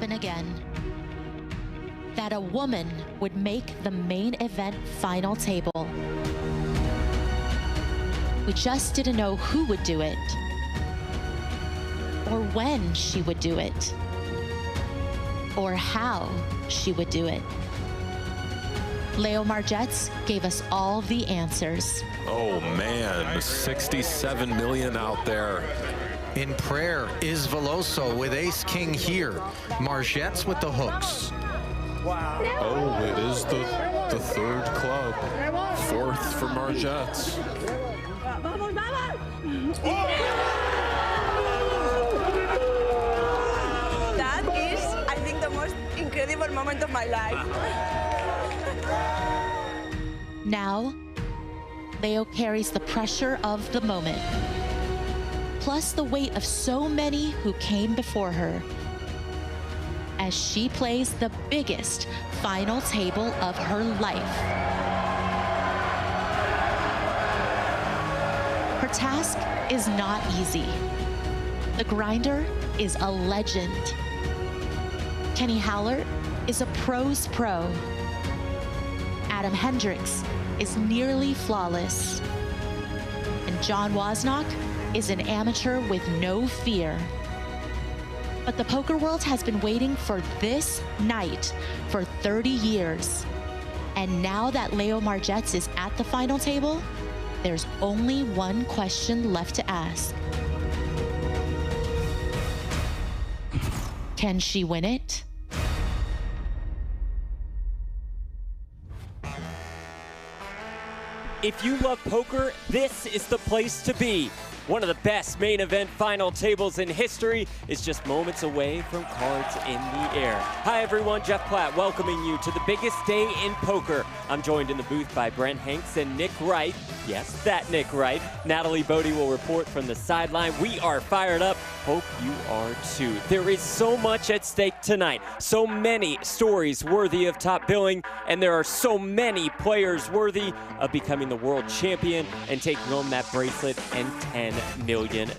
happen again. That a woman would make the main event final table. We just didn't know who would do it, or when she would do it, or how she would do it. Leo Margetts gave us all the answers. Oh man, 67 million out there. In prayer is Veloso with ace-king here. Margetts with the hooks. Oh, it is the third club. Fourth for Margetts. That is, I think, the most incredible moment of my life. Now, Leo carries the pressure of the moment, plus the weight of so many who came before her, as she plays the biggest final table of her life. Her task is not easy. The grinder is a legend. Kenny Hallert is a pro's pro. Adam Hendricks is nearly flawless. And John Wozniak is an amateur with no fear. But the poker world has been waiting for this night for 30 years. And now that Leo Margetts is at the final table, there's only one question left to ask. Can she win it? If you love poker, this is the place to be. One of the best main event final tables in history is just moments away from cards in the air. Hi everyone, Jeff Platt welcoming you to the biggest day in poker. I'm joined in the booth by Brent Hanks and Nick Wright. Yes, that Nick Wright. Natalie Bodie will report from the sideline. We are fired up. Hope you are too. There is so much at stake tonight. So many stories worthy of top billing, and there are so many players worthy of becoming the world champion and taking home that bracelet and $10 million.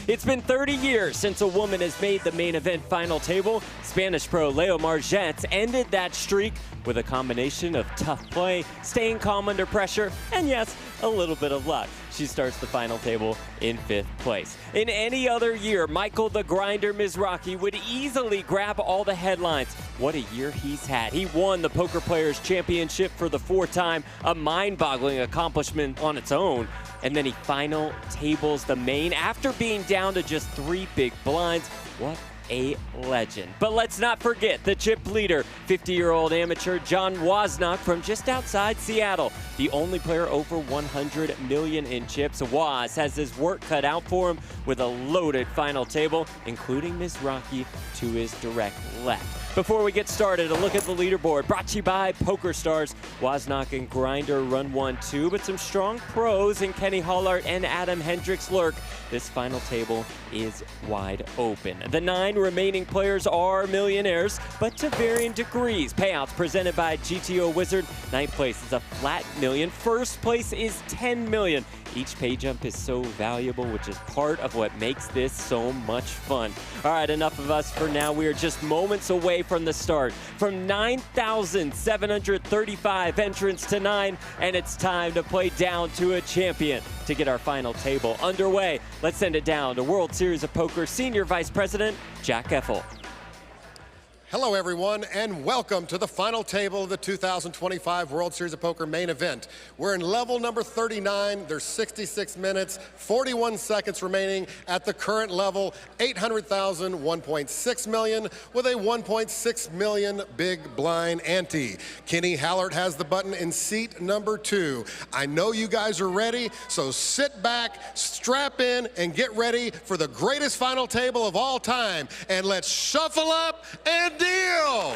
It's been 30 years since a woman has made the main event final table. Spanish pro Leo Margetts ended that streak with a combination of tough play, staying calm under pressure, and yes, a little bit of luck. She starts the final table in 5th place. In any other year, Michael the Grinder Mizrachi would easily grab all the headlines. What a year he's had. He won the Poker Players Championship for the 4th time, a mind-boggling accomplishment on its own. And then he final tables the main after being down to just 3 big blinds. What a legend. But let's not forget the chip leader, 50-year-old amateur John Wozniak from just outside Seattle. The only player over 100 million in chips. Woz has his work cut out for him with a loaded final table, including Mizrachi to his direct left. Before we get started, a look at the leaderboard brought to you by PokerStars. Wozniak and Grinder run 1-2, but some strong pros in Kenny Hallert and Adam Hendricks lurk. This final table is wide open. The 9 remaining players are millionaires, but to varying degrees. Payouts presented by GTO Wizard. 9th place is a flat million. 1st place is 10 million. Each pay jump is so valuable, which is part of what makes this so much fun. All right, enough of us for now. We are just moments away from the start. From 9,735 entrants to 9, and it's time to play down to a champion. To get our final table underway, let's send it down to World Series of Poker Senior Vice President Jack Effel. Hello, everyone, and welcome to the final table of the 2025 World Series of Poker main event. We're in level number 39. There's 66 minutes, 41 seconds remaining at the current level, 800,000, 1.6 million, with a 1.6 million big blind ante. Kenny Hallert has the button in seat number 2. I know you guys are ready, so sit back, strap in, and get ready for the greatest final table of all time. And let's shuffle up and deal.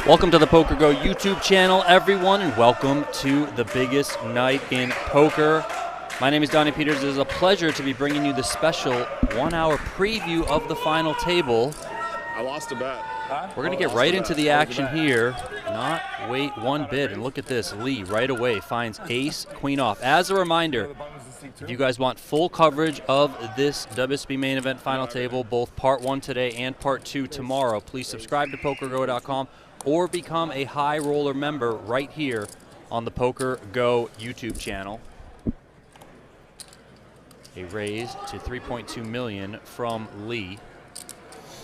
Welcome to the PokerGo YouTube channel, everyone, and welcome to the biggest night in poker. My name is Donnie Peters. It is a pleasure to be bringing you the special 1-hour preview of the final table. I lost a bet. We're going to get right into the action here. Not wait one bit. And look at this. Lee right away finds ace, queen off. As a reminder, if you guys want full coverage of this WSOP main event final table, both part 1 today and part 2 tomorrow, please subscribe to PokerGo.com or become a high roller member right here on the PokerGo YouTube channel. A raise to $3.2 million from Lee.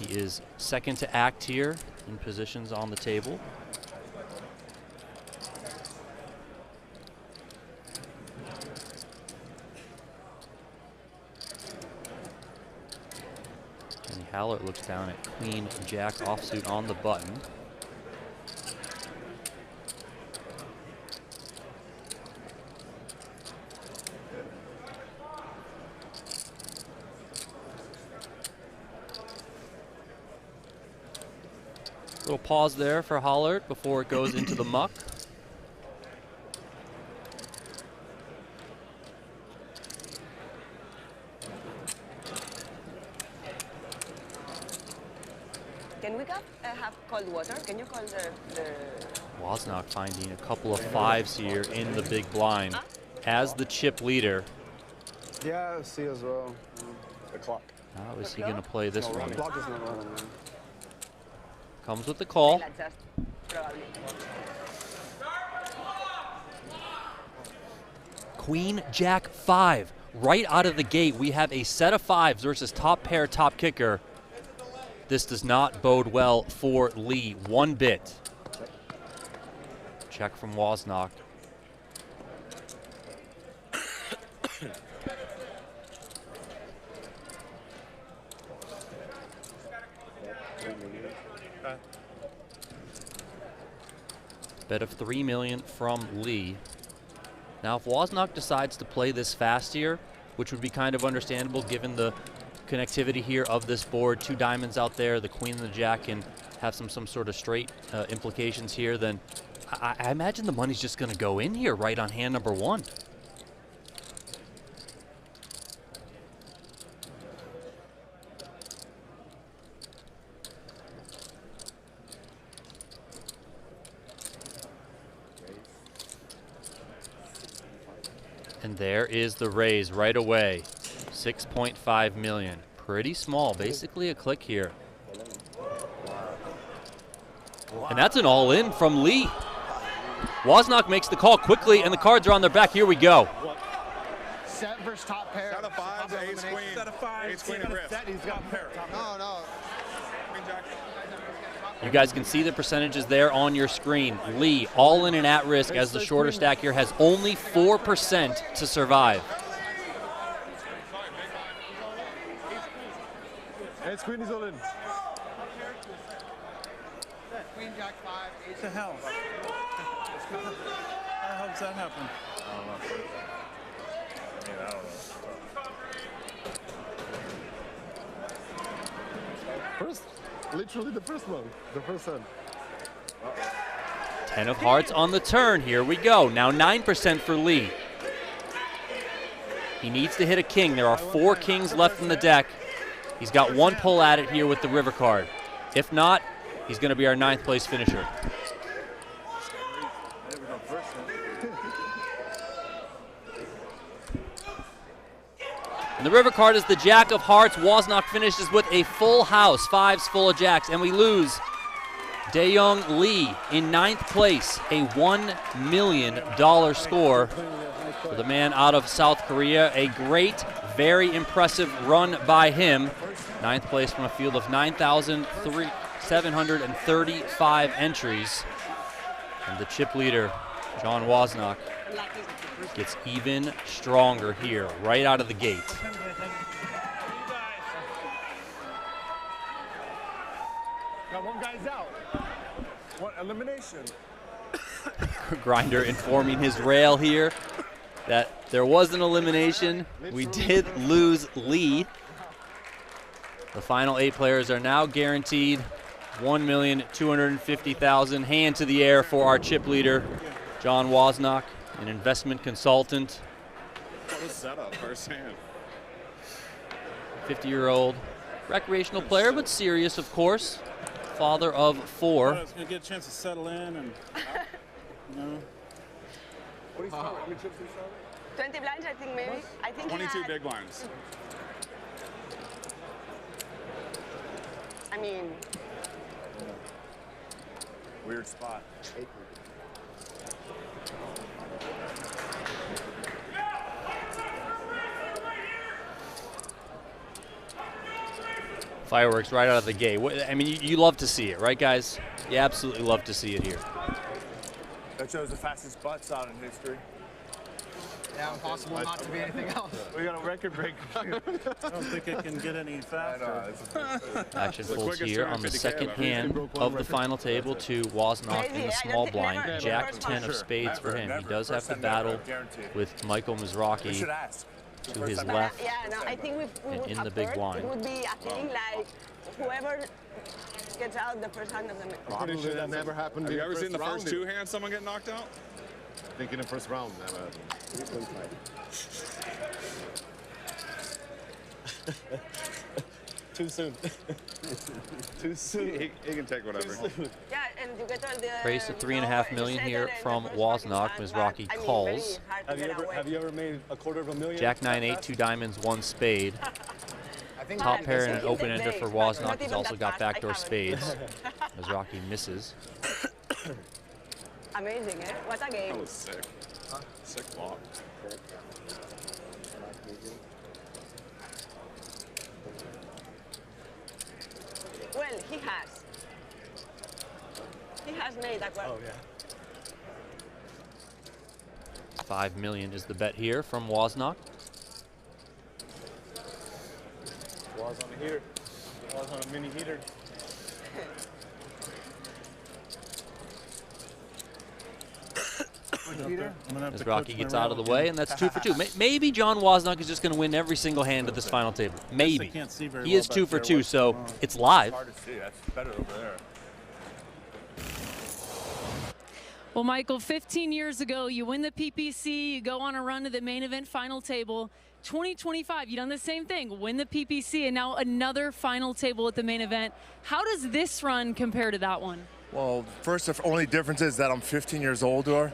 He is second to act here in positions on the table. Kenny Haller looks down at queen jack offsuit on the button. Little pause there for Hollert before it goes into the muck. Can we have cold water? Can you call the... Wozniak finding a couple of 5s here in the big blind as the chip leader. Yeah, see as well. The clock. How is he going to play this one? The clock is not rolling, man. Comes with the call. Queen Jack 5. Right out of the gate, we have a set of 5s versus top pair, top kicker. This does not bode well for Lee one bit. Check from Wozniak. Bet of $3 million from Lee. Now, if Wozniak decides to play this fast here, which would be kind of understandable given the connectivity here of this board, 2 diamonds out there, the queen and the jack can have some sort of straight implications here, then I imagine the money's just going to go in here right on hand number 1. And there is the raise right away. 6.5 million. Pretty small, basically a click here. And that's an all-in from Lee. Wozniak makes the call quickly, and the cards are on their back. Here we go. Set versus top pair. Set of 5s, ace queen. Set of 5s. Ace queen and riff. He's got pair. No. Queen jack. You guys can see the percentages there on your screen. Lee, all in and at risk as the shorter stack here, has only 4% to survive. Ace queen is all in. Queen jack 5. What the hell? How does that happen? First, literally the first one, the first hand. 10 of hearts on the turn. Here we go. Now 9% for Lee. He needs to hit a king. There are 4 kings left in the deck. He's got 1 pull at it here with the river card. If not, he's going to be our 9th place finisher. And the river card is the jack of hearts. Wozniak finishes with a full house, 5s full of jacks, and we lose Dae-Young Lee in 9th place, a $1 million score for the man out of South Korea. A great, very impressive run by him. 9th place from a field of 9,735 entries. And the chip leader, John Wozniak, gets even stronger here, right out of the gate. Got 1 guy's out. 1 elimination. Grinder informing his rail here that there was an elimination. We did lose Lee. The final 8 players are now guaranteed $1,250,000. Hand to the air for our chip leader, John Wozniak, an investment consultant. What a setup, first hand. 50-year-old recreational player, but serious, of course. Father of 4. It's going to get a chance to settle in and, you know. What do you start? How many chips do you start? 20 blinds, I think maybe. I think 22 big blinds. I mean, Weird spot. Fireworks right out of the gate. I mean, you love to see it, right, guys? You absolutely love to see it here. That shows the fastest butts out in history. Yeah, impossible not to be anything else. We got a record break. I don't think it can get any faster. Action folds here on the second hand of the final table to Wozniak in the small blind. Jack 10 of spades for him. He does have to battle with Michael Mizrachi to his left yeah, no, I think we and would in have the big first, blind. It would be a thing like whoever gets out the first hand of the match. Pretty sure that never happened. Have you ever seen the round, first 2 hands someone get knocked out? I think in the first round never happened. Too soon. Too soon. He can take whatever. Yeah, and you get all the Praise to $3.5 million here from Wozniak. Mizrachi calls. Have you ever made $250,000? Jack 9-8, 2 diamonds, 1 spade. Top pair and an open ender for Wozniak. He's also got backdoor spades. Mizrachi misses. Amazing, eh? What a game. That was sick. Sick block. Well, he has made that well. Oh, yeah. $5 million is the bet here from Wozniak. Was on a heater. Was on a mini heater. Mizrachi gets out of the way, and that's 2 for 2. Maybe John Wozniak is just going to win every single hand of this final table. Maybe. He is 2 for 2, so it's live. Hard to see. That's better over there. Well, Michael, 15 years ago, you win the PPC, you go on a run to the main event final table. 2025, you've done the same thing, win the PPC, and now another final table at the main event. How does this run compare to that one? Well, first, the only difference is that I'm 15 years older.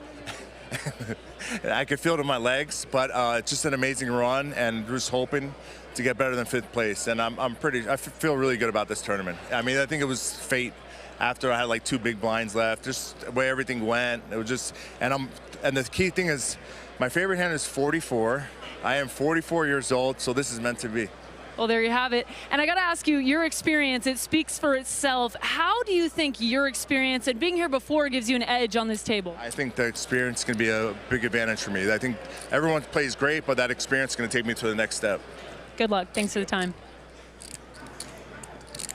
I can feel it in my legs, but it's just an amazing run, and just hoping to get better than 5th place. And I feel really good about this tournament. I mean, I think it was fate. After I had like 2 big blinds left, just the way everything went, it was just, and the key thing is, my favorite hand is 44. I am 44 years old, so this is meant to be. Well, there you have it. And I got to ask you, your experience, it speaks for itself. How do you think your experience and being here before gives you an edge on this table? I think the experience can be a big advantage for me. I think everyone plays great, but that experience is going to take me to the next step. Good luck. Thanks for the time.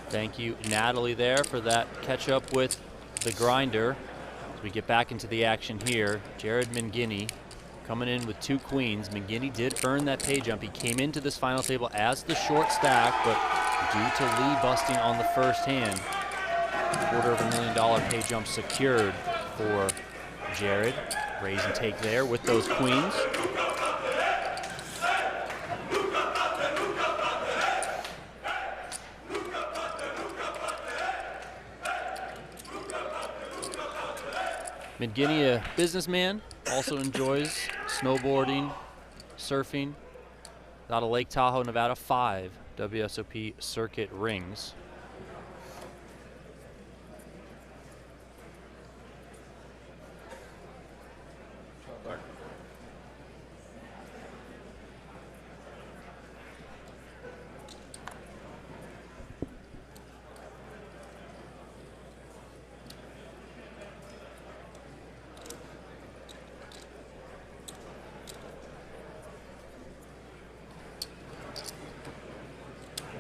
Thank you, Natalie, there for that catch up with the grinder. As we get back into the action here, Jared Mangini coming in with 2 queens. Mangini did earn that pay jump. He came into this final table as the short stack, but due to Lee busting on the first hand, $250,000 pay jump secured for Jared. Raise and take there with those queens. Mangini, a businessman, also enjoys snowboarding, surfing. Out of Lake Tahoe, Nevada, 5 WSOP circuit rings.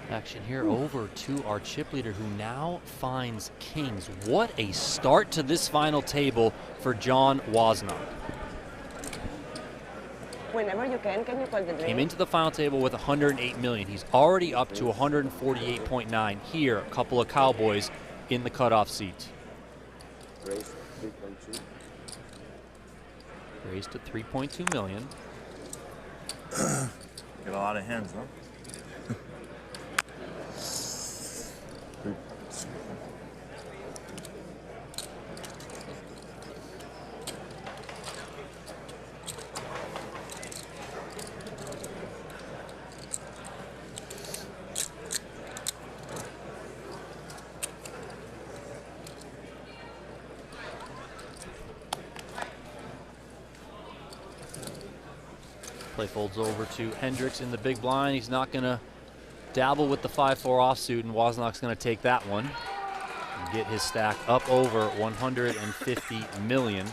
Action here over to our chip leader, who now finds kings. What a start to this final table for John Wozniak. Whenever you can you call the Came into the final table with 108 million. He's already up to 148.9 here. A couple of cowboys in the cutoff seat. Raised to 3.2 million. Get a lot of hands, huh? Play folds over to Hendricks in the big blind. He's not going to dabble with the 5-4 offsuit, and Wozniak's going to take that one and get his stack up over 150 million.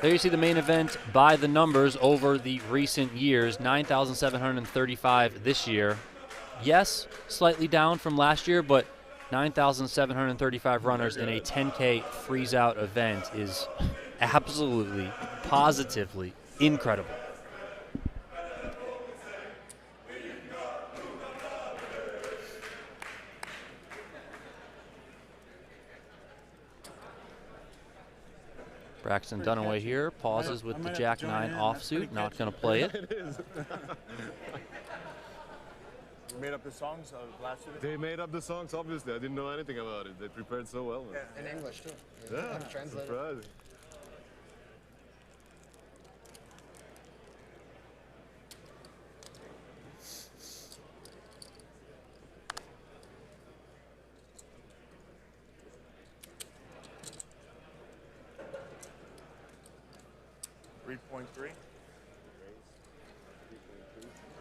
There you see the main event by the numbers over the recent years. 9,735 this year. Yes, slightly down from last year, but 9,735 runners in a 10K freeze-out event is absolutely, positively incredible. Braxton Dunaway here, pauses with the Jack-9 offsuit, not going to play it. You made up the songs last year? They made up the songs, obviously. I didn't know anything about it. They prepared so well. Man. Yeah, in English, too. Yeah, translated. surprising.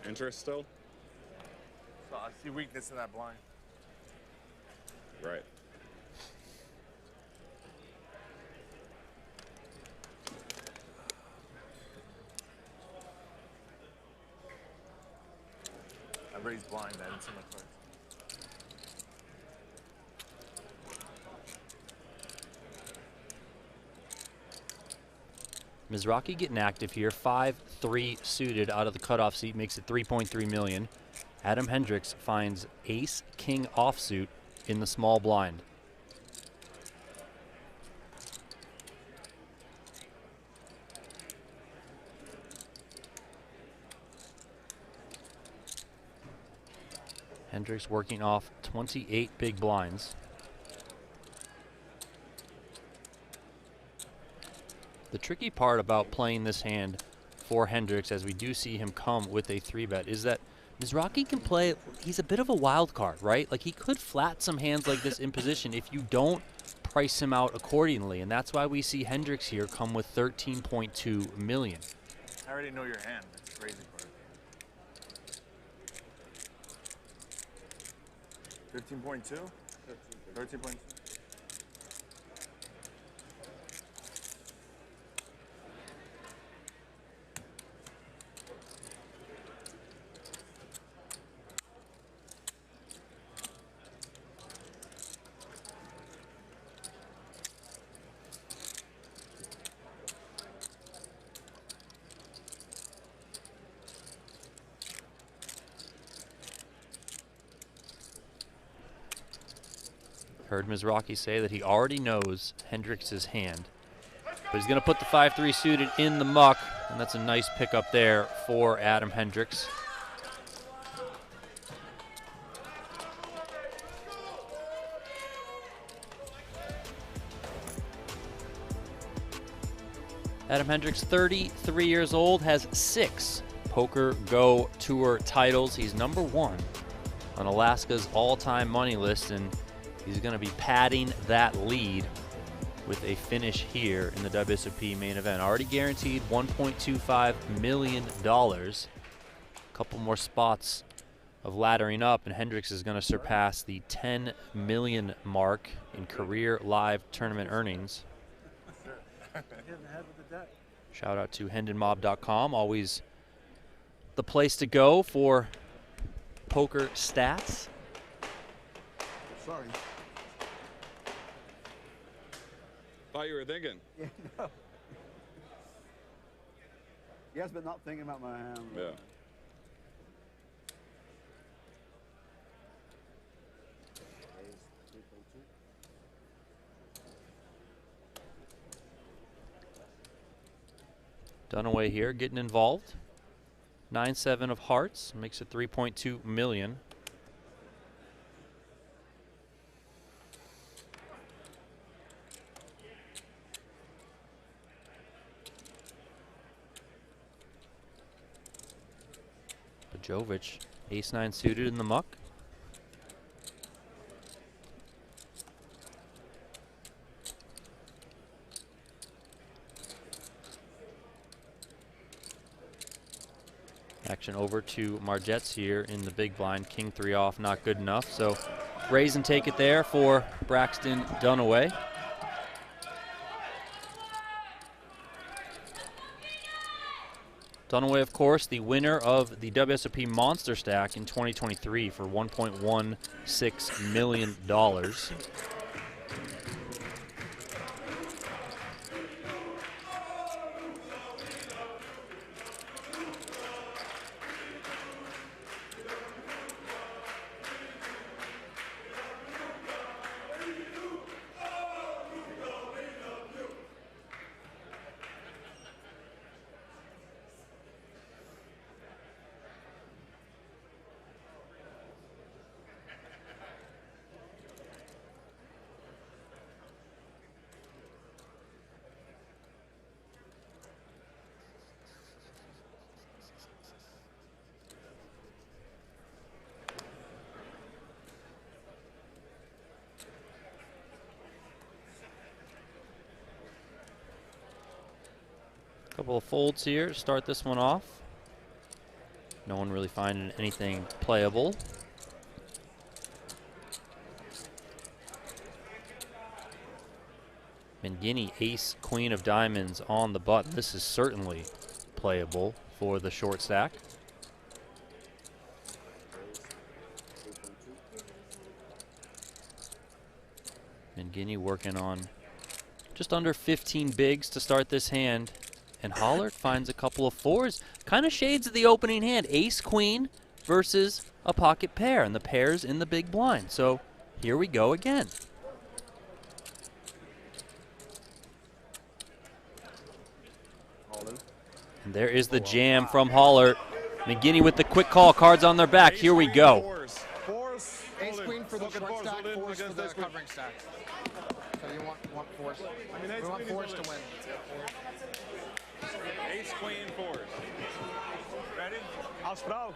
Interest still? So I see weakness in that blind. Right. I raised blind, I didn't see my cards. Mizrachi getting active here. 5-3 suited out of the cutoff seat, makes it 3.3 million. Adam Hendricks finds ace-king offsuit in the small blind. Hendricks working off 28 big blinds. The tricky part about playing this hand for Hendricks, as we do see him come with a 3-bet, is that Mizrachi can play, he's a bit of a wild card, right? Like, he could flat some hands like this in position if you don't price him out accordingly, and that's why we see Hendricks here come with 13.2 million. I already know your hand. That's crazy part. 13.2? 13.2. Heard Mizrachi say that he already knows Hendricks' hand. But he's going to put the 5-3 suited in the muck, and that's a nice pickup there for Adam Hendricks. Adam Hendricks, 33 years old, has 6 PokerGO Tour titles. He's #1 on Alaska's all-time money list, and he's going to be padding that lead with a finish here in the WSOP main event. Already guaranteed $1.25 million. A couple more spots of laddering up, and Hendricks is going to surpass the 10 million mark in career live tournament earnings. Shout out to HendonMob.com, always the place to go for poker stats. Sorry. Thought you were thinking. Yeah, no. Yes, but not thinking about my hand. Yeah. Dunaway here getting involved. 9-7 of hearts makes it 3.2 million. Jovic, ace-9 suited in the muck. Action over to Margetts here in the big blind. King 3 off, not good enough. So raise and take it there for Braxton Dunaway. Dunaway, of course, the winner of the WSOP Monster Stack in 2023 for $1.16 million. Couple of folds here to start this one off. No one really finding anything playable. Mangini, ace, queen of diamonds on the button. This is certainly playable for the short stack. Mangini working on just under 15 bigs to start this hand. And Hollert finds a couple of fours. Kind of shades of the opening hand. Ace, queen versus a pocket pair. And the pair's in the big blind. So here we go again. And there is the jam from Hollert. McGinney with the quick call. Cards on their back. Here we go. Fours. Ace, queen for the short stack. Fours for the covering stack. So you want fours. We want fours to win. Ace, queen, fours. Ready? Ausbrouw.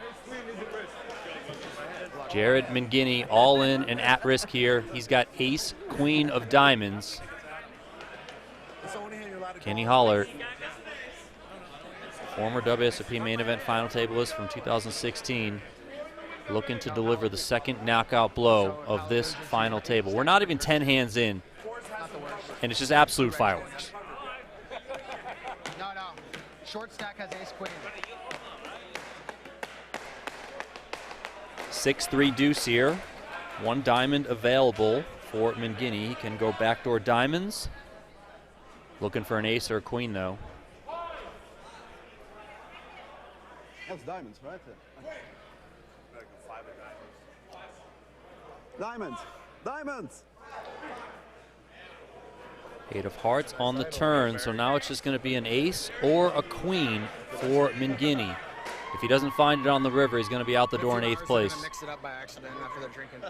Jared Mangini all in and at risk here. He's got ace, queen of diamonds. Kenny Hollert, former WSOP main event final tableist from 2016, looking to deliver the second knockout blow of this final table. We're not even 10 hands in, and it's just absolute fireworks. No. Short stack has ace queen. 6-3 deuce here. One diamond available for Mangini. He can go backdoor diamonds. Looking for an ace or a queen, though. That's diamonds, right? Diamonds! Diamonds! 8 of hearts on the turn, so now it's just going to be an ace or a queen for Mangini. If he doesn't find it on the river, he's going to be out the door in 8th place. Mix it up by accident after they're drinking.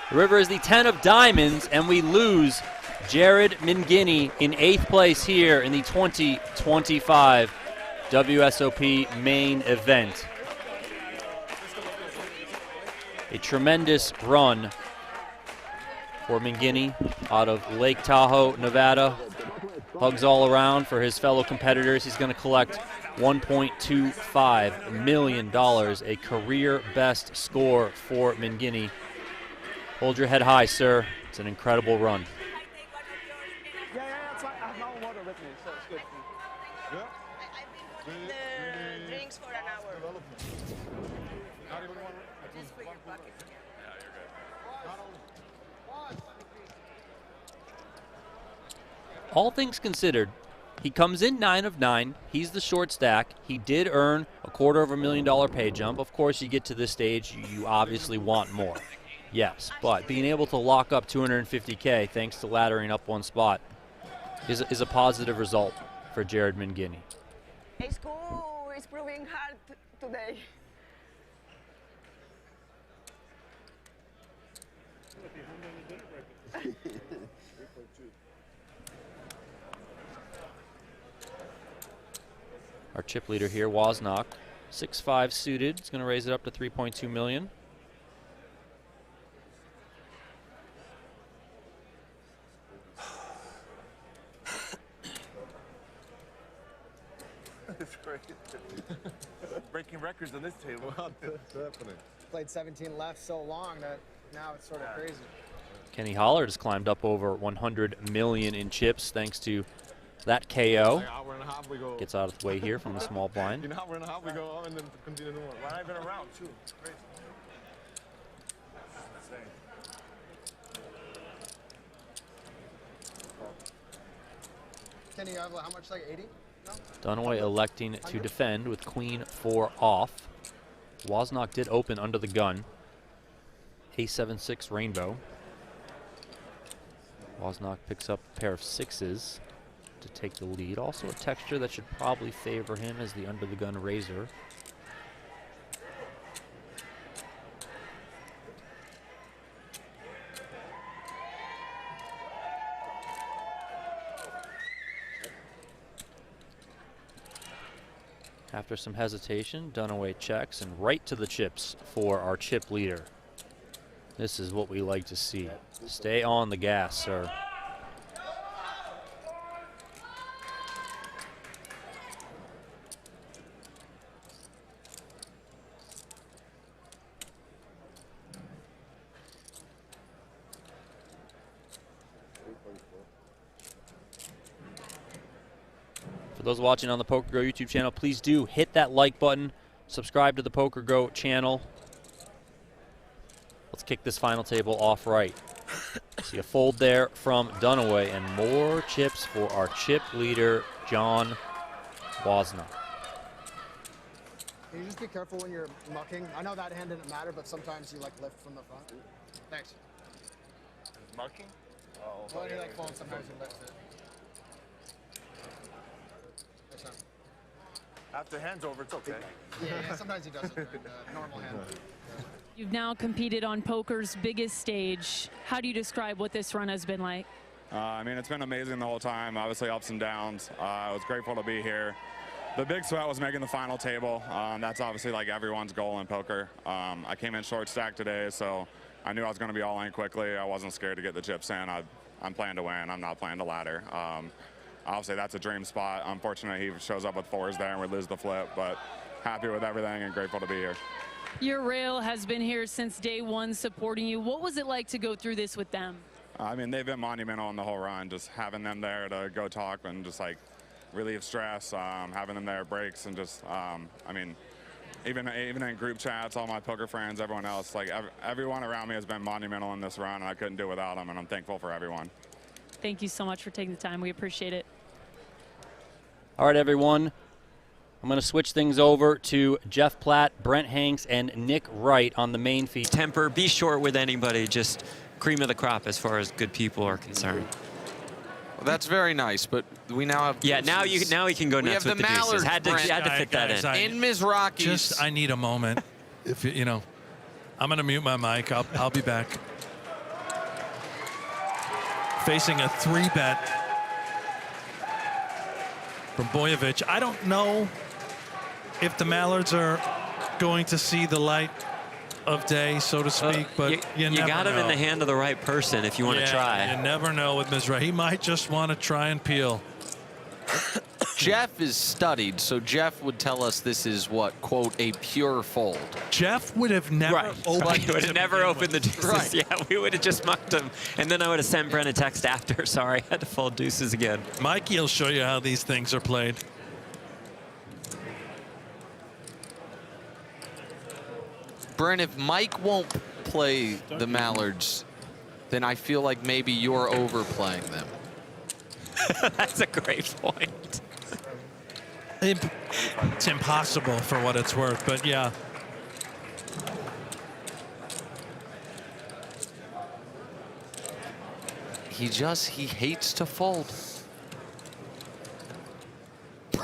The river is the 10 of diamonds, and we lose Jared Mangini in 8th place here in the 2025 WSOP main event. A tremendous run for Mangini out of Lake Tahoe, Nevada. Hugs all around for his fellow competitors. He's going to collect $1.25 million, a career best score for Mangini. Hold your head high, sir. It's an incredible run. Yeah, it's fine. I have no water with me, so it's good. I've been putting the drinks for an hour. Just for your pocket. All things considered, he comes in 9 of 9. He's the short stack. He did earn a $250,000 pay jump. Of course, you get to this stage, you obviously want more. Yes, but being able to lock up $250K thanks to laddering up one spot is a positive result for Jared Mangini. School is proving hard today. Our chip leader here, Wozniak, 6'5" suited. It's going to raise it up to 3.2 million. It's great. Breaking records on this table. What's happening? Played 17 left so long that now it's sort of crazy. Kenny Hollard has climbed up over 100 million in chips thanks to that KO. Like hour and a half we go. Gets out of the way here from the small blind. In an hour and a half we go on and then continue more. We're not even around, too. It's crazy. Kenny, you have how much, like 80? No? Dunaway electing to defend with queen 4 off. Wozniak did open under the gun. A7-6 rainbow. Wozniak picks up a pair of 6s to take the lead. Also a texture that should probably favor him as the under the gun razor. After some hesitation, Dunaway checks and right to the chips for our chip leader. This is what we like to see. Stay on the gas, sir. For those watching on the PokerGo YouTube channel, please do hit that like button, subscribe to the PokerGo channel. Let's kick this final table off right. See a fold there from Dunaway and more chips for our chip leader, John Wozniak. Can you just be careful when you're mucking? I know that hand didn't matter, but sometimes you like lift from the front. Thanks. Mucking? Oh, well, you like fold, sometimes you lift it. After hand's over, it's okay. Yeah, sometimes he does it during the normal hand. You've now competed on poker's biggest stage. How do you describe what this run has been like? I mean, it's been amazing the whole time. Obviously, ups and downs. I was grateful to be here. The big sweat was making the final table. That's obviously like everyone's goal in poker. I came in short stack today, so I knew I was going to be all in quickly. I wasn't scared to get the chips in. I'm playing to win. I'm not playing to ladder. Obviously, that's a dream spot. Unfortunately, he shows up with 4s there and we lose the flip, but happy with everything and grateful to be here. Your rail has been here since day one supporting you. What was it like to go through this with them? I mean, they've been monumental in the whole run. Just having them there to go talk and just like relieve stress, having them there at breaks, and just, I mean, even in group chats, all my poker friends, everyone else, like everyone around me has been monumental in this run, and I couldn't do it without them, and I'm thankful for everyone. Thank you so much for taking the time. We appreciate it. All right, everyone. I'm going to switch things over to Jeff Platt, Brent Hanks, and Nick Wright on the main feed. Temper, be short with anybody, just cream of the crop as far as good people are concerned. Well, that's very nice, but we now have... Yeah, now we can go nuts with the deuces. Had to fit that in. In Mizrachi's. I need a moment. If you know, I'm going to mute my mic. I'll be back. Facing a 3-bet from Boyevich. I don't know if the Mallards are going to see the light of day, so to speak, but you never got him know. in the hand of the right person if you want to try. You never know with Mizrahi. He might just want to try and peel. Jeff is studied, so Jeff would tell us this is what, quote, a pure fold. Jeff would have never opened He would have never opened the deuces. Right. Yeah, we would have just mucked him. And then I would have sent Brent a text after. Sorry, I had to fold deuces again. Mikey will show you how these things are played. Brent, if Mike won't play the Mallards, then I feel like maybe you're overplaying them. That's a great point. It's impossible for what it's worth, but yeah. He hates to fold.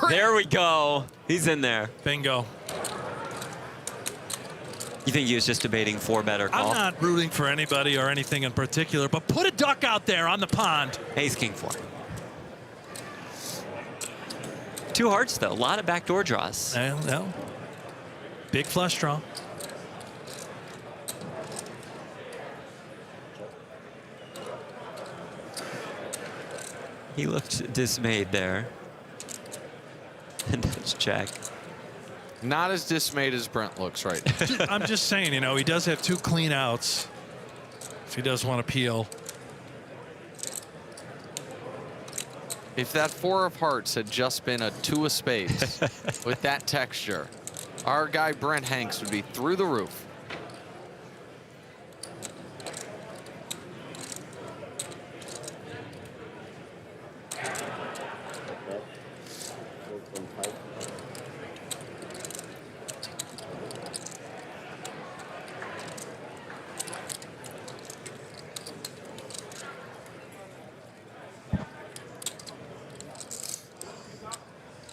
There we go. He's in there. Bingo. You think he was just debating 4-bet or call? I'm not rooting for anybody or anything in particular, but put a duck out there on the pond. Ace King 4. 2 hearts, though. A lot of backdoor draws. No. Big flush draw. He looked dismayed there. And that's check. Not as dismayed as Brent looks right now. I'm just saying, you know, he does have 2 clean outs if he does want to peel. If that 4 of hearts had just been a 2 of spades with that texture, our guy Brent Hanks would be through the roof.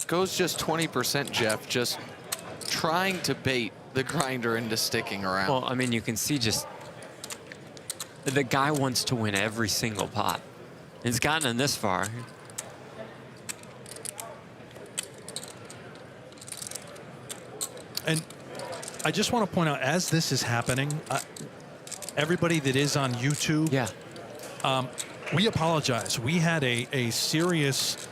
Goes just 20%, Jeff, just trying to bait the grinder into sticking around. Well, I mean, you can see just the guy wants to win every single pot. He's gotten him this far. And I just want to point out, as this is happening, everybody that is on YouTube, we apologize. We had a serious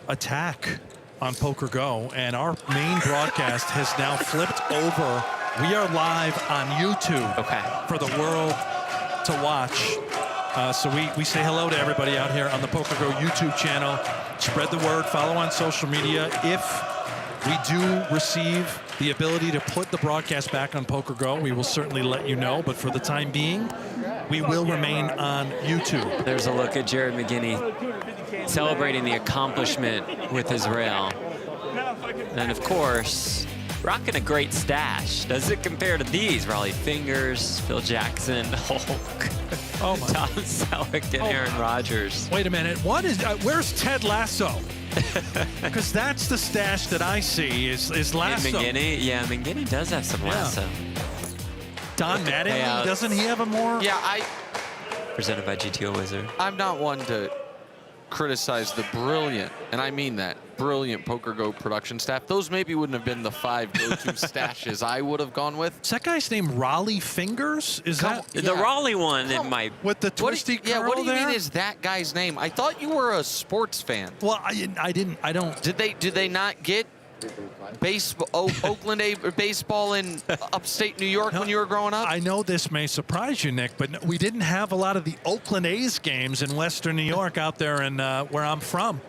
attack on PokerGo, and our main broadcast has now flipped over. We are live on YouTube for the world to watch. So we say hello to everybody out here on the PokerGo YouTube channel. Spread the word, follow on social media. If we do receive the ability to put the broadcast back on PokerGo, we will certainly let you know. But for the time being, we will remain on YouTube. There's a look at Jared McGinney celebrating the accomplishment with his rail. And of course, rocking a great stash. Does it compare to these? Raleigh Fingers, Phil Jackson, Hulk, Tom Selleck, and Aaron Rodgers. Wait a minute. What is? Where's Ted Lasso? Because that's the stash that I see is Lasso. And McGinney? Yeah, McGinney does have some Lasso. Don Mattingly, doesn't he have a more? Yeah, Presented by GTO Wizard. I'm not one to criticize the brilliant, and I mean that, brilliant PokerGo production staff. Those maybe wouldn't have been the 5 go-to stashes I would have gone with. Is that guy's name Raleigh Fingers? Is that the Raleigh one? It might. With the twisty curl what do you there? mean is that guy's name? I thought you were a sports fan. Well, I don't. Did they not get baseball, Oakland baseball in upstate New York when you were growing up? I know this may surprise you, Nick, but we didn't have a lot of the Oakland A's games in Western New York out there in where I'm from.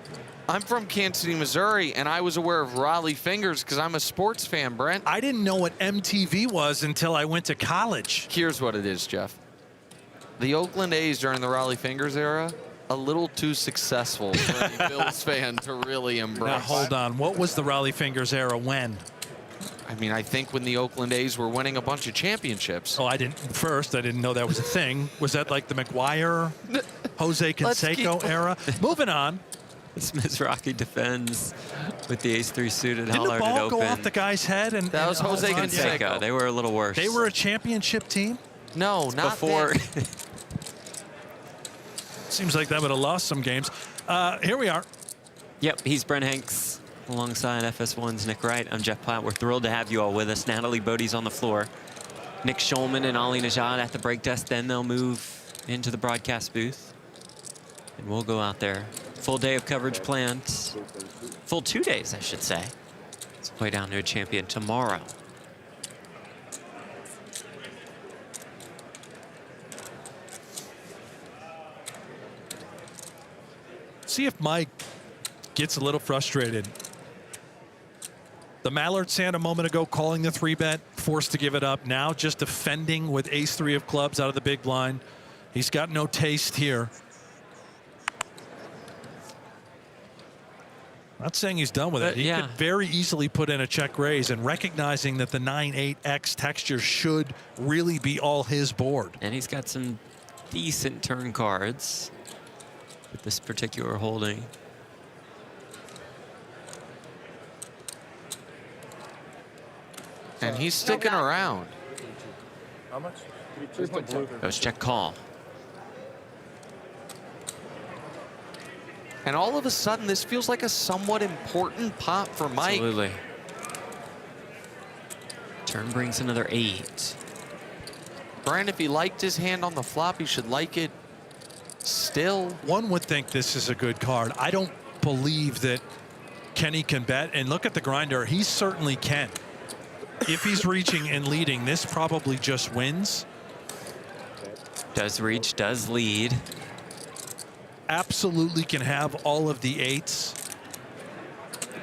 I'm from Kansas City, Missouri, and I was aware of Raleigh Fingers because I'm a sports fan, Brent. I didn't know what MTV was until I went to college. Here's what it is, Jeff. The Oakland A's during the Raleigh Fingers era, a little too successful for any Bills fan to really embrace. Now, hold on. What was the Raleigh Fingers era when? I mean, I think when the Oakland A's were winning a bunch of championships. Oh, I didn't know that was a thing. Was that like the McGuire, Jose Canseco era? Moving on. Mizrachi defends with the ace-3 suited. Didn't the ball go off the guy's head? And that was Jose Canseco. They were a little worse. They were a championship team? No, not before. Seems like that would have lost some games. Here we are. Yep, he's Brent Hanks alongside FS1's Nick Wright. I'm Jeff Platt. We're thrilled to have you all with us. Natalie Bodie's on the floor. Nick Schulman and Ali Najad at the break desk. Then they'll move into the broadcast booth. And we'll go out there. Full day of coverage planned. Full 2 days, I should say. Let's play down to a champion tomorrow. See if Mike gets a little frustrated. The Mallard Sand a moment ago calling the 3-bet, forced to give it up. Now just defending with ace-3 of clubs out of the big blind. He's got no taste here. Not saying he's done with it. He could very easily put in a check raise, and recognizing that the 9-8X texture should really be all his board. And he's got some decent turn cards with this particular holding. And he's sticking around. How much? Goes check call. And all of a sudden, this feels like a somewhat important pot for Mike. Absolutely. Turn brings another 8. Brian, if he liked his hand on the flop, he should like it still. One would think this is a good card. I don't believe that Kenny can bet. And look at the grinder. He certainly can. If he's reaching and leading, this probably just wins. Does reach, does lead. Absolutely can have all of the 8s.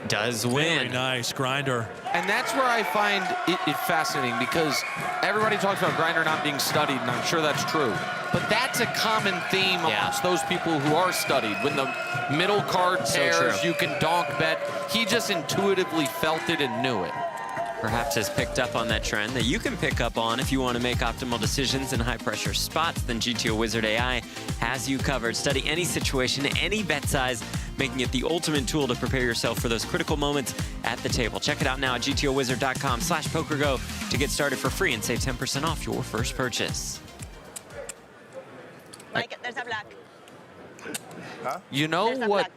Does win. Very nice grinder. And that's where I find it fascinating, because everybody talks about grinder not being studied, and I'm sure that's true. But that's a common theme amongst those people who are studied. When the middle card pairs, you can donk bet. He just intuitively felt it and knew it. Perhaps has picked up on that trend that you can pick up on if you want to make optimal decisions in high-pressure spots. Then GTO Wizard AI has you covered. Study any situation, any bet size, making it the ultimate tool to prepare yourself for those critical moments at the table. Check it out now at gtowizard.com/PokerGo to get started for free and save 10% off your first purchase. Mike, there's a black. Huh? You know There's a what? black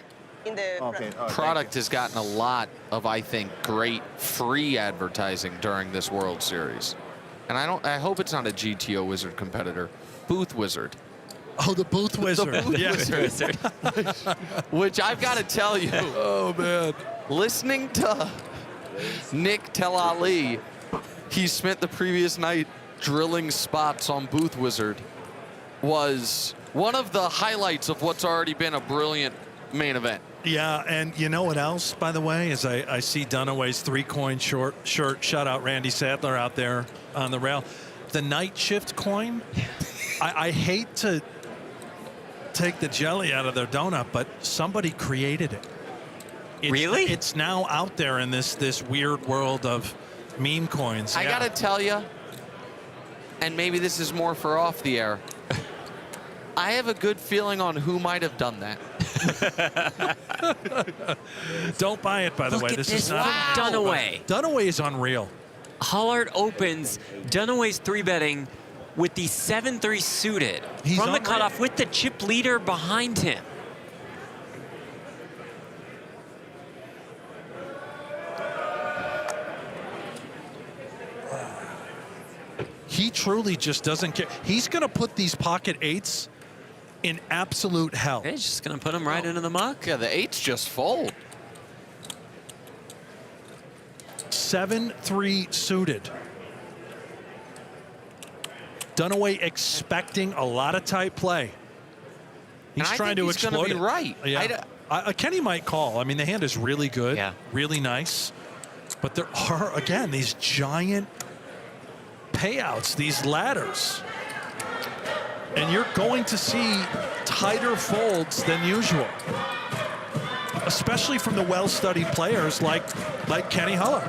in the front. Product has gotten a lot of, I think, great free advertising during this World Series. And I hope it's not a GTO Wizard competitor. Booth Wizard. Oh, the Booth Wizard. The Booth Wizard. Which I've got to tell you. Oh, man. Listening to Nick tell Ali he spent the previous night drilling spots on Booth Wizard was one of the highlights of what's already been a brilliant main event. Yeah, and you know what else, by the way, is I see Dunaway's 3-coin shirt. Shout out Randy Sadler out there on the rail. The night shift coin, I hate to take the jelly out of their donut, but somebody created it. Really? It's now out there in this weird world of meme coins. I got to tell you, and maybe this is more for off the air, I have a good feeling on who might have done that. Don't buy it, by the way. This is not Dunaway. Dunaway is unreal. Hollard opens. Dunaway's 3-betting with the 7-3 suited from the cutoff with the chip leader behind him. He truly just doesn't care. He's going to put these pocket 8s in absolute hell. He's just going to put them right into the muck. Yeah, the 8s just fold. 7-3 suited. Dunaway expecting a lot of tight play. He's trying to exploit it. He's going to be right. Yeah. Kenny might call. I mean, the hand is really good, really nice. But there are, again, these giant payouts, these ladders. And you're going to see tighter folds than usual, especially from the well-studied players like Kenny Huller.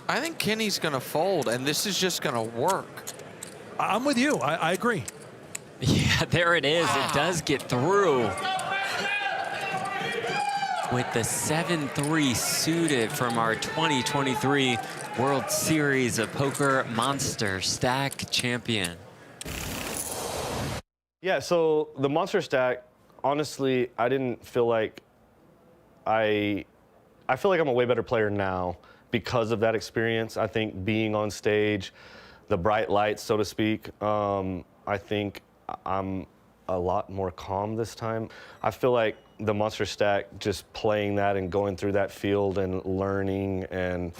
I think Kenny's going to fold, and this is just going to work. I'm with you. I agree. Yeah, there it is. It does get through. With the 7-3 suited from our 2023 World Series of Poker Monster Stack champion. Yeah, so the Monster Stack, honestly, I didn't feel like I feel like I'm a way better player now because of that experience. I think being on stage, the bright lights, so to speak, I think I'm a lot more calm this time. I feel like the Monster Stack, just playing that and going through that field and learning, and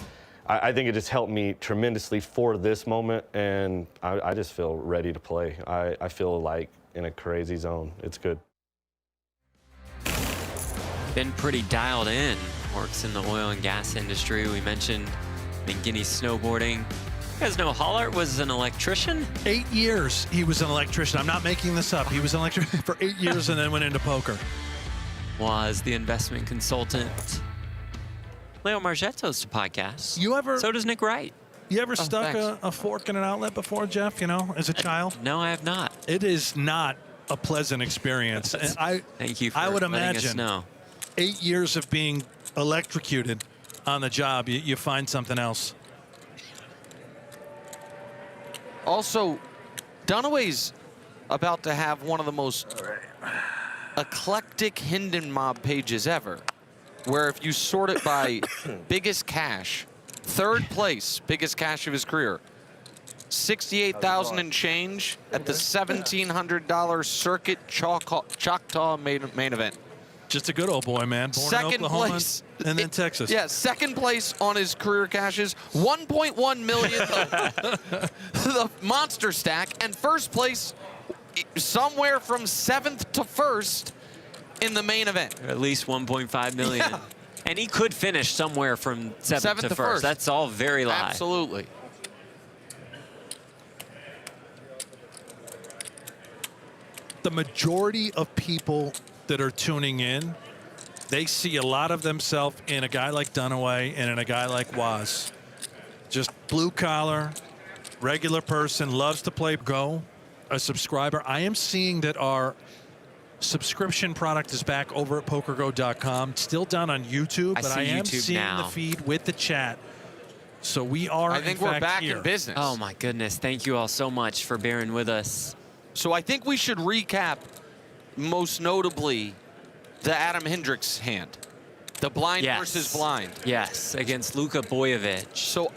I think it just helped me tremendously for this moment, and I just feel ready to play. I feel like in a crazy zone. It's good. Been pretty dialed in. Works in the oil and gas industry. We mentioned McGinney snowboarding. You guys know Hollart was an electrician? 8 years he was an electrician. I'm not making this up. He was an electrician for 8 years and then went into poker. Was the investment consultant. Leo Margette hosts a podcast. You ever? So does Nick Wright. You ever stuck a fork in an outlet before, Jeff, you know, as a child? No, I have not. It is not a pleasant experience. And Thank you for I would letting imagine us know. 8 years of being electrocuted on the job, you find something else. Also, Dunaway's about to have one of the most eclectic Hinden Mob pages ever, where if you sort it by biggest cash, third place, biggest cash of his career, 68,000 and change at the $1,700 Circuit Choctaw main event. Just a good old boy, man. Born in Oklahoma place, and then Texas. Yeah, second place on his career cashes, 1.1 million, the monster stack, and first place somewhere from 7th to 1st in the main event. At least 1.5 million. Yeah. And he could finish somewhere from 7th to 1st. That's all very live. Absolutely. The majority of people that are tuning in, they see a lot of themselves in a guy like Dunaway and in a guy like Waz. Just blue collar, regular person, loves to play Go, a subscriber. I am seeing that our subscription product is back over at PokerGo.com. Still down on YouTube, but I am seeing the feed with the chat. So we are, I think we're back in business. Oh my goodness. Thank you all so much for bearing with us. So I think we should recap, most notably, the Adam Hendricks hand. The blind versus blind. Yes, against Luka Bojovic. So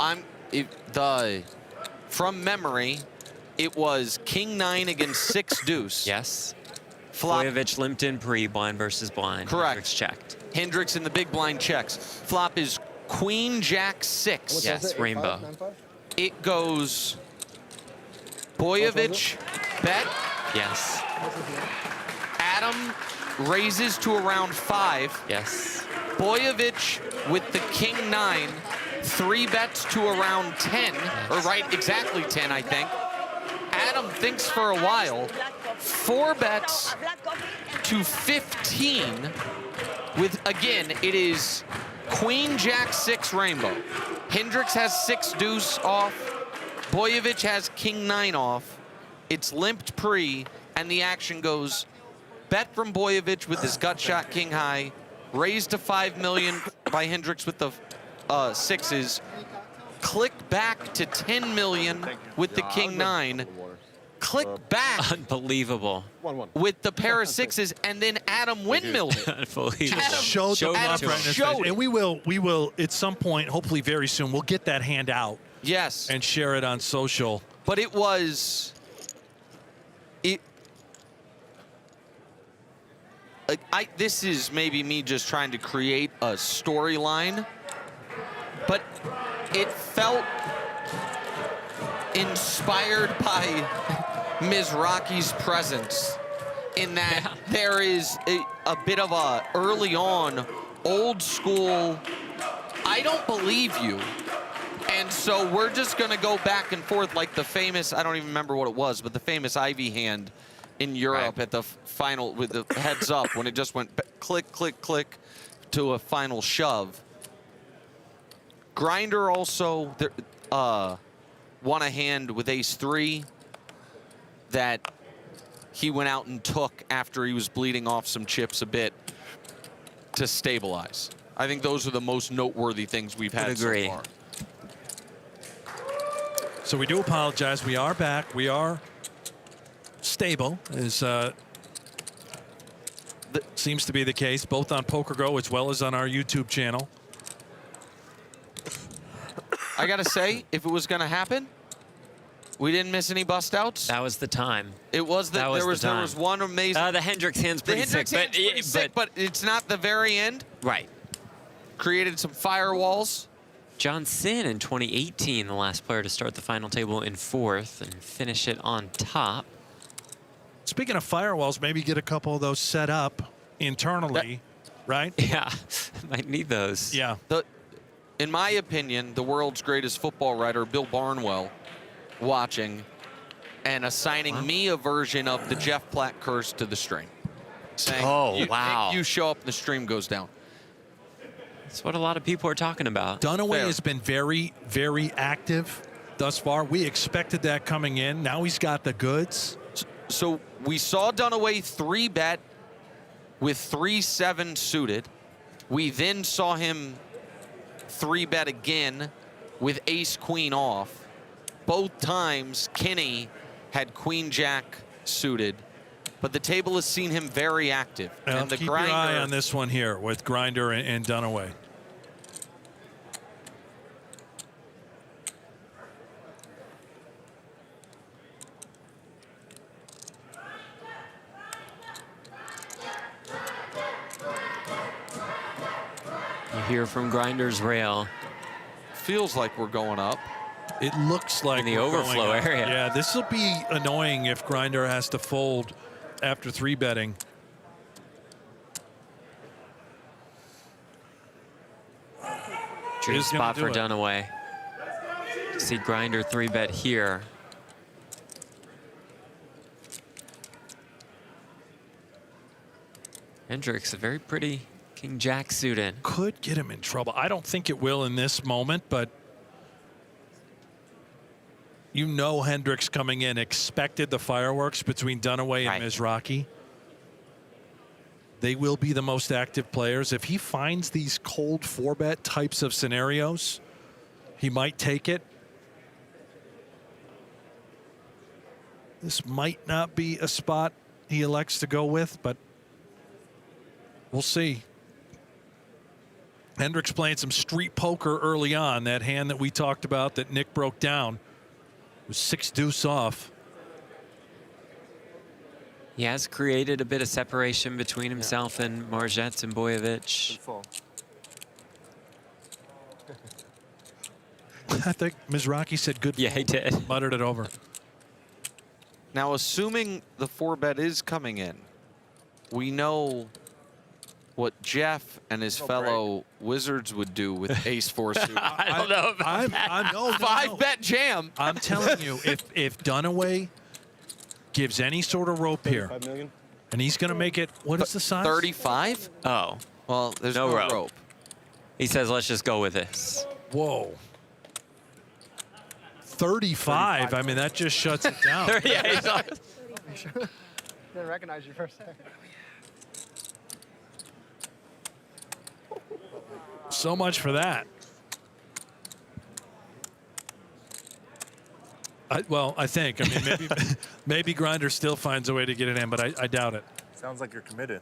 from memory, it was King 9 against 6 deuce. Yes. Flop. Bojovic limped in pre, blind versus blind. Correct. Hendricks checked. Hendricks in the big blind checks. Flop is Queen Jack 6. Yes, rainbow. It goes Bojovic bet. Yes. Adam raises to around 5. Yes. Bojovic with the King 9, 3 bets to around 10, or right, exactly 10, I think. Adam thinks for a while, 4 bets to 15 with, again, it is Queen Jack 6 rainbow. Hendricks has 6 deuce off. Bojovic has King 9 off. It's limped pre, and the action goes bet from Bojovic with his gut shot King high, raised to 5 million by Hendricks with the 6s, click back to 10 million with the King 9, click back unbelievable with the pair of 6s, and then Adam windmilled it. Unbelievable. Just showed the bluff right in his face. And we will at some point, hopefully very soon, we'll get that hand out. Yes. And share it on social. But it was, this is maybe me just trying to create a storyline, but it felt inspired by Ms. Rocky's presence in that there is a bit of a early on old school, I don't believe you. And so we're just going to go back and forth like the famous, I don't even remember what it was, but the famous Ivy hand in Europe at the final with the heads up when it just went click, click, click to a final shove. Grinder also won a hand with ace-3 that he went out and took after he was bleeding off some chips a bit to stabilize. I think those are the most noteworthy things we've had so far. So we do apologize. We are back. We are stable, as seems to be the case, both on PokerGo as well as on our YouTube channel. I gotta say, if it was gonna happen, we didn't miss any bust outs. That was the time. It was there was one amazing. The Hendricks hand's pretty sick, but it's not the very end. Right. Created some firewalls. John Sin in 2018, the last player to start the final table in 4th and finish it on top. Speaking of firewalls, maybe get a couple of those set up internally, right? Yeah, might need those. Yeah. In my opinion, the world's greatest football writer, Bill Barnwell, watching and assigning me a version of the Jeff Platt curse to the stream. Saying, wow. You show up and the stream goes down. That's what a lot of people are talking about. Dunaway has been very, very active thus far. We expected that coming in. Now he's got the goods. So we saw Dunaway 3-bet with 3-7 suited. We then saw him 3-bet again with ace-queen off. Both times, Kenny had Queen-Jack suited, but the table has seen him very active. And the keep Grinder, your eye on this one here with Grinder and Dunaway. You hear from Grinder's rail. Feels like we're going up. It looks like in the overflow area. Yeah, this will be annoying if Grinder has to fold after 3-betting. Dream spot for Dunaway. See Grinder 3-bet here. Hendricks, a very pretty King-Jack suited. Could get him in trouble. I don't think it will in this moment, but you know Hendricks coming in expected the fireworks between Dunaway and Mizrachi. They will be the most active players. If he finds these cold 4-bet types of scenarios, he might take it. This might not be a spot he elects to go with, but we'll see. Hendricks playing some street poker early on. That hand that we talked about that Nick broke down was 6-deuce off. He has created a bit of separation between himself and Margetts and Boyevich. I think Mizrachi said good. Yeah, he did. Muttered it over. Now, assuming the 4-bet is coming in, we know what Jeff and his fellow Wizards would do with Ace-4 suit. I don't know about that. No, 5-bet jam. I'm telling you, if Dunaway gives any sort of rope here, and he's going to make it, what is the size? 35? Oh. Well, there's no rope. He says, let's just go with this. Whoa. 35. I mean, that just shuts it down. Yeah, he's on. Didn't recognize you for a second. So much for that. I think. I mean, maybe Grinder still finds a way to get it in, but I doubt it. Sounds like you're committed.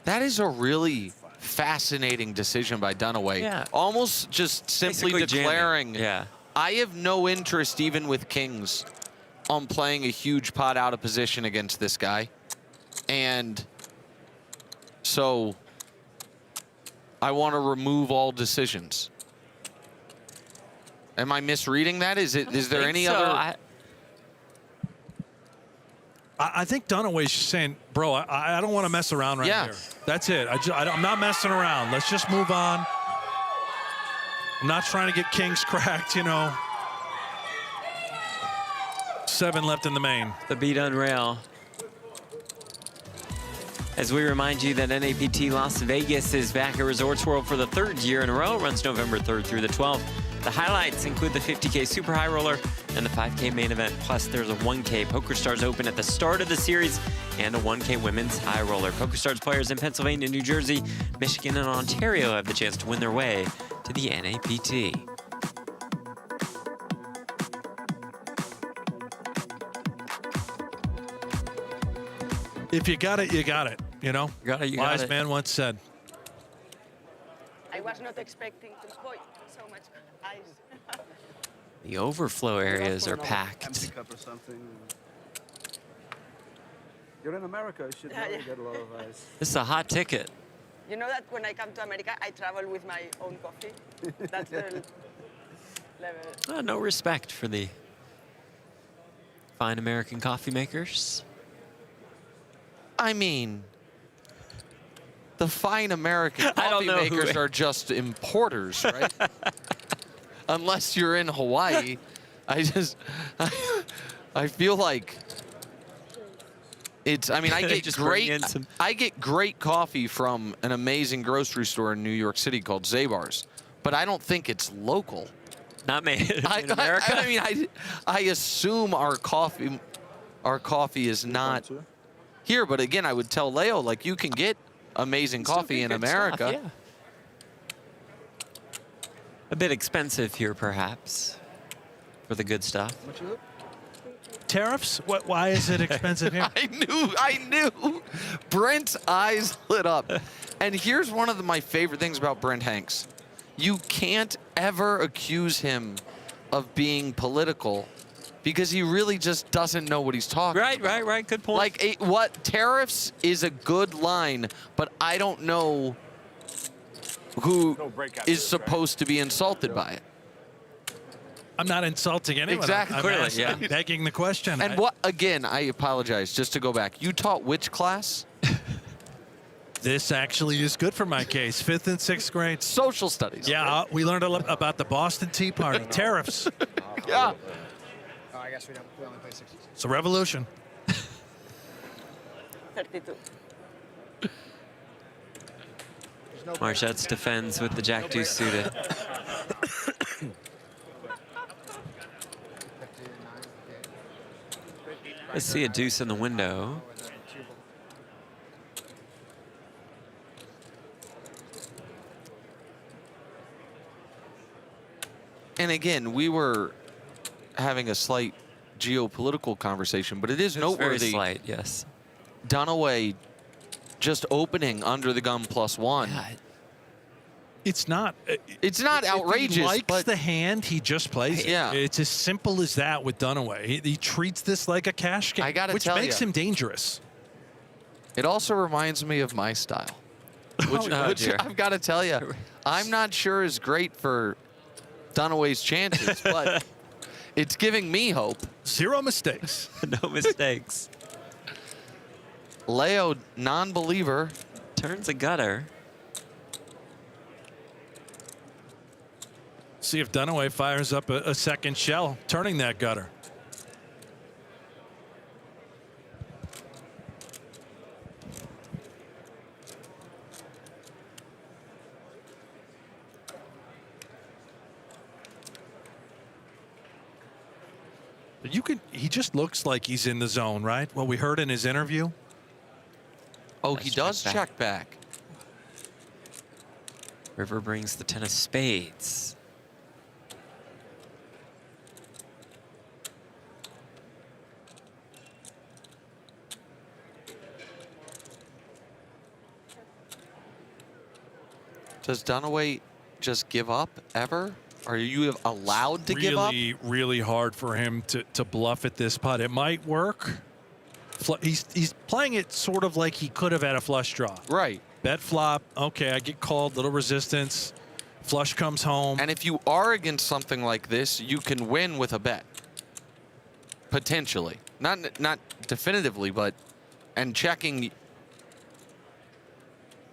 That is a really fascinating decision by Dunaway. Yeah. Almost just simply Basically declaring, jamming. Yeah. I have no interest, even with kings, on playing a huge pot out of position against this guy. And so I want to remove all decisions. Am I misreading that? Is there any other? I think Dunaway's just saying, bro, I don't want to mess around right here. That's it. I'm not messing around. Let's just move on. I'm not trying to get kings cracked, you know. 7 left in the main. The beat on rail. As we remind you that NAPT Las Vegas is back at Resorts World for the 3rd year in a row. It runs November 3rd through the 12th. The highlights include the 50K Super High Roller and the 5K main event. Plus, there's a 1K PokerStars Open at the start of the series and a 1K Women's High Roller. PokerStars players in Pennsylvania, New Jersey, Michigan, and Ontario have the chance to win their way to the NAPT. If you got it, you got it. You know? You got it, you got Wise it. man once said. I was not expecting to put so much ice. The overflow areas are packed. Empty cup or something. You're in America, you should really get a lot of ice. This is a hot ticket. You know that when I come to America, I travel with my own coffee. That's the level. No respect for the fine American coffee makers. I mean, the fine American coffee makers are just importers, right? Unless you're in Hawaii. I feel like it's, I mean, I get great coffee from an amazing grocery store in New York City called Zabar's, but I don't think it's local. Not made in America? I assume our coffee is not here. But again, I would tell Leo, like, you can get amazing coffee in America. Stuff, yeah. A bit expensive here, perhaps, for the good stuff. Tariffs? Why is it expensive here? I knew. Brent's eyes lit up. And here's one of my favorite things about Brent Hanks. You can't ever accuse him of being political because he really just doesn't know what he's talking about. Right. Good point. Like, what tariffs is a good line, but I don't know who is supposed to be insulted by it. I'm not insulting anyone. Exactly. I'm begging the question. And what, again, I apologize, just to go back. You taught which class? This actually is good for my case. 5th and 6th grade. Social studies. Yeah, we learned a lot about the Boston Tea Party. Tariffs. Yeah. Oh, I guess we only play 60. It's a revolution. 32. Marchette's defends with the Jack-Deuce suited. Let's see a deuce in the window. And again, we were having a slight geopolitical conversation, but it is noteworthy. Very slight, yes. Dunaway just opening under the gun +1. God. It's not outrageous. If he likes but the hand, he just plays it. Yeah. It's as simple as that with Dunaway. He treats this like a cash game, I gotta which tell makes ya. him dangerous. It also reminds me of my style, which I've got to tell you, I'm not sure is great for Dunaway's chances, but it's giving me hope. 0 mistakes. No mistakes. Leo, non-believer. Turns a gutter. See if Dunaway fires up a second shell, turning that gutter. He just looks like he's in the zone, right? What we heard in his interview. Oh, he does check back. River brings the 10 of spades. Does Dunaway just give up ever? Are you allowed to give up? Really hard for him to bluff at this putt. It might work. He's playing it sort of like he could have had a flush draw. Right. Bet flop. Okay, I get called. Little resistance. Flush comes home. And if you are against something like this, you can win with a bet. Potentially. Not definitively, but and checking,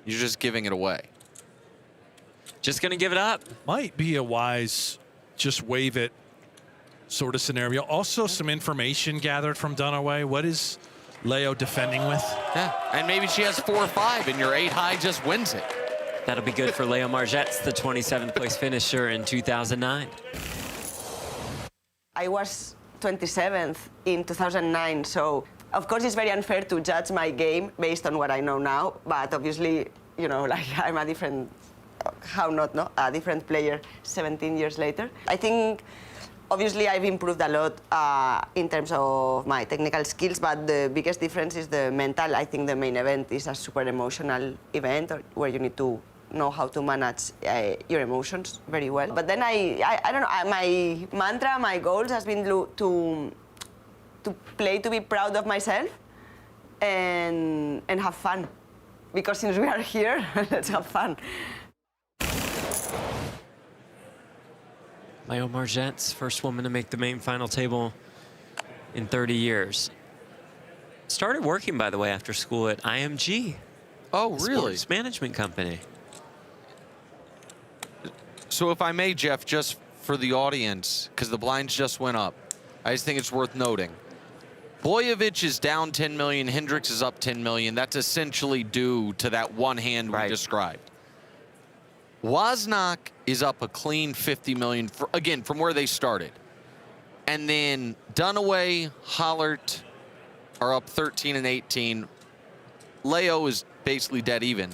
you're just giving it away. Just going to give it up. Might be a wise just wave it sort of scenario. Also some information gathered from Dunaway. What is Leo defending with? Yeah, and maybe she has 4 or 5 and your 8 high just wins it. That'll be good for Leo Margetts, the 27th place finisher in 2009. I was 27th in 2009, so of course it's very unfair to judge my game based on what I know now, but obviously, you know, like I'm a different, how not, no? A different player 17 years later. I think obviously I've improved a lot in terms of my technical skills, but the biggest difference is the mental. I think the main event is a super emotional event where you need to know how to manage your emotions very well. But then I don't know, my mantra, my goals has been to play to be proud of myself and have fun. Because since we are here, let's have fun. Leo Margetts, first woman to make the main final table in 30 years. Started working, by the way, after school at IMG. Oh, really? Sports management company. So if I may, Jeff, just for the audience, because the blinds just went up, I just think it's worth noting. Boyovich is down 10 million, Hendricks is up 10 million. That's essentially due to that one hand we described. Wozniak is up a clean 50 million, again, from where they started. And then Dunaway, Hollert are up 13 and 18. Leo is basically dead even.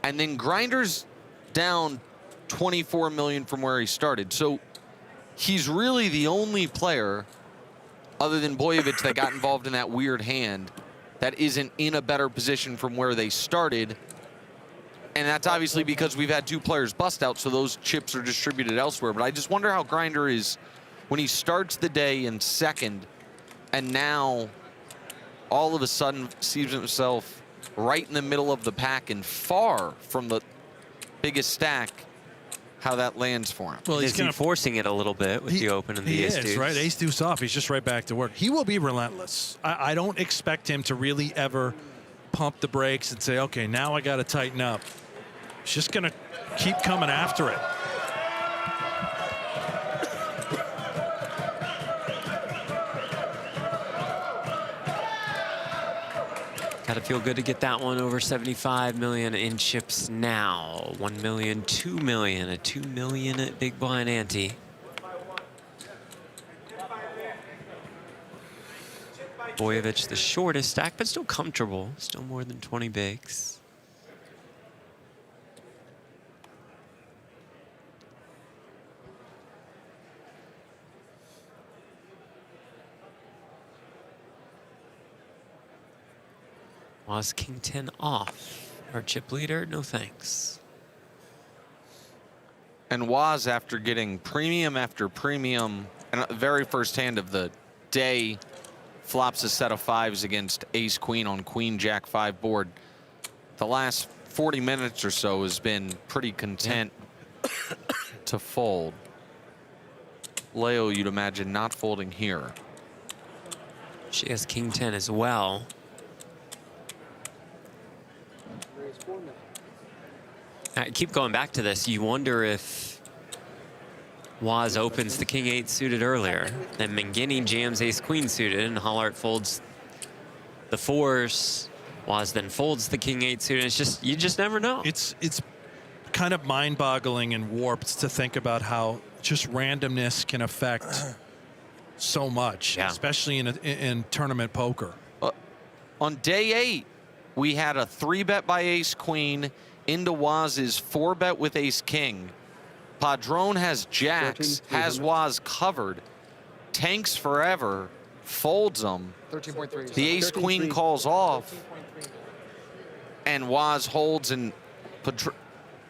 And then Grinder's down 24 million from where he started. So he's really the only player other than Boyevich that got involved in that weird hand that isn't in a better position from where they started. And that's obviously because we've had 2 players bust out, so those chips are distributed elsewhere. But I just wonder how Grinder is when he starts the day in second and now all of a sudden sees himself right in the middle of the pack and far from the biggest stack, how that lands for him. Well, he's forcing it a little bit with the open and the ace deuce. Right? Ace deuce off. He's just right back to work. He will be relentless. I don't expect him to really ever pump the brakes and say, okay, now I got to tighten up. He's just going to keep coming after it. Got to feel good to get that one over 75 million in chips now. 1 million, 2 million, a 2 million at big blind ante. Boyevich the shortest stack, but still comfortable. Still more than 20 bigs. Was king 10 off? Our chip leader, no thanks. And Waz, after getting premium after premium, and the very first hand of the day, flops a set of 5s against ace queen on queen jack 5 board. The last 40 minutes or so has been pretty content to fold. Leo, you'd imagine, not folding here. She has king 10 as well. I keep going back to this. You wonder if Waz opens the king 8 suited earlier, then Mangini jams ace queen suited, and Hollart folds the 4s. Waz then folds the king 8 suited. It's just, you just never know. It's kind of mind-boggling and warped to think about how just randomness can affect so much, especially in tournament poker. On day 8, we had a 3-bet by ace queen into Waz's 4-bet with ace king. Padron has jacks, has Waz covered, tanks forever, folds them. 13.3. The ace queen calls off, and Waz holds and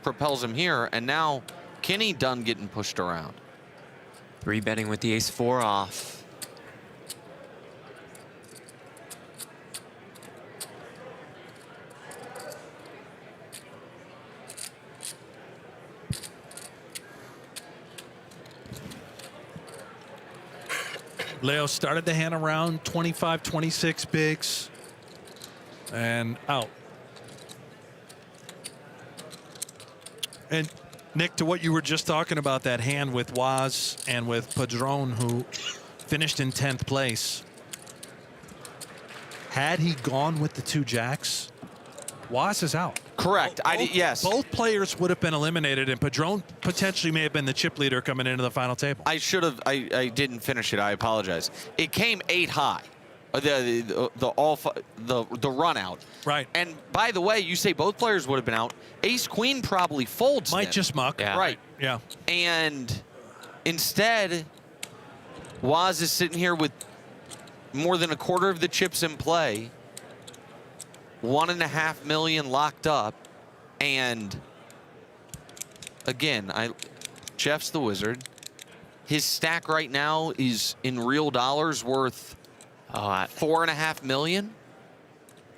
propels him here. And now Kenny done getting pushed around. 3-betting with the ace 4 off. Leo started the hand around 25, 26 bigs and out. And Nick, to what you were just talking about, that hand with Waz and with Padron, who finished in 10th place. Had he gone with the 2 jacks, Waz is out. Correct. Yes. Both players would have been eliminated, and Padron potentially may have been the chip leader coming into the final table. I should have. I didn't finish it. I apologize. It came 8 high. The run out. Right. And by the way, you say both players would have been out. Ace queen probably folds. Might just muck. Yeah. Right. Yeah. And instead, Waz is sitting here with more than a quarter of the chips in play. 1.5 million locked up, and again, Jeff's the wizard. His stack right now is in real dollars worth 4.5 million.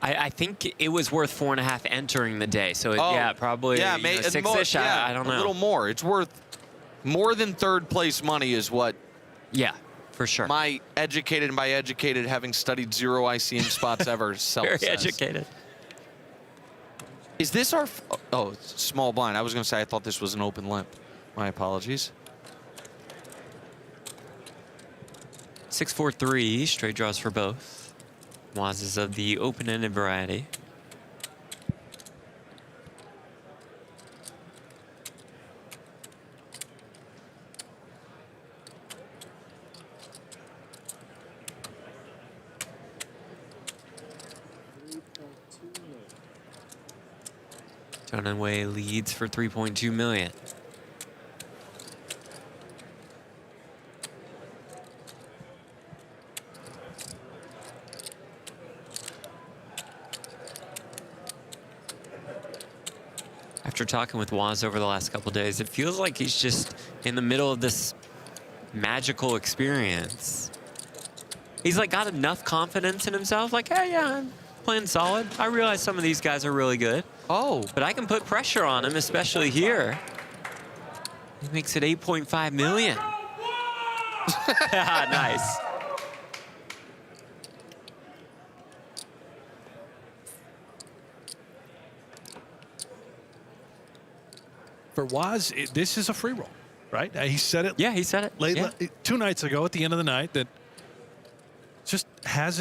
I think it was worth 4.5 entering the day. So yeah, probably 6-ish. I don't know. A little more. It's worth more than third place money is what. Yeah, for sure. My educated, and by educated, having studied 0 ICM spots ever, Very educated. Is this our? Oh, small blind. I was going to say I thought this was an open limp. My apologies. 6-4-3 straight draws for both. Waz is of the open-ended variety. Dunaway leads for 3.2 million. After talking with Waz over the last couple days, it feels like he's just in the middle of this magical experience. He's like got enough confidence in himself, like, hey, yeah, I'm playing solid. I realize some of these guys are really good. Oh. But I can put pressure on him, especially here. He makes it 8.5 million. Nice. For Waz, this is a free roll, right? He said it. Yeah, he said it. Late, Yeah. 2 nights ago at the end of the night that just has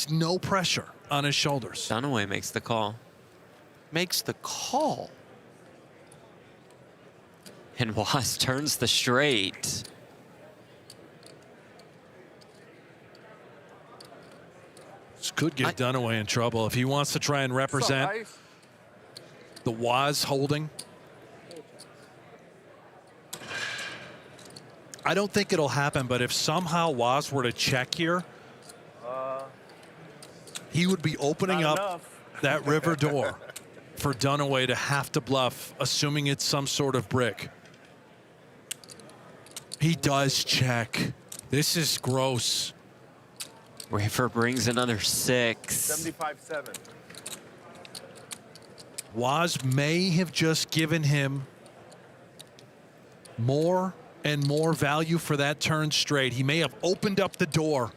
no pressure on his shoulders. Dunaway makes the call. Makes the call. And Waz turns the straight. This could get Dunaway in trouble if he wants to try and represent the Waz holding. I don't think it'll happen, but if somehow Waz were to check here, he would be opening up that river door for Dunaway to have to bluff, assuming it's some sort of brick. He does check. This is gross. River brings another 6. 75-7. Waz may have just given him more and more value for that turn straight. He may have opened up the door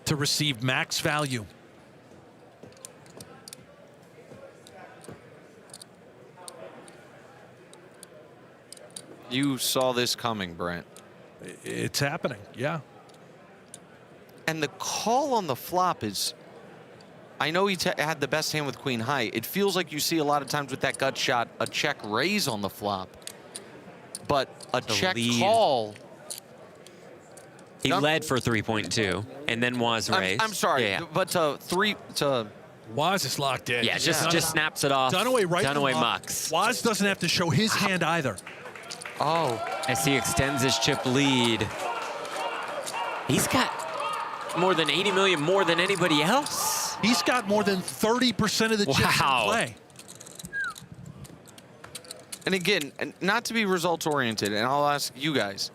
to receive max value. You saw this coming, Brent. It's happening, yeah. And the call on the flop is, I know he had the best hand with queen high. It feels like you see a lot of times with that gut shot, a check raise on the flop. But a check call. He led for 3.2, and then Waz raised. I'm sorry, but Waz is locked in. Yeah, just snaps it off. Dunaway right Dunaway from mucks. Waz doesn't have to show his hand either. Oh. As he extends his chip lead. He's got more than 80 million more than anybody else. He's got more than 30% of the chips in play. And again, not to be results oriented, and I'll ask you guys,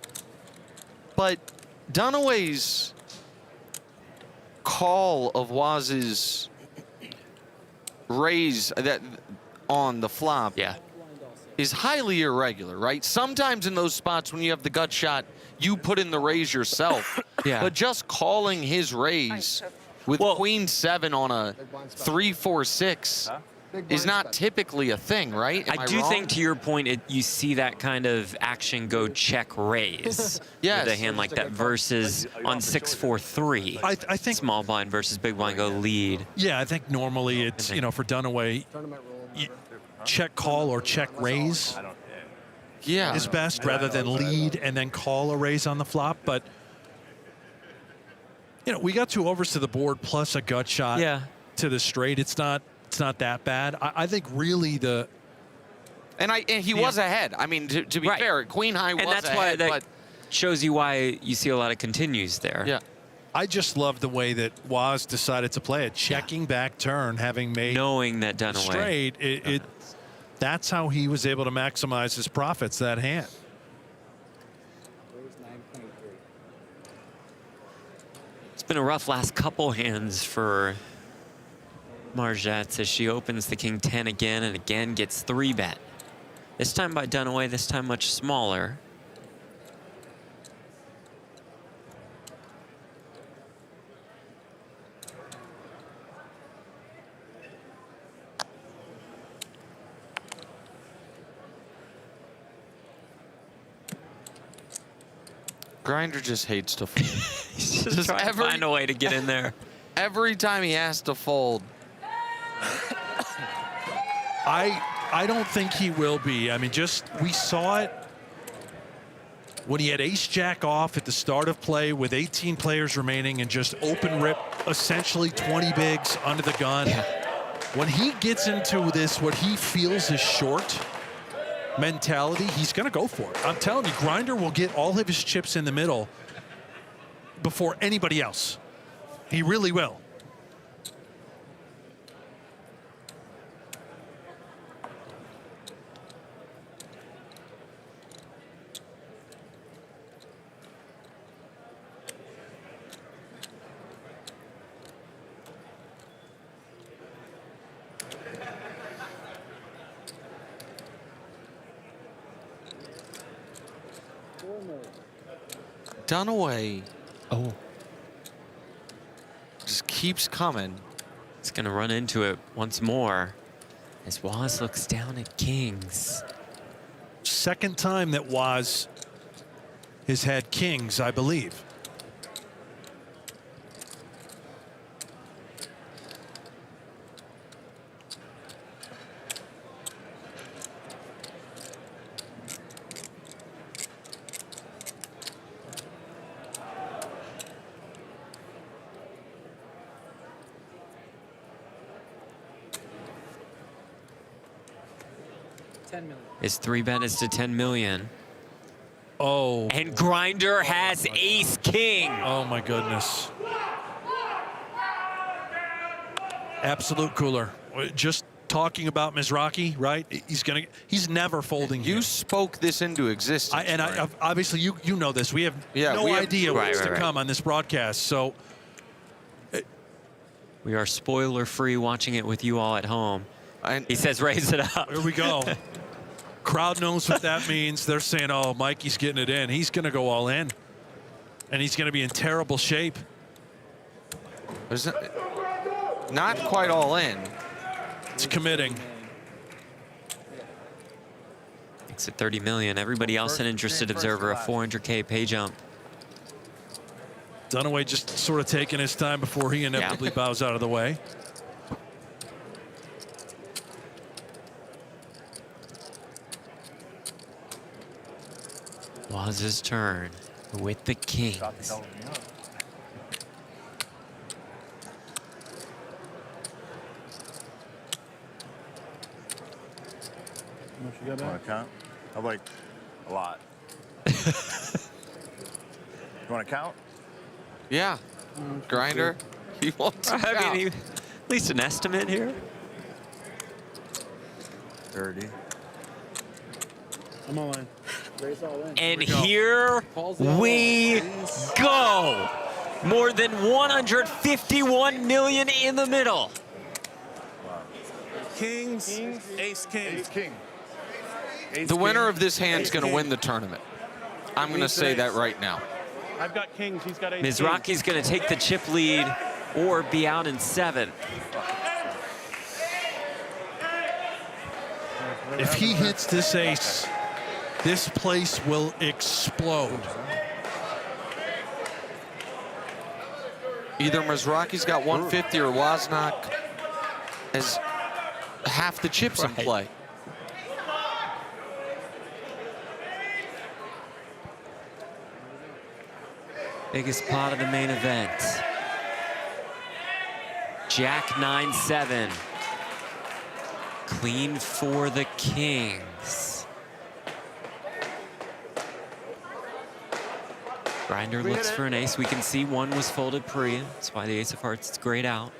but Dunaway's call of Waz's raise that on the flop is highly irregular, right? Sometimes in those spots when you have the gut shot, you put in the raise yourself. But just calling his raise with queen 7 on a 3-4-6 is not typically a thing, right? Am I do wrong? think, to your point, you see that kind of action go check raise Yes. with a hand like that versus on 6-4-3. I think small blind versus big blind go lead. Yeah, I think normally it's, for Dunaway, check call or check raise is best rather than lead and then call a raise on the flop. But, we got 2 overs to the board plus a gut shot to the straight. It's not that bad. I think really And he was ahead. I mean, to be fair, queen high was and that's ahead, why that shows you why you see a lot of continues there. Yeah. I just love the way that Waz decided to play it. Checking back turn, having made knowing that Dunaway straight. That's how he was able to maximize his profits that hand. It's been a rough last couple hands for Margetts as she opens the king 10 again and again gets 3-bet. This time by Dunaway, this time much smaller. Grinder just hates to fold. He's just trying to find a way to get in there. Every time he has to fold. I don't think he will be. I mean, we saw it when he had ace-jack off at the start of play with 18 players remaining and just open rip, essentially 20 bigs under the gun. Yeah. When he gets into this, what he feels is short mentality, he's going to go for it. I'm telling you, Grinder will get all of his chips in the middle before anybody else. He really will. Dunaway. Oh. Just keeps coming. He's going to run into it once more as Waz looks down at kings. Second time that Waz has had kings, I believe. His 3-bet is to 10 million. Oh. And Grinder has ace king. Oh my goodness. Absolute cooler. Just talking about Mizrachi, right? He's never folding. You spoke this into existence. Obviously you know this. We have no idea what's to come on this broadcast. So we are spoiler free watching it with you all at home. He says raise it up. Here we go. Crowd knows what that means. They're saying, oh, Mikey's getting it in. He's going to go all in. And he's going to be in terrible shape. Not quite all in. It's committing. It's at 30 million. Everybody else an interested observer, a 400K pay jump. Dunaway just sort of taking his time before he inevitably bows out of the way. Waz's turn with the kings. Want to count? I'd like a lot. You want to count? Yeah. Grinder. He wants to count. I mean, at least an estimate here. 30. I'm all in. And here we go. More than 151 million in the middle. Kings, ace king. Ace king. The winner of this hand's going to win the tournament. I'm going to say that right now. I've got kings. He's got ace. Mizrachi's going to take the chip lead or be out in 7th. If he hits this ace, this place will explode. Either Mizrachi's got 150 or Wozniak has half the chips in play. Biggest pot of the main event. Jack 9-7. Clean for the kings. Grinder looks for an ace. We can see one was folded pre. That's why the ace of hearts is grayed out.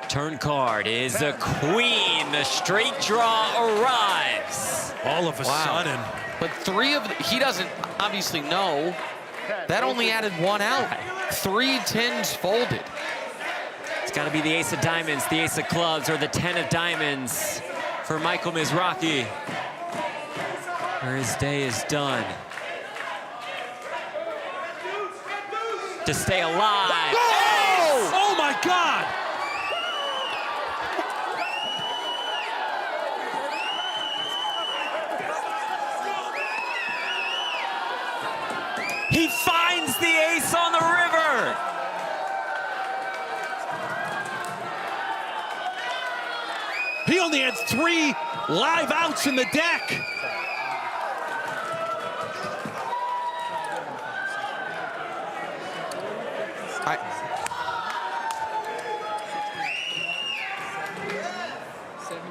Turn card is a queen. The straight draw arrives. All of a sudden. But he doesn't obviously know. That only added one out. 3 10s folded. It's got to be the ace of diamonds, the ace of clubs, or the 10 of diamonds for Michael Mizrachi, where his day is done. To stay alive. Oh! Oh my God! He finds the ace on the river. He only had 3 live outs in the deck.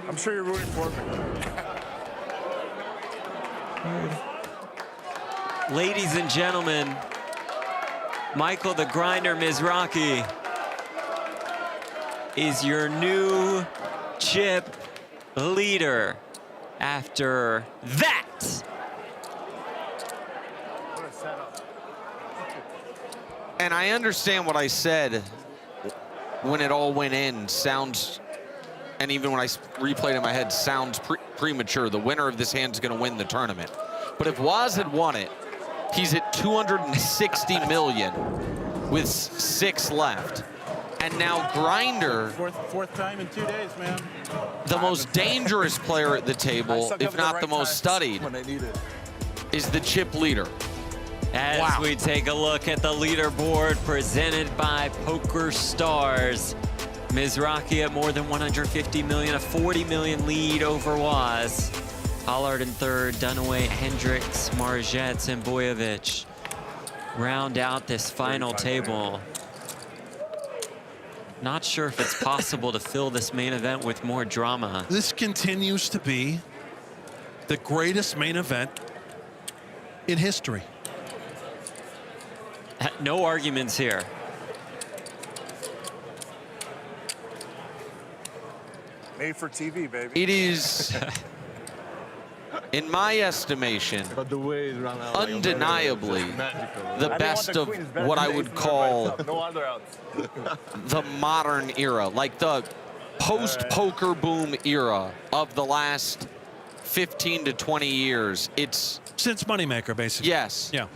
I'm sure you're rooting for me. Ladies and gentlemen, Michael the Grinder Mizrachi is your new chip leader after that. And I understand what I said when it all went in. Sounds, and even when I replayed it in my head, sounds premature. The winner of this hand is going to win the tournament. But if Waz had won it, he's at 260 million with 6 left. And now Grinder, Fourth time in 2 days, man. the most dangerous player at the table, if not the most studied, is the chip leader. As we take a look at the leaderboard presented by Poker Stars, Mizrachi at more than 150 million, a 40 million lead over Waz. Pollard in third, Dunaway, Hendricks, Margetts, and Boyevich round out this final table. Not sure if it's possible to fill this main event with more drama. This continues to be the greatest main event in history. No arguments here. Made for TV, baby. It is, in my estimation, undeniably the best of what I would call the modern era, like the post-poker boom era of the last 15 to 20 years. It's since Moneymaker, basically. Yes. Yeah.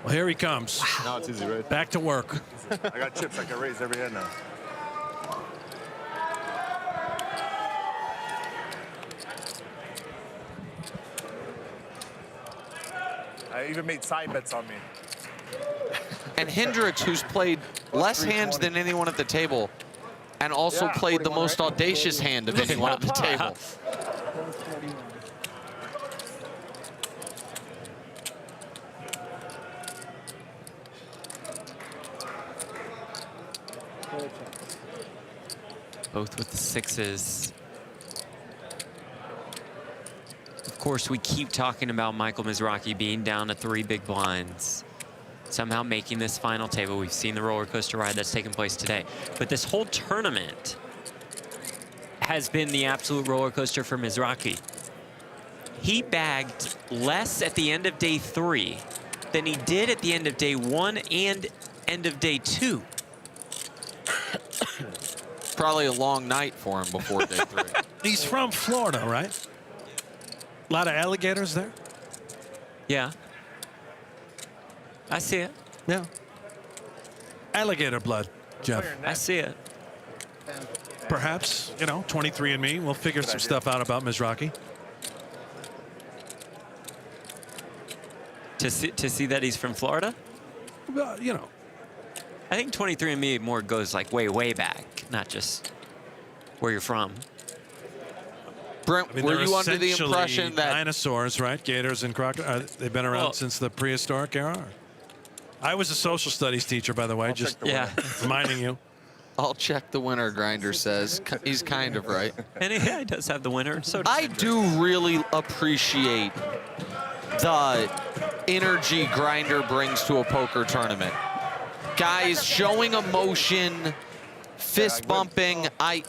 Well, here he comes. Now it's easy, right? Back to work. I got chips. I can raise every hand now. I even made side bets on me. And Hendricks, who's played less hands than anyone at the table, and also played the most audacious hand of anyone at the table. Both with the 6s. Of course, we keep talking about Michael Mizrachi being down to 3 big blinds, somehow making this final table. We've seen the roller coaster ride that's taken place today. But this whole tournament has been the absolute roller coaster for Mizrachi. He bagged less at the end of day 3 than he did at the end of day 1 and end of day 2. Probably a long night for him before day 3. He's from Florida, right? A lot of alligators there? Yeah. I see it. Yeah. Alligator blood, Jeff. I see it. Perhaps, you know, 23andMe, we'll figure some stuff out about Mizrachi. To see that he's from Florida? Well, you know. I think 23andMe more goes like way back, not just where you're from. Brent, I mean, were they're you under the impression that dinosaurs, right? Gators and crocodiles, they've been around since the prehistoric era? I was a social studies teacher, by the way, just reminding you. I'll check the winner, Grinder says. He's kind of right. And he does have the winner. So does I do really appreciate the energy Grinder brings to a poker tournament. Guys showing emotion, fist bumping. I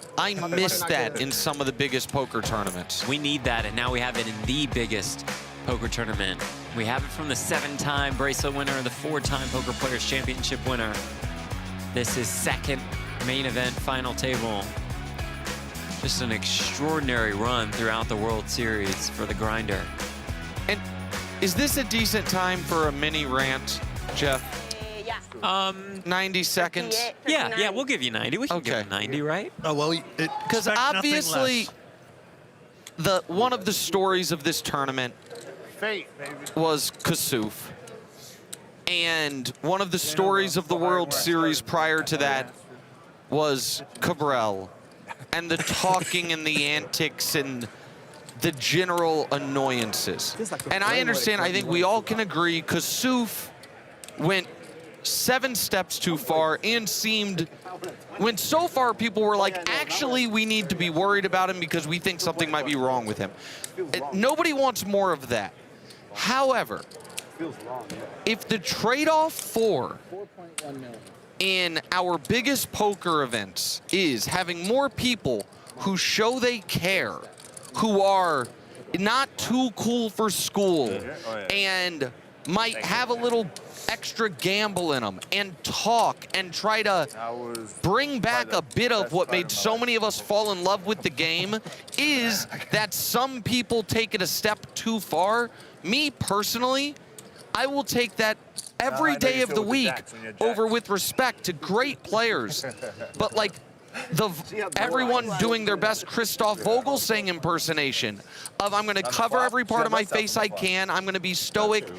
miss that in some of the biggest poker tournaments. We need that, and now we have it in the biggest poker tournament. We have it from the 7-time bracelet winner and the 4-time Poker Players Championship winner. This is second main event final table. Just an extraordinary run throughout the World Series for the Grinder. And is this a decent time for a mini rant, Jeff? 90 seconds? Yeah, we'll give you 90. We can give you 90, right? Oh, well, because obviously one of the stories of this tournament was Kasuf. And one of the stories of the World Series prior to that was Cabral. and the talking and the antics and the general annoyances. And I understand, I think we all can agree, Kasuf went 7 steps too far and went so far people were like, actually, we need to be worried about him because we think something might be wrong with him. Nobody wants more of that. However, if the trade-off for in our biggest poker events is having more people who show they care, who are not too cool for school and might have a little extra gamble in them and talk and try to bring back a bit of what made so many of us fall in love with the game, is that some people take it a step too far. Me personally, I will take that every day of the week over with respect to great players. But like everyone doing their best Christoph Vogelsang impersonation of I'm going to cover every part of my face I can, I'm going to be stoic.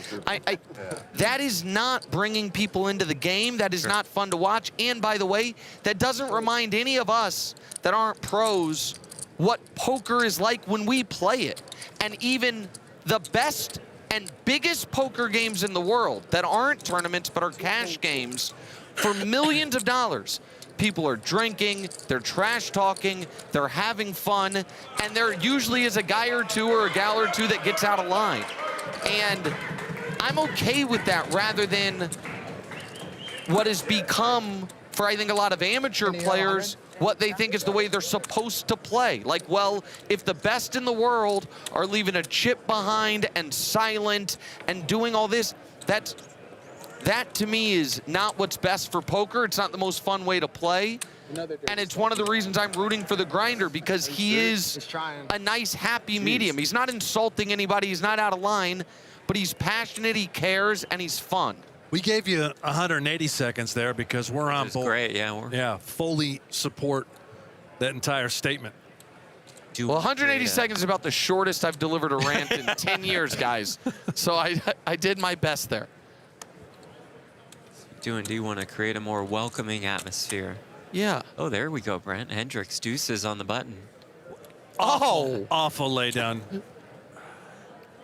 That is not bringing people into the game. That is not fun to watch. And by the way, that doesn't remind any of us that aren't pros what poker is like when we play it. And even the best and biggest poker games in the world that aren't tournaments but are cash games for millions of dollars, people are drinking, they're trash talking, they're having fun, and there usually is a guy or two or a gal or two that gets out of line. And I'm okay with that rather than what has become, for I think a lot of amateur players, what they think is the way they're supposed to play. Like, well, if the best in the world are leaving a chip behind and silent and doing all this, that to me is not what's best for poker. It's not the most fun way to play. And it's one of the reasons I'm rooting for the Grinder, because he is a nice, happy medium. He's not insulting anybody. He's not out of line, but he's passionate, he cares, and he's fun. We gave you 180 seconds there because we're on board. Great, yeah. Yeah, fully support that entire statement. Well, 180 seconds is about the shortest I've delivered a rant in 10 years, guys. So I did my best there. Do indeed want to create a more welcoming atmosphere. Yeah. Oh, there we go, Brent. Hendricks deuces on the button. Oh! Awful laydown.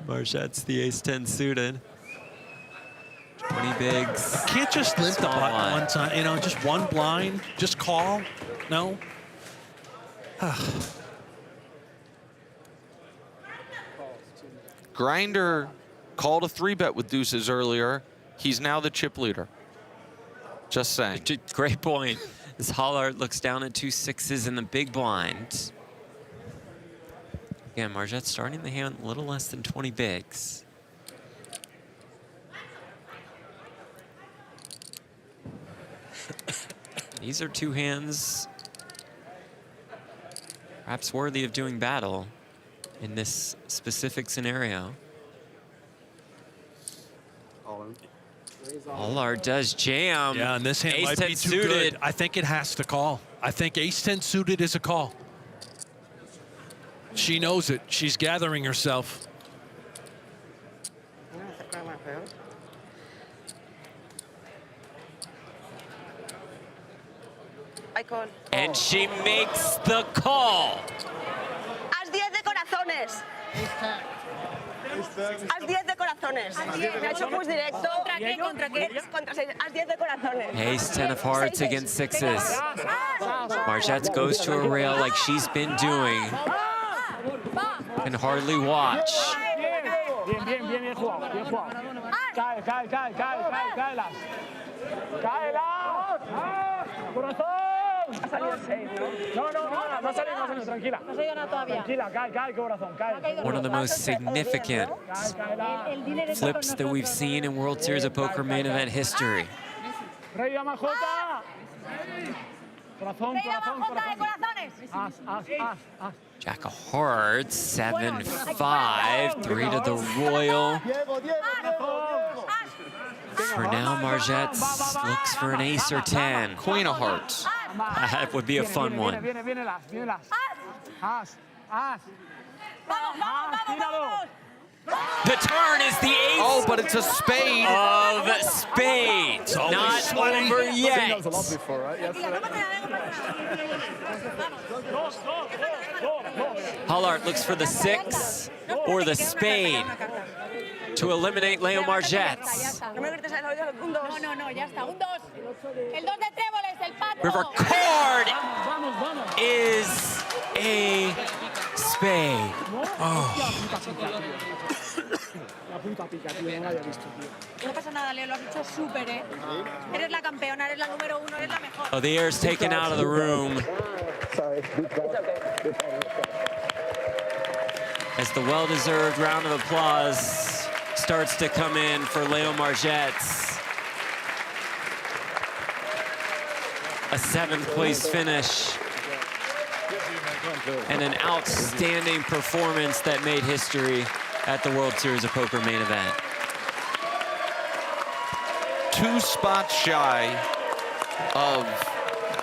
Marchette's the ace-10 suited. 20 bigs. Can't just limp the button one time, you know, just one blind, just call. No? Grinder called a 3-bet with deuces earlier. He's now the chip leader. Just saying. Great point. As Hollard looks down at 2 6s in the big blind. Again, Margette starting the hand a little less than 20 bigs. These are 2 hands perhaps worthy of doing battle in this specific scenario. Hollard does jam. Yeah, and this hand might be too good. I think it has to call. I think ace-10 suited is a call. She knows it. She's gathering herself. And she makes the call. As 10 de corazones. As 10 de corazones. Me ha hecho push directo. ¿Contra qué? ¿Contra qué? Contra 6. As 10 de corazones. Ace-10 of hearts against 6s. Margette goes to a rail like she's been doing. Can hardly watch. Bien, bien, bien, bien jugado, bien jugado. Cae, cae, cae, cae, cae, caelas. Caelas. Corazón. Ha salido el 6, ¿no? No ha salido, tranquila. No ha salido nada todavía. Tranquila, cae, corazón, cae. One of the most significant flips that we've seen in World Series of Poker main event history. Rey de Majota. Corazón, corazón, corazón. Jack of hearts, 7-5, 3 to the royal. For now, Margette looks for an ace or 10. Queen of hearts. That would be a fun one. The turn is the ace. Oh, but but it's a spade. Of spades. Not over yet. Hollart looks for the 6 or the spade to eliminate Leo Margetts. River card is a spade. Oh, the air's taken out of the room as the well-deserved round of applause starts to come in for Leo Margetts. A 7th place finish and an outstanding performance that made history at the World Series of Poker main event. 2 spots shy of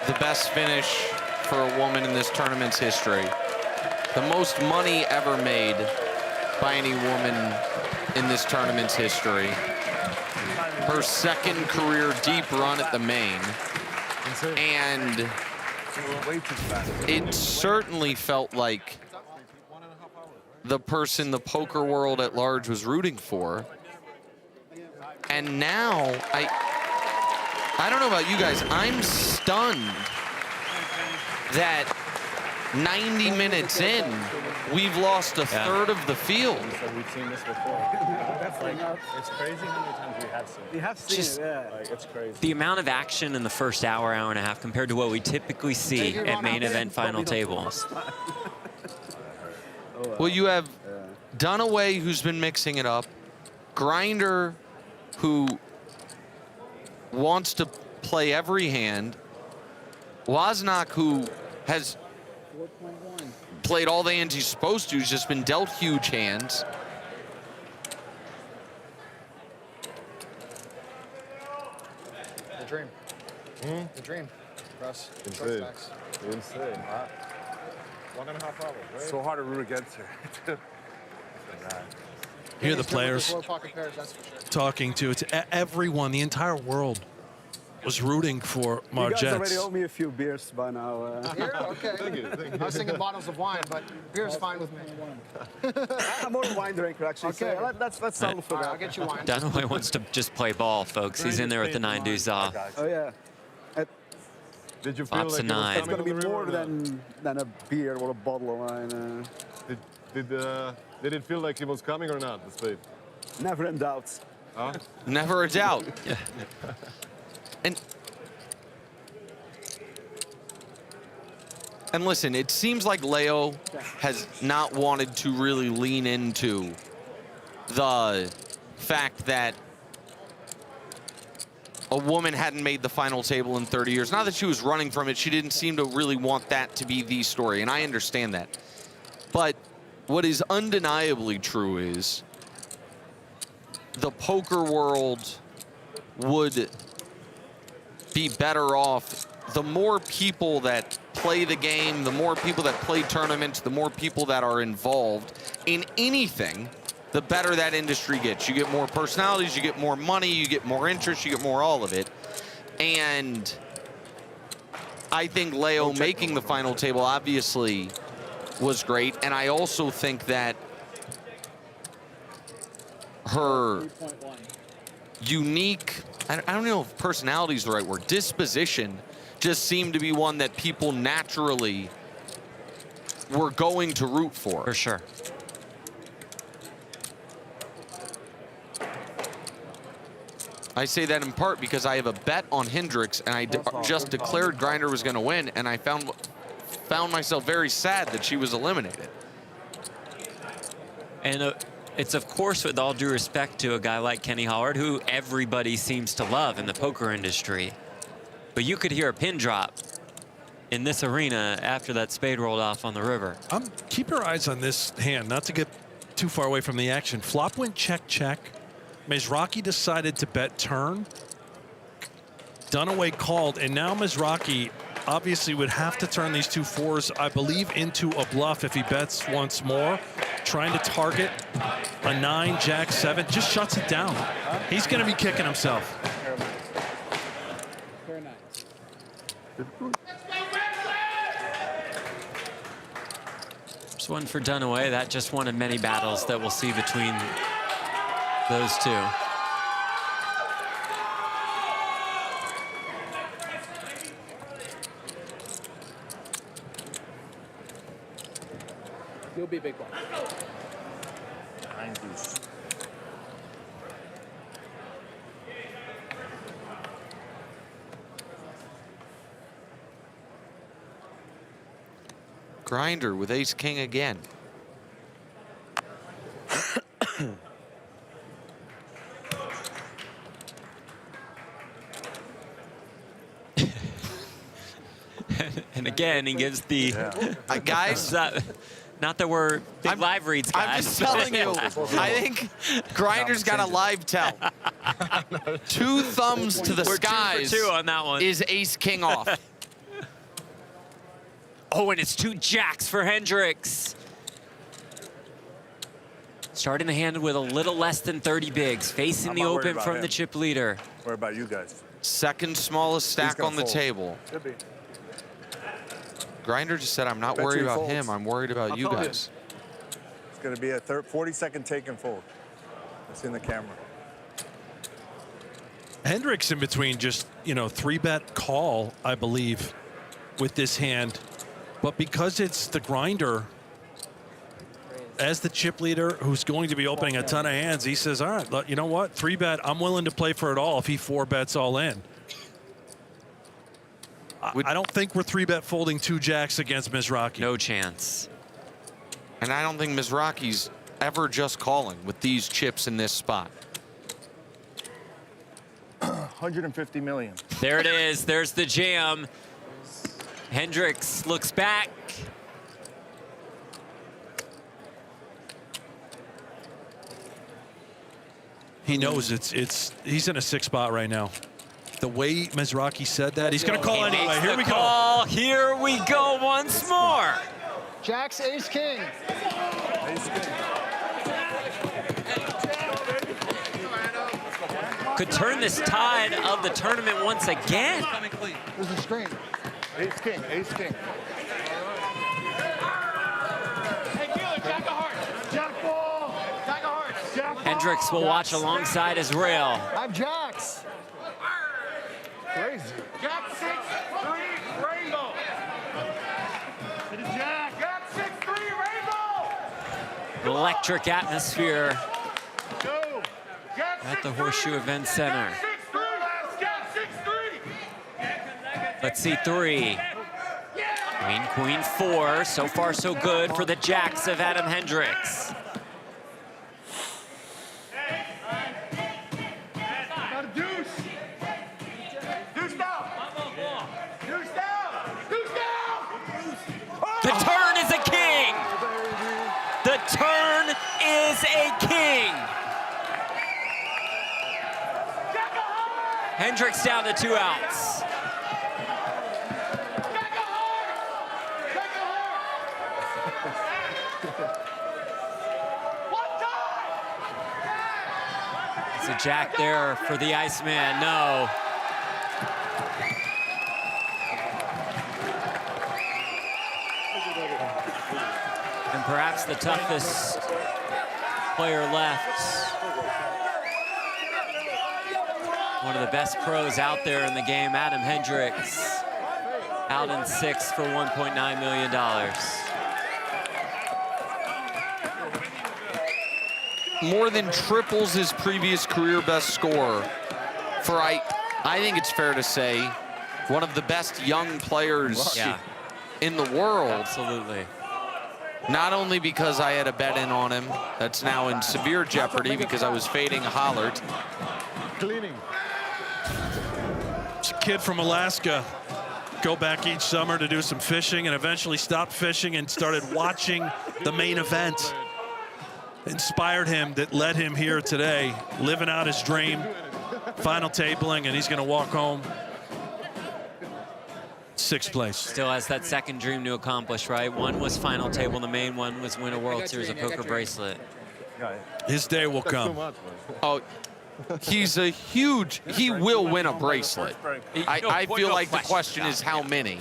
the best finish for a woman in this tournament's history. The most money ever made by any woman in this tournament's history. Her 2nd career deep run at the main. And it certainly felt like the person the poker world at large was rooting for. And now, I don't know about you guys, I'm stunned that 90 minutes in, we've lost a third of the field. We've seen this before. It's crazy how many times we have seen it. Yeah. Like, it's crazy. The amount of action in the first hour and a half compared to what we typically see at main event final tables. Well, you have Dunaway, who's been mixing it up, Grinder, who wants to play every hand, Wozniak, who has played all the hands he's supposed to, he's just been dealt huge hands. The dream. The dream. Russ. Insane. Insane. 1.5 hours, right? So hard to root against her. Here are the players talking to it's everyone, the entire world was rooting for Margetts. You guys already owe me a few beers by now. Beer? Okay. Thank you. I was thinking bottles of wine, but beer's fine with me. I'm more of a wine drinker, actually. Okay. So let's settle for that. I'll get you wine. Dunaway wants to just play ball, folks. He's in there with the 9 deuce off. Oh, yeah. Did you feel Flops like a 9. It's going to be more than a beer or a bottle of wine. Did it feel like he was coming or not, the spade? Never in doubt. Huh? Never a doubt. And listen, it seems like Leo has not wanted to really lean into the fact that a woman hadn't made the final table in 30 years. Not that she was running from it. She didn't seem to really want that to be the story, and I understand that. But what is undeniably true is the poker world would be better off. The more people that play the game, the more people that play tournaments, the more people that are involved in anything, the better that industry gets. You get more personalities, you get more money, you get more interest, you get more all of it. And I think Leo making the final table obviously was great. And I also think that her unique, I don't know if personality is the right word, disposition just seemed to be one that people naturally were going to root for. For sure. I say that in part because I have a bet on Hendricks, and I just declared Grinder was going to win, and I found myself very sad that she was eliminated. And it's, of course, with all due respect to a guy like Kenny Hollart, who everybody seems to love in the poker industry. But you could hear a pin drop in this arena after that spade rolled off on the river. Keep your eyes on this hand, not to get too far away from the action. Flop went check, check. Mizrachi decided to bet turn. Dunaway called, and now Mizrachi obviously would have to turn these 2 4s, I believe, into a bluff if he bets once more. trying to target a 9, Jack 7, just shuts it down. He's going to be kicking himself. Very nice. Just one for Dunaway. That just one of many battles that we'll see between those two. You'll be a big one. Grinder with ace-king again. And again, he gives the guys. Not that we're big live reads guys. I'm just telling you. I think Grinder's got a live tell. 2 thumbs to the We're skies 2 for 2 on that one. is ace-king off. Oh, and it's 2 jacks for Hendricks. Starting the hand with a little less than 30 bigs, facing the open from the chip leader. What about you guys? Second smallest stack on the table. Should be. Grinder just said, I'm not worried about him, I'm worried about you guys. It's going to be a 40-second take and fold. It's in the camera. Hendricks in between just, 3-bet call, I believe, with this hand. But because it's the Grinder, as the chip leader who's going to be opening a ton of hands, he says, all right, you know what? 3-bet, I'm willing to play for it all if he 4-bets all in. I don't think we're 3-bet folding 2 jacks against Mizrachi. No chance. And I don't think Mizrachi's ever just calling with these chips in this spot. 150 million. There it is. There's the jam. Hendricks looks back. He knows he's in a 6 spot right now. The way Mizrachi said that, he's going to call anyway. Here we go. Here we go once more. Jack's ace-king. Could turn this tide of the tournament once again. There's a screen. Ace-king, ace-king. Hendricks will watch alongside his rail. I'm Jax. Crazy. Jack 6-3 rainbow. It is Jack. Jack 6-3 rainbow. Electric atmosphere at the Horseshoe Event Center. Let's see 3. Queen, queen 4. So far, so good for the jacks of Adam Hendricks. The turn is a king. The turn is a king. Hendricks down to 2 outs. It's a jack there for the Iceman. No. And perhaps the toughest player left. One of the best pros out there in the game, Adam Hendricks, out in 6 for $1.9 million. More than triples his previous career best score for, I think it's fair to say, one of the best young players in the world. Absolutely. Not only because I had a bet in on him, that's now in severe jeopardy because I was fading Hollert. Cleaning. It's a kid from Alaska. Go back each summer to do some fishing and eventually stopped fishing and started watching the main event. Inspired him, that led him here today, living out his dream. Final tabling, and he's going to walk home. 6th place. Still has that second dream to accomplish, right? One was final table, the main one was win a World Series of Poker bracelet. His day will come. Oh, he's a huge, he will win a bracelet. I feel like the question is how many.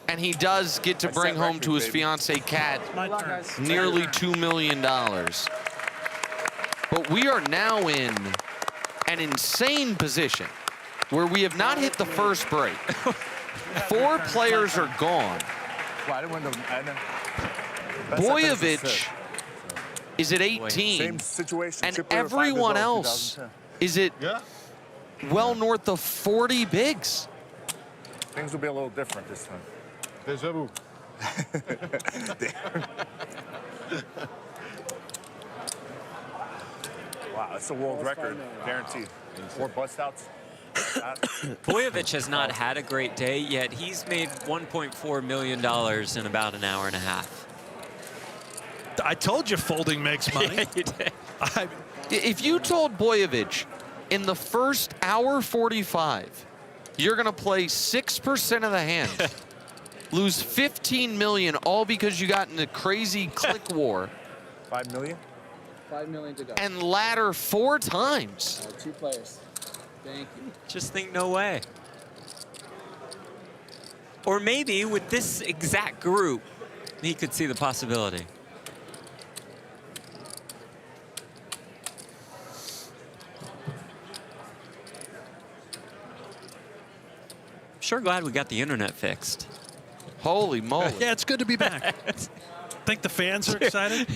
And he does get to bring home to his fiancée, Kat, nearly $2 million. But we are now in an insane position where we have not hit the first break. 4 players are gone. Boyovich is at 18, and everyone else is at well north of 40 bigs. Things will be a little different this time. Deja vu. Wow, that's a world record, guaranteed. 4 bust outs. Boyovich has not had a great day, yet he's made $1.4 million in about an hour and a half. I told you folding makes money. Yeah, you did. If you told Boyovich in the first hour 45, you're going to play 6% of the hand, lose 15 million, all because you got in a crazy click war. 5 million? 5 million to go. And ladder 4 times. 2 players. Thank you. Just think no way. Or maybe with this exact group, he could see the possibility. Sure glad we got the internet fixed. Holy moly. Yeah, it's good to be back. Think the fans are excited?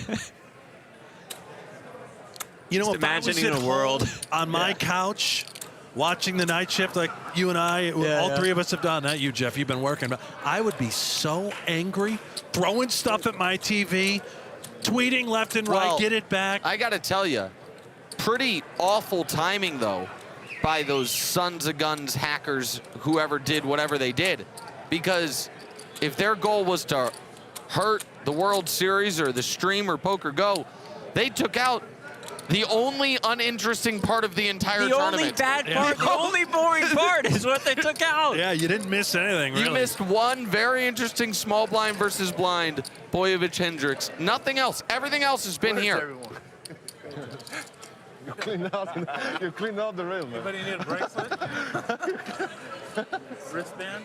You know, Just if I was imagining at a world home on my couch watching the night shift like you and I, all 3 of us have done, not you, Jeff, you've been working, but I would be so angry, throwing stuff at my TV, tweeting left and right, get it back. I got to tell you, pretty awful timing, though, by those sons of guns hackers, whoever did whatever they did. Because if their goal was to hurt the World Series or the stream or PokerGo, they took out the only uninteresting part of the entire tournament. The only bad part, the only boring part is what they took out. Yeah, you didn't miss anything, really. You missed one very interesting small blind versus blind, Boyovich Hendricks. Nothing else. Everything else has been here. You cleaned out the rim. Anybody need a bracelet? Wristband?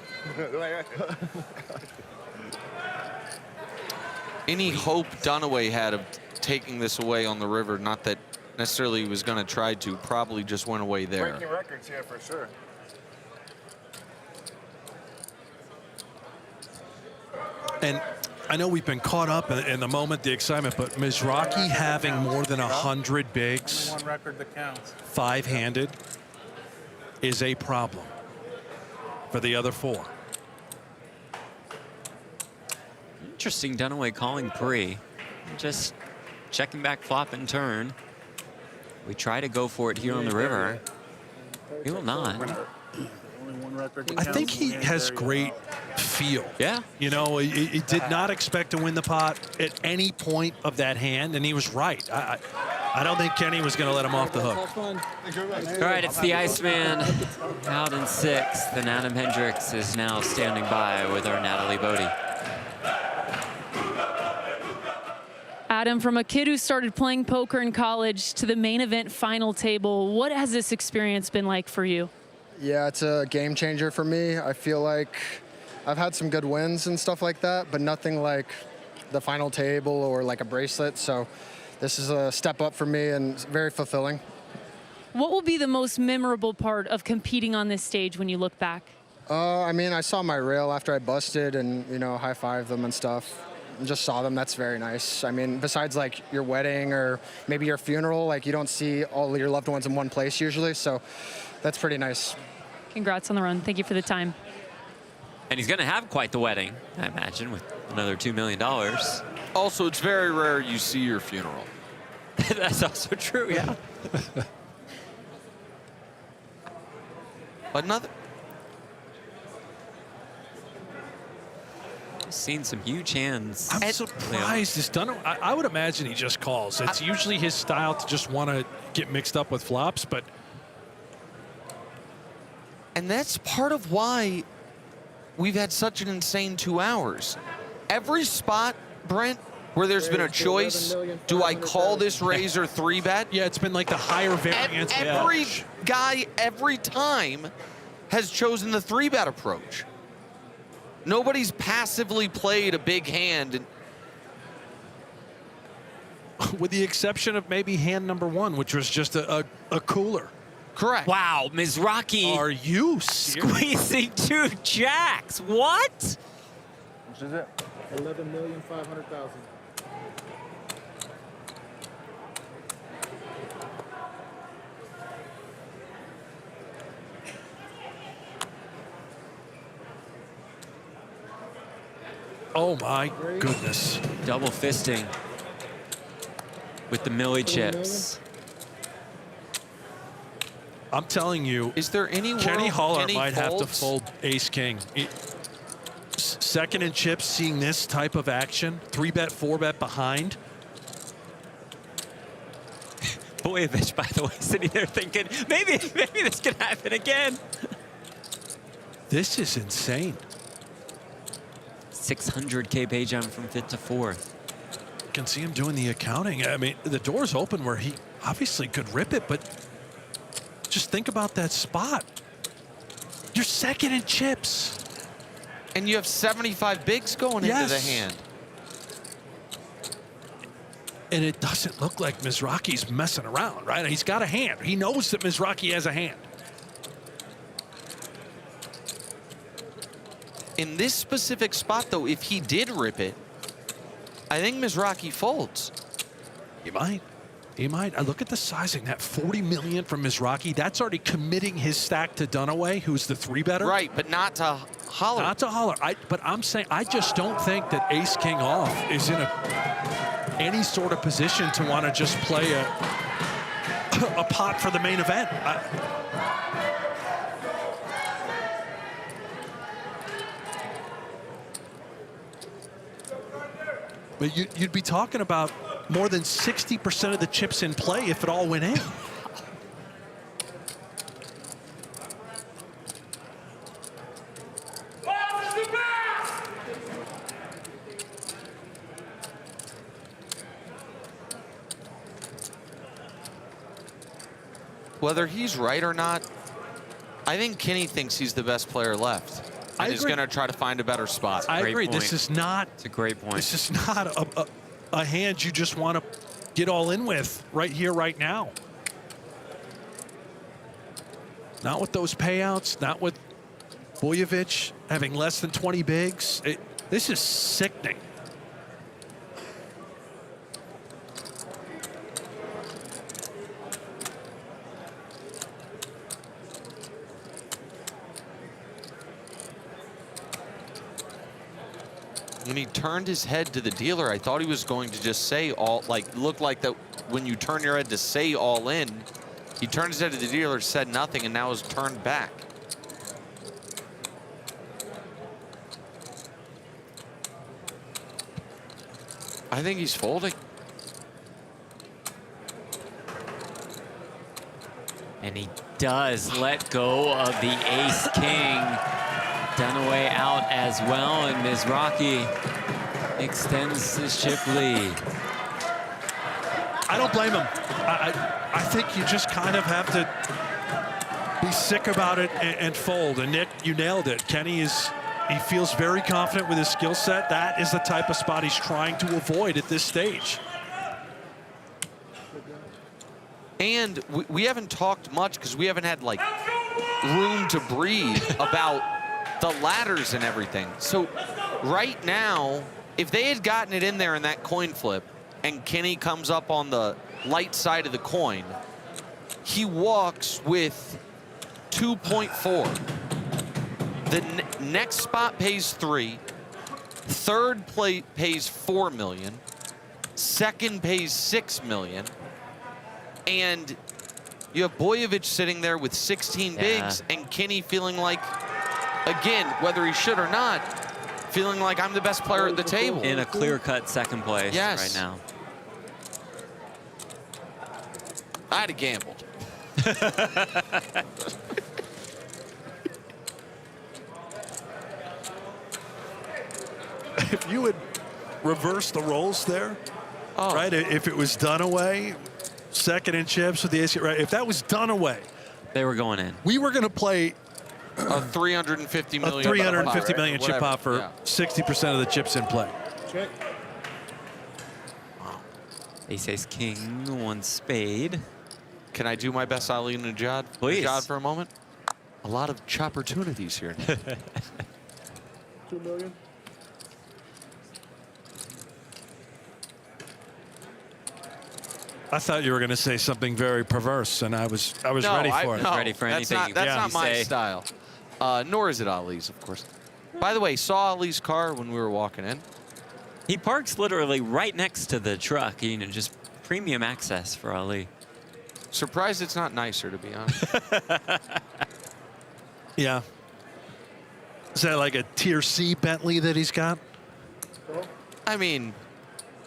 Any hope Dunaway had of taking this away on the river, not that necessarily he was going to try to, probably just went away there. Breaking records here for sure. And I know we've been caught up in the moment, the excitement, but Mizrachi having more than 100 bigs, One record that counts. 5-handed, is a problem for the other 4. Interesting, Dunaway calling pre. Just checking back flop and turn. We try to go for it here on the river. He will not. I think he has great feel. Yeah. You know, he did not expect to win the pot at any point of that hand, and he was right. I don't think Kenny was going to let him off the hook. All right, it's the Iceman out in 6th, and Adam Hendricks is now standing by with our Natalie Bodie. Adam, from a kid who started playing poker in college to the main event final table, what has this experience been like for you? Yeah, it's a game changer for me. I feel like I've had some good wins and stuff like that, but nothing like the final table or like a bracelet. So this is a step up for me and very fulfilling. What will be the most memorable part of competing on this stage when you look back? I mean, I saw my rail after I busted and, you know, high-fived them and stuff. And just saw them. That's very nice. I mean, besides like your wedding or maybe your funeral, like you don't see all your loved ones in one place usually. So that's pretty nice. Congrats on the run. Thank you for the time. And he's going to have quite the wedding, I imagine, with another $2 million. Also, it's very rare you see your funeral. That's also true, yeah. Another. Seen some huge hands. I'm surprised it's done. I would imagine he just calls. It's usually his style to just want to get mixed up with flops, but. And that's part of why we've had such an insane 2 hours. Every spot, Brent, where there's been a choice, do I call this raise or 3-bet? Yeah, it's been like the higher variance. Every guy, every time, has chosen the 3-bet approach. Nobody's passively played a big hand. With the exception of maybe hand number 1, which was just a cooler. Correct. Wow, Mizrachi. Are you serious? Squeezing 2 jacks. What? Which is it? 11,500,000. Oh my goodness. Double fisting with the Millie chips. I'm telling you, is there any Kenny Holler Kenny might have to folds? fold ace king. Second in chips, seeing this type of action, 3-bet, 4-bet behind. Boyevich, by the way, sitting there thinking, maybe this can happen again. This is insane. 600K pay jump from 5th to 4th. You can see him doing the accounting. I mean, the door's open where he obviously could rip it, but just think about that spot. You're second in chips. And you have 75 bigs going into the hand. And it doesn't look like Mizrachi's messing around, right? He's got a hand. He knows that Mizrachi has a hand. In this specific spot, though, if he did rip it, I think Mizrachi folds. He might. He might. Look at the sizing. That 40 million from Mizrachi, that's already committing his stack to Dunaway, who's the 3-better. Right, but not to Holler. Not to Holler. But I'm saying, I just don't think that ace king off is in any sort of position to want to just play a pot for the main event. But you'd be talking about more than 60% of the chips in play if it all went in. Whether he's right or not, I think Kenny thinks he's the best player left. And he's going to try to find a better spot. I agree. This is not. It's a great point. This is not a hand you just want to get all in with right here, right now. Not with those payouts. Not with Boyevich having less than 20 bigs. This is sickening. When he turned his head to the dealer, I thought he was going to just say all, looked like that when you turn your head to say all in, he turned his head to the dealer, said nothing, and now is turned back. I think he's folding. And he does let go of the ace-king. Dunaway out as well, and Mizrachi extends his chip lead. I don't blame him. I think you just kind of have to be sick about it and fold. And Nick, you nailed it. Kenny he feels very confident with his skill set. That is the type of spot he's trying to avoid at this stage. And we haven't talked much because we haven't had room to breathe about the ladders and everything. So right now, if they had gotten it in there in that coin flip and Kenny comes up on the light side of the coin, he walks with 2.4. The next spot pays 3. Third pays 4 million. Second pays 6 million. And you have Boyevich sitting there with 16 bigs and Kenny feeling like, again, whether he should or not, feeling like I'm the best player at the table. In a clear-cut second place right now. I'd have gambled. if you had reversed the roles there, right? If it was Dunaway, second in chips with the ace, right? If that was Dunaway, they were going in. We were going to play a 350 million. A 350 million chip pot for 60% of the chips in play. Check. Ace, king, one spade. Can I do my best Ali Najad? Please. Najad for a moment? A lot of opportunities here. 2 million. I thought you were going to say something very perverse, and I was ready for it. No, ready for that's anything. That's not my say. style. Nor is it Ali's, of course. By the way, saw Ali's car when we were walking in. He parks literally right next to the truck. You know, just premium access for Ali. Surprised it's not nicer, to be honest. Yeah. Is that like a tier C Bentley that he's got? I mean,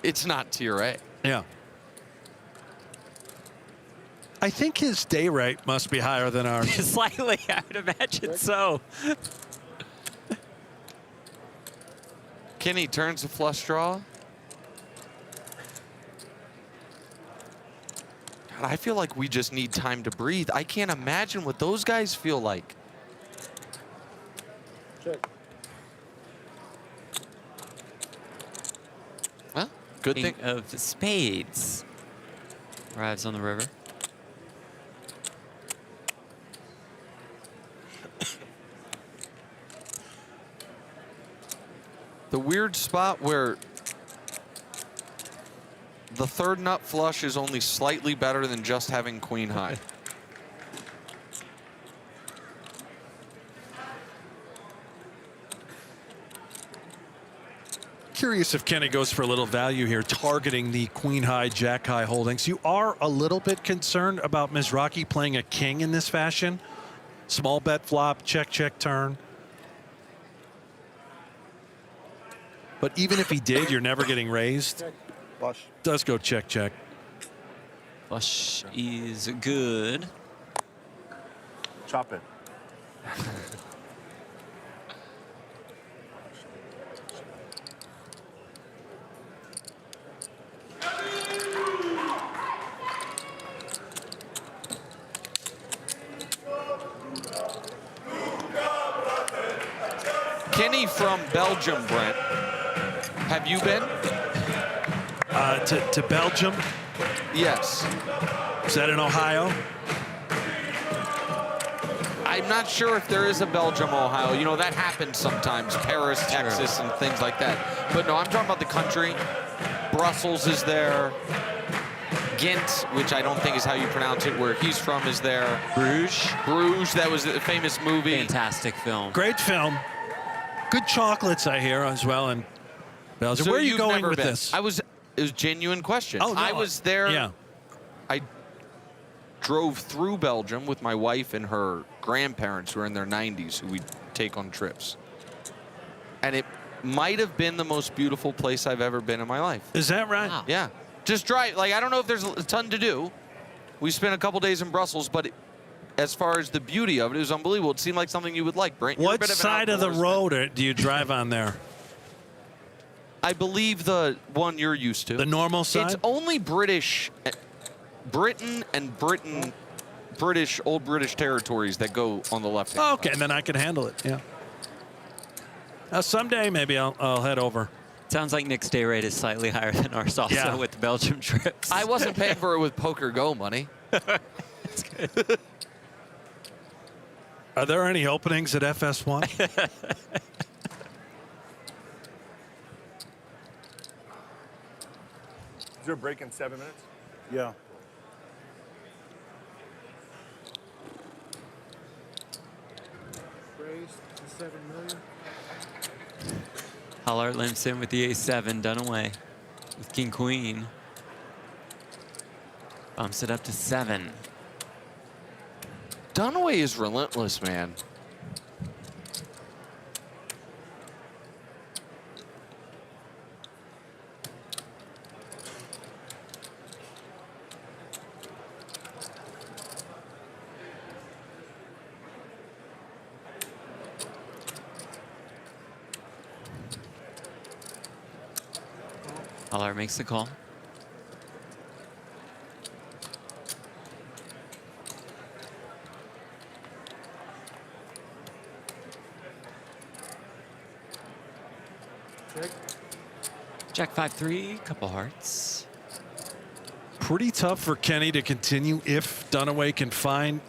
it's not tier A. Yeah. I think his day rate must be higher than ours. Slightly, I would imagine so. Kenny turns a flush draw. God, I feel like we just need time to breathe. I can't imagine what those guys feel like. Check. Well, good King thing. of spades arrives on the river. The weird spot where the third nut flush is only slightly better than just having queen high. Curious if Kenny goes for a little value here, targeting the queen high, jack high holdings. You are a little bit concerned about Mizrachi playing a king in this fashion. Small bet flop, check, check, turn. But even if he did, you're never getting raised. Flush. Does go check, check. Flush is good. Chop it. Kenny from Belgium, Brent. Have you been? To Belgium? Yes. Is that in Ohio? I'm not sure if there is a Belgium, Ohio. You know, that happens sometimes. Paris, Texas, and things like that. But no, I'm talking about the country. Brussels is there. Ghent, which I don't think is how you pronounce it, where he's from, is there. Bruges. Bruges, that was a famous movie. Fantastic film. Great film. Good chocolates, I hear, as well in Belgium. So Where are you you've going never with been. this? It was a genuine question. Oh, no, I was there. Yeah. I drove through Belgium with my wife and her grandparents who are in their 90s, who we take on trips. And it might have been the most beautiful place I've ever been in my life. Is that right? Wow. Yeah. Just drive. Like, I don't know if there's a ton to do. We spent a couple days in Brussels, but as far as the beauty of it, it was unbelievable. It seemed like something you would like, Brent. You're a What bit of an side of the outdoorsman. road do you drive on there? I believe the one you're used to. The normal side? It's only British, Britain and British, old British territories that go on the left hand. Okay, and then I can handle it, yeah. Someday maybe I'll head over. Sounds like Nick's day rate is slightly higher than ours also Yeah. with the Belgium trips. I wasn't paying for it with PokerGo money. That's good. Are there any openings at FS1? Is there a break in 7 minutes? Yeah. Raised to 7 million. Hollart limps in with the ace-7, done away with king-queen. Bumps it up to 7. Dunaway is relentless, man. Hollart makes the call. Jack 5-3, couple hearts. Pretty tough for Kenny to continue if Dunaway can find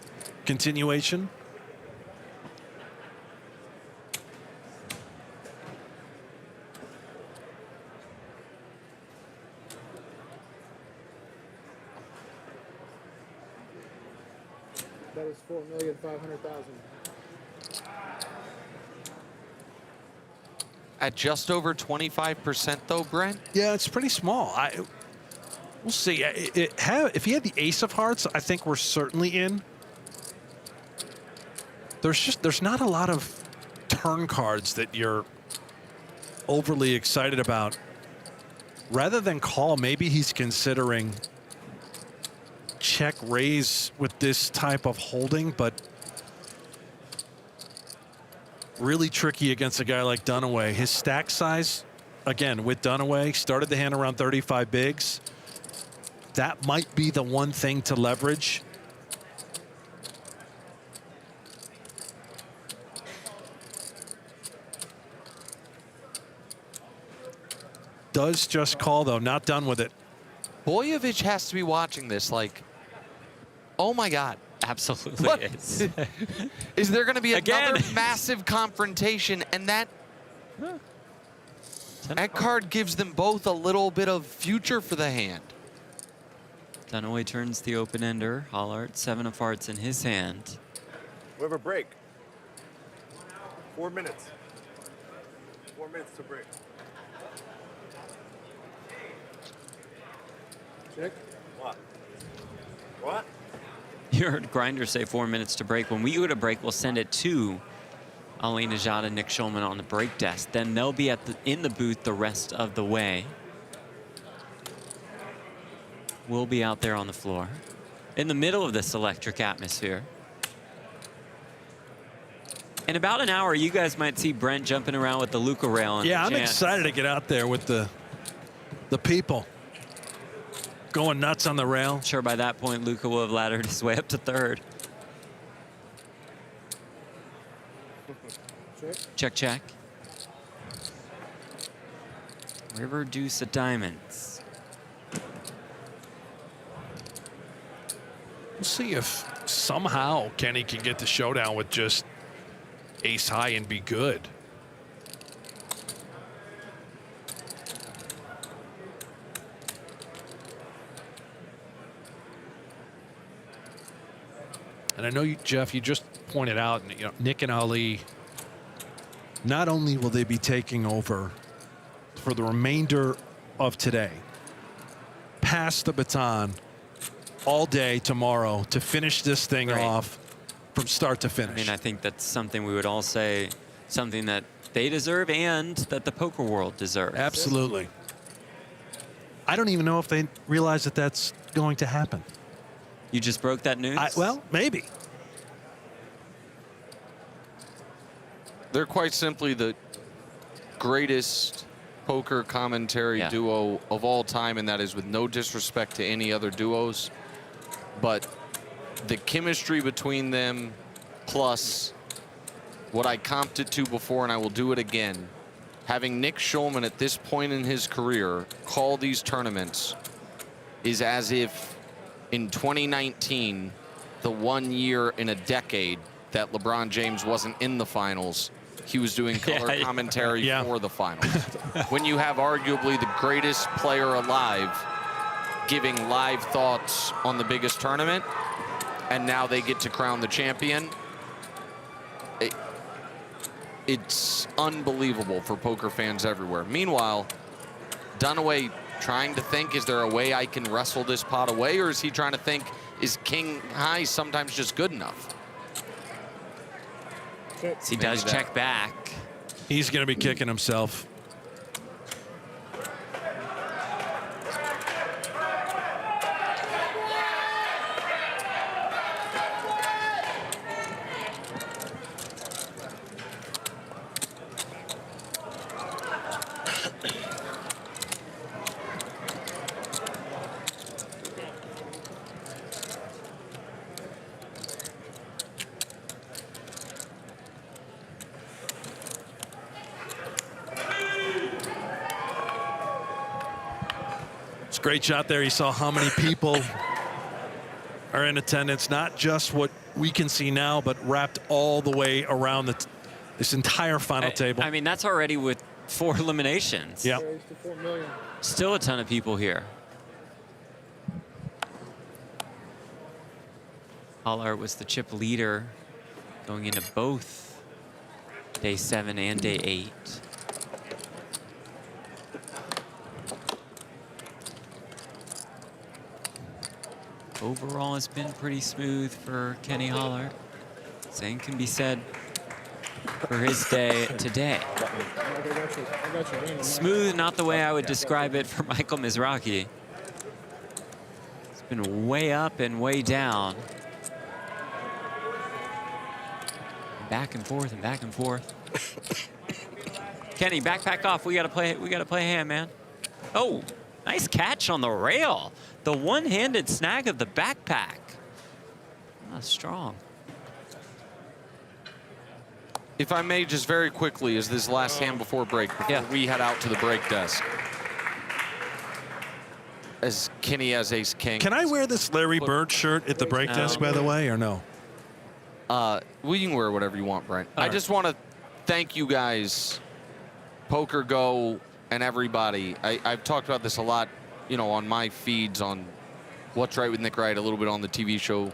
continuation. That is 4,500,000. At just over 25% though, Brent? Yeah, it's pretty small. We'll see. If he had the ace of hearts, I think we're certainly in. There's not a lot of turn cards that you're overly excited about. Rather than call, maybe he's considering check raise with this type of holding, but really tricky against a guy like Dunaway. His stack size, again, with Dunaway, started the hand around 35 bigs. That might be the one thing to leverage. Does just call, though, not done with it. Boyovich has to be watching this like, oh my God. Absolutely What? is. Is there going to be Again. another massive confrontation? And that card gives them both a little bit of future for the hand. Dunaway turns the open-ender. Hollart, 7 of hearts in his hand. We have a break. 4 minutes. 4 minutes to break. Check. What? What? You heard Grinder say 4 minutes to break. When we go to break, we'll send it to Ali Najad and Nick Schulman on the break desk. Then they'll be in the booth the rest of the way. We'll be out there on the floor in the middle of this electric atmosphere. In about an hour, you guys might see Brent jumping around with the Luca rail. Yeah, I'm excited to get out there with the people. Going nuts on the rail. Sure, by that point, Luca will have laddered his way up to third. Check, check. River deuce of diamonds. We'll see if somehow Kenny can get the showdown with just ace high and be good. And I know you, Jeff, you just pointed out, you know, Nick and Ali, not only will they be taking over for the remainder of today, pass the baton all day tomorrow to finish this thing off from start to finish. I mean, I think that's something we would all say, something that they deserve and that the poker world deserves. Absolutely. I don't even know if they realize that that's going to happen. You just broke that news? Well, maybe. They're quite simply the greatest poker commentary duo of all time, and that is with no disrespect to any other duos. But the chemistry between them, plus what I comped it to before, and I will do it again, having Nick Schulman at this point in his career call these tournaments is as if in 2019, the 1 year in a decade that LeBron James wasn't in the finals, he was doing color commentary for the finals. When you have arguably the greatest player alive giving live thoughts on the biggest tournament, and now they get to crown the champion, it's unbelievable for poker fans everywhere. Meanwhile, Dunaway trying to think, is there a way I can wrestle this pot away? Or is he trying to think, is king high sometimes just good enough? He does check back. He's going to be kicking himself. Great shot there. You saw how many people are in attendance, not just what we can see now, but wrapped all the way around this entire final table. I mean, that's already with 4 eliminations. Yeah. Still a ton of people here. Hollart was the chip leader going into both day 7 and day 8. Overall, it's been pretty smooth for Kenny Hollart. Same can be said for his day today. Smooth, not the way I would describe it for Michael Mizrachi. It's been way up and way down. Back and forth and back and forth. Kenny, backpack off. We gotta play hand, man. Oh, nice catch on the rail. The one-handed snag of the backpack. Strong. If I may, just very quickly, as this last hand before break, before we head out to the break desk. As Kenny has ace king. Can I wear this Larry Bird shirt at the break desk, by the way, or no? We can wear whatever you want, Brent. I just want to thank you guys, PokerGo and everybody. I've talked about this a lot, you know, on my feeds on What's Right with Nick Wright, a little bit on the TV show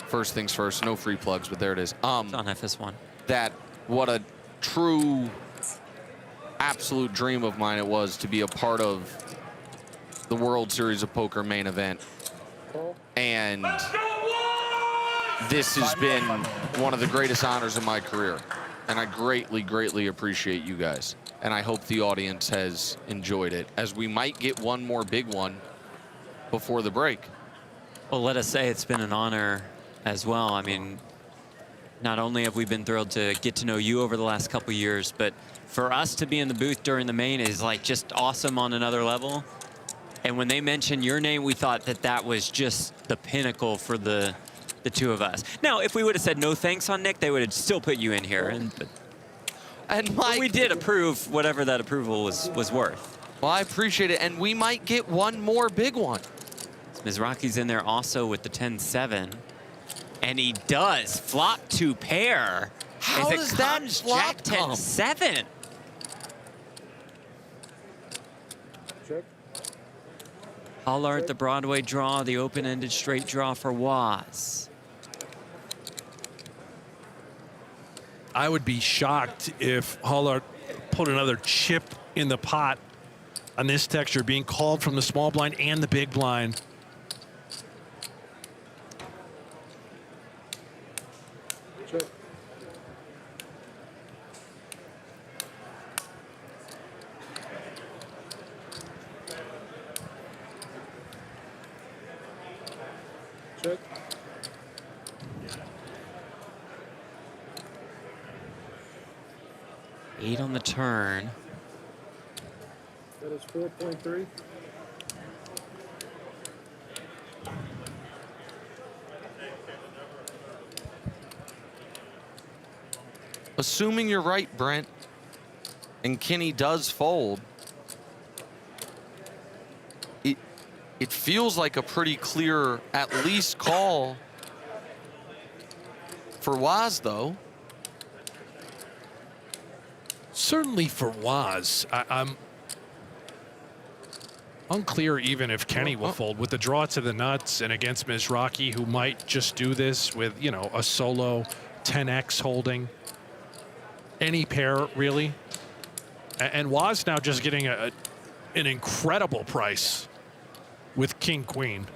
First Things First. No free plugs, but there it is. It's on FS1. That what a true, absolute dream of mine it was to be a part of the World Series of Poker main event. And this has been one of the greatest honors of my career. And I greatly, greatly appreciate you guys. And I hope the audience has enjoyed it, as we might get one more big one before the break. Well, let us say it's been an honor as well. I mean, not only have we been thrilled to get to know you over the last couple years, but for us to be in the booth during the main is like just awesome on another level. And when they mentioned your name, we thought that that was just the pinnacle for the two of us. Now, if we would have said no thanks on Nick, they would have still put you in here. But we did approve whatever that approval was worth. Well, I appreciate it, and we might get one more big one. Mizrachi's in there also with the 10-7. And he does flop to pair. How does that flop Jack 10-7. Hollart, the Broadway draw, the open-ended straight draw for Waz. I would be shocked if Hollart put another chip in the pot on this texture, being called from the small blind and the big blind. Check. Check. Eight on the turn. That is 4.3. Assuming you're right, Brent, and Kenny does fold, it feels like a pretty clear at least call for Waz, though. Certainly for Waz. I'm unclear even if Kenny will fold with the draw to the nuts and against Mizrachi, who might just do this with, you know, a solo 10x holding. Any pair, really. And Waz now just getting an incredible price with King Queen.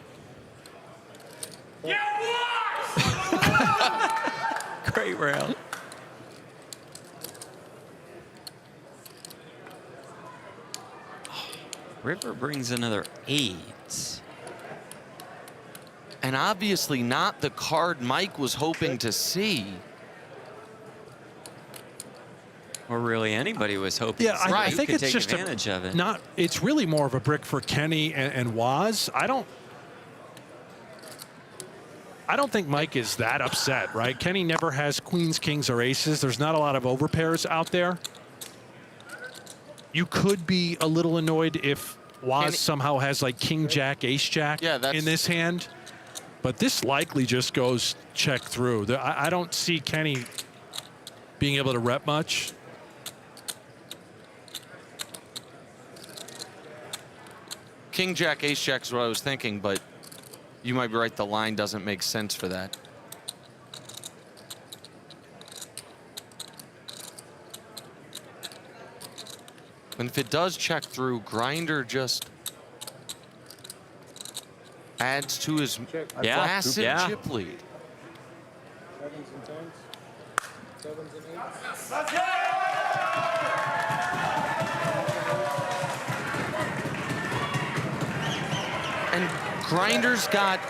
Great rail. River brings another 8. And obviously not the card Mike was hoping to see. Or really anybody was hoping. Yeah, I think it's just advantage of it. Not. It's really more of a brick for Kenny and Waz. I don't think Mike is that upset, right? Kenny never has queens, kings, or aces. There's not a lot of overpairs out there. You could be a little annoyed if Waz somehow has like king jack, ace jack in this hand, but this likely just goes check through. I don't see Kenny being able to rep much. King jack, ace jack is what I was thinking, but you might be right. The line doesn't make sense for that. And if it does check through, Grinder just adds to his massive chip lead. Sevens and tens. Sevens and eights. And Grinder's got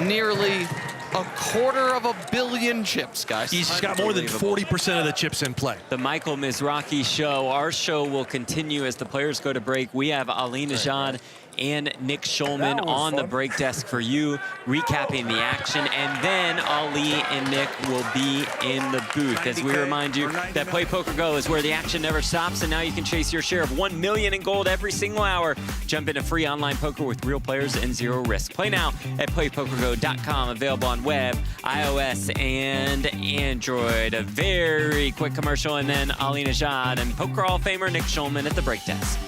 nearly $250 million chips, guys. He's got more than 40% of the chips in play. The Michael Mizrachi show. Our show will continue as the players go to break. We have Ali Najad and Nick Schulman on the break desk for you, recapping the action, and then Ali and Nick will be in the booth. As we remind you that Play Poker Go is where the action never stops, and now you can chase your share of $1 million in gold every single hour. Jump into free online poker with real players and zero risk. Play now at playpokergo.com, available on web, iOS, and Android. A very quick commercial, and then Ali Najad and Poker Hall of Famer Nick Schulman at the break desk.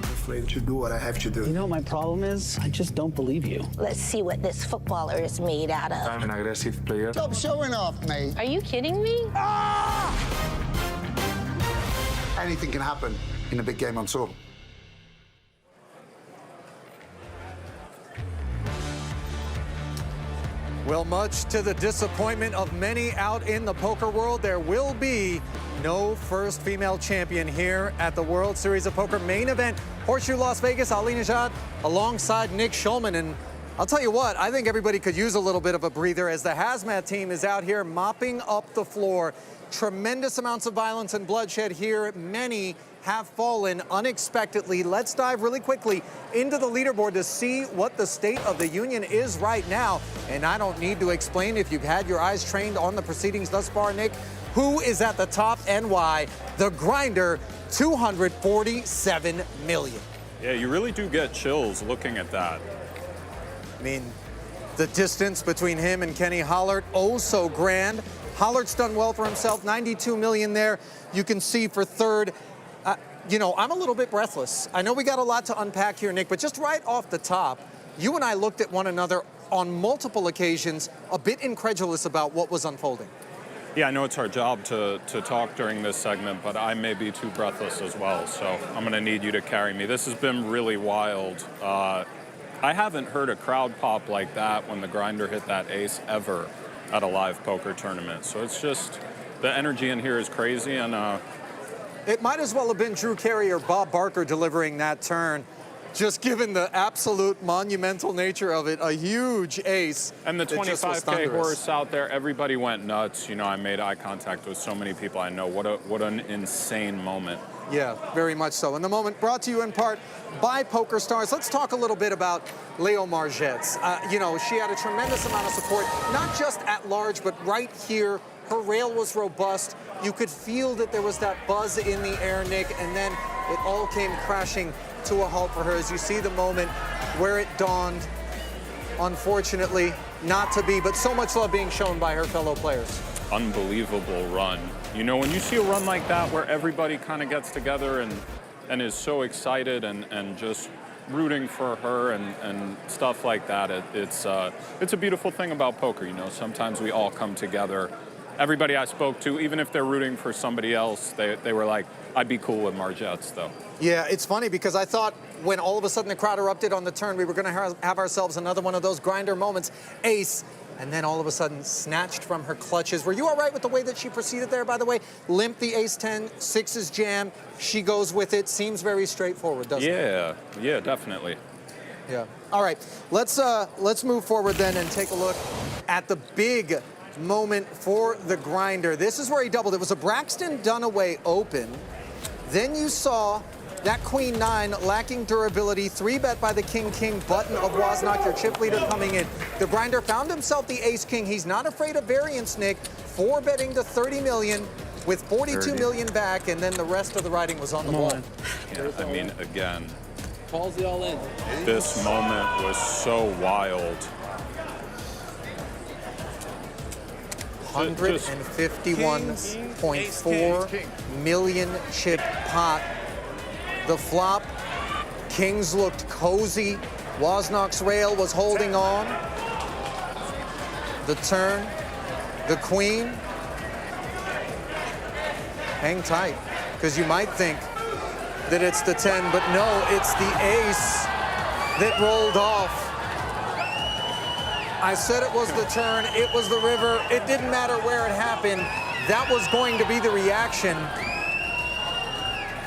Afraid to do what I have to do. You know what my problem is? I just don't believe you. Let's see what this footballer is made out of. I'm an aggressive player. Stop showing off, mate. Are you kidding me? Anything can happen in a big game on tour. Well, much to the disappointment of many out in the poker world, there will be no first female champion here at the World Series of Poker main event. Horseshoe Las Vegas, Ali Najad alongside Nick Schulman. And I'll tell you what, I think everybody could use a little bit of a breather as the hazmat team is out here mopping up the floor. Tremendous amounts of violence and bloodshed here. Many have fallen unexpectedly. Let's dive really quickly into the leaderboard to see what the state of the union is right now. And I don't need to explain, if you've had your eyes trained on the proceedings thus far, Nick, who is at the top and why. The Grinder, 247 million. Yeah, you really do get chills looking at that. I mean, the distance between him and Kenny Hollert, oh so grand. Hollert's done well for himself, 92 million there. You can see for third. You know, I'm a little bit breathless. I know we got a lot to unpack here, Nick, but just right off the top, you and I looked at one another on multiple occasions, a bit incredulous about what was unfolding. Yeah, I know it's our job to talk during this segment, but I may be too breathless as well, so I'm going to need you to carry me. This has been really wild. I haven't heard a crowd pop like that when the Grinder hit that ace ever at a live poker tournament. So it's just, the energy in here is crazy, and it might as well have been Drew Carey or Bob Barker delivering that turn, just given the absolute monumental nature of it. A huge ace. And the 25K horse out there, everybody went nuts. You know, I made eye contact with so many people I know. What an insane moment. Yeah, very much so. And the moment brought to you in part by PokerStars. Let's talk a little bit about Leo Margetts. You know, she had a tremendous amount of support, not just at large, but right here. Her rail was robust. You could feel that there was that buzz in the air, Nick, and then it all came crashing to a halt for her as you see the moment where it dawned. Unfortunately, not to be, but so much love being shown by her fellow players. Unbelievable run. You know, when you see a run like that where everybody kind of gets together and is so excited and just rooting for her and stuff like that, it's a beautiful thing about poker. You know, sometimes we all come together. Everybody I spoke to, even if they're rooting for somebody else, they were like, I'd be cool with Margetts, though. Yeah, it's funny because I thought when all of a sudden the crowd erupted on the turn, we were going to have ourselves another one of those Grinder moments. Ace, and then all of a sudden snatched from her clutches. Were you all right with the way that she proceeded there, by the way? Limp the ace-10, sixes jam. She goes with it. Seems very straightforward, doesn't it? Yeah, definitely. Yeah. All right, let's move forward then and take a look at the big moment for the Grinder. This is where he doubled. It was a Braxton Dunaway open. Then you saw that Queen 9 lacking durability, 3-bet by the King-King button of Wozniak, your chip leader coming in. The Grinder found himself the Ace-King. He's not afraid of variance, Nick. 4-betting to 30 million. with 42 30. million back, and then the rest of the writing was on the wall. Yeah, I mean, again, Ballsy all in. this moment was so wild. 151.4 million chip pot. The flop, kings looked cozy. Wozniak's rail was holding on. The turn, the queen. Hang tight, because you might think that it's the 10, but no, it's the ace that rolled off. I said it was the turn, it was the river. It didn't matter where it happened. That was going to be the reaction.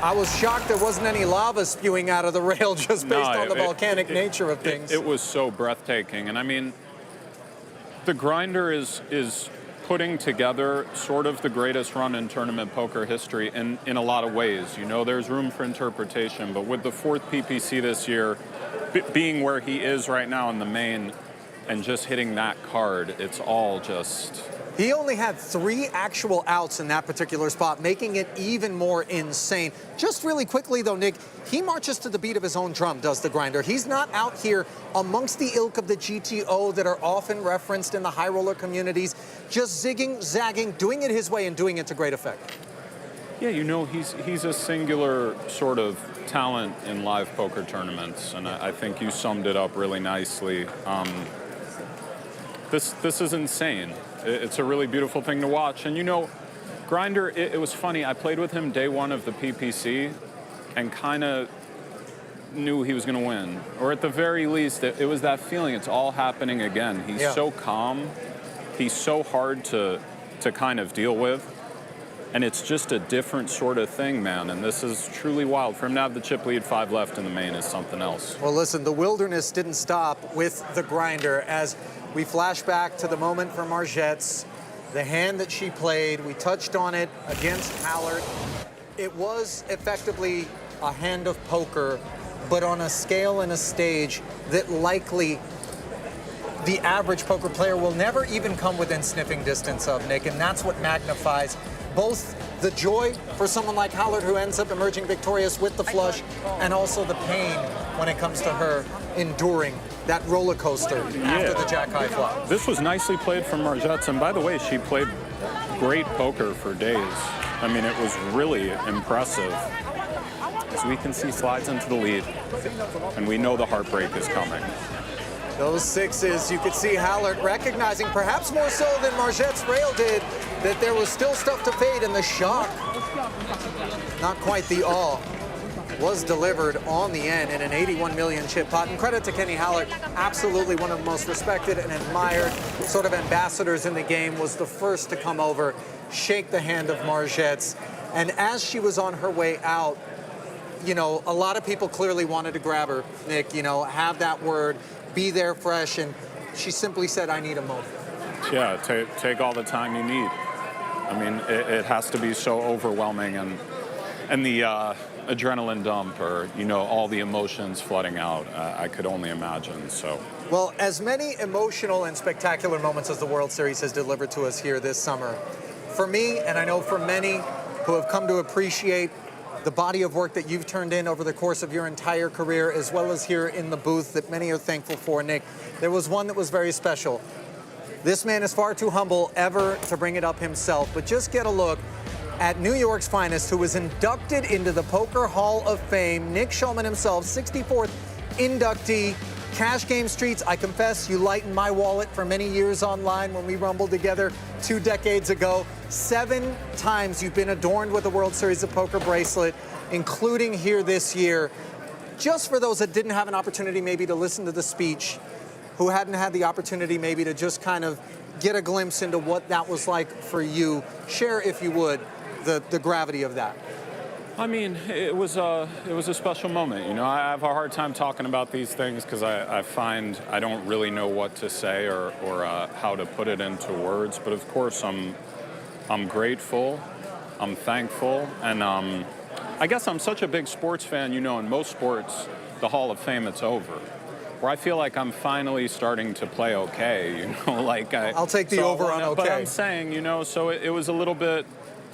I was shocked there wasn't any lava spewing out of the rail just based on the volcanic nature of things. It was so breathtaking. And I mean, the grinder is putting together sort of the greatest run in tournament poker history in a lot of ways. You know, there's room for interpretation, but with the 4th PPC this year, being where he is right now in the main, and just hitting that card, it's all just... He only had 3 actual outs in that particular spot, making it even more insane. Just really quickly, though, Nick, he marches to the beat of his own drum, does the grinder. He's not out here amongst the ilk of the GTO that are often referenced in the high roller communities, just zigging, zagging, doing it his way and doing it to great effect. Yeah, you know, he's a singular sort of talent in live poker tournaments, and I think you summed it up really nicely. This is insane. It's a really beautiful thing to watch. And you know, Grinder, it was funny. I played with him day 1 of the PPC and kind of knew he was going to win. Or at the very least, it was that feeling. It's all happening again. He's so calm. He's so hard to kind of deal with. And it's just a different sort of thing, man. And this is truly wild. For him to have the chip lead, 5 left in the main is something else. Well, listen, the wilderness didn't stop with the grinder as we flash back to the moment for Margette's, the hand that she played. We touched on it against Hallert. It was effectively a hand of poker, but on a scale and a stage that likely the average poker player will never even come within sniffing distance of, Nick, and that's what magnifies both the joy for someone like Hallert, who ends up emerging victorious with the flush, and also the pain when it comes to her enduring that roller coaster after the jack-high flop. This was nicely played from Margette's, and by the way, she played great poker for days. I mean, it was really impressive. As we can see, slides into the lead, and we know the heartbreak is coming. Those 6s, you could see Hallert recognizing, perhaps more so than Margette's rail did, that there was still stuff to fade, and the shock, not quite the awe, was delivered on the end in an 81 million chip pot. And credit to Kenny Hallert, absolutely one of the most respected and admired sort of ambassadors in the game, was the first to come over, shake the hand of Margette's. And as she was on her way out, you know, a lot of people clearly wanted to grab her, Nick, you know, have that word, be there fresh, and she simply said, I need a moment. Yeah, take all the time you need. I mean, it has to be so overwhelming, and the adrenaline dump, or, you know, all the emotions flooding out, I could only imagine, so. Well, as many emotional and spectacular moments as the World Series has delivered to us here this summer, for me, and I know for many who have come to appreciate the body of work that you've turned in over the course of your entire career, as well as here in the booth that many are thankful for, Nick, there was one that was very special. This man is far too humble ever to bring it up himself, but just get a look at New York's finest, who was inducted into the Poker Hall of Fame, Nick Schulman himself, 64th inductee. Cash Game Streets, I confess, you lightened my wallet for many years online when we rumbled together 2 decades ago. 7 times you've been adorned with a World Series of Poker bracelet, including here this year. Just for those that didn't have an opportunity maybe to listen to the speech, who hadn't had the opportunity maybe to just kind of get a glimpse into what that was like for you, share, if you would, the gravity of that. I mean, it was a special moment. You know, I have a hard time talking about these things because I find I don't really know what to say or how to put it into words. But of course, I'm grateful, I'm thankful, and I guess I'm such a big sports fan. You know, in most sports, the Hall of Fame, it's over. Where I feel like I'm finally starting to play okay. You know, like I'll take the over on okay. But I'm saying, you know, so it was a little bit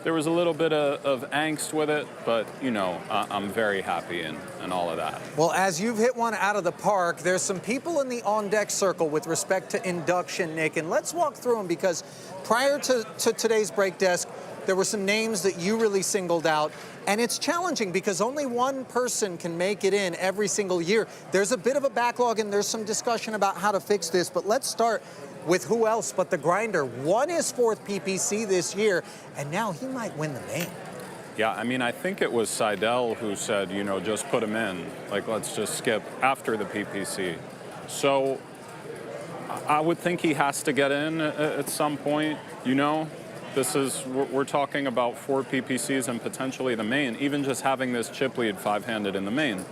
there was a little bit of angst with it, but, you know, I'm very happy and all of that. Well, as you've hit one out of the park, there's some people in the on-deck circle with respect to induction, Nick, and let's walk through them because prior to today's break desk, there were some names that you really singled out, and it's challenging because only one person can make it in every single year. There's a bit of a backlog, and there's some discussion about how to fix this, but let's start with who else but the Grinder. Won his 4th PPC this year, and now he might win the main. Yeah, I mean, I think it was Seidel who said, you know, just put him in. Like, let's just skip after the PPC. So I would think he has to get in at some point, you know? We're talking about 4 PPCs and potentially the main. Even just having this chip lead 5-handed in the main,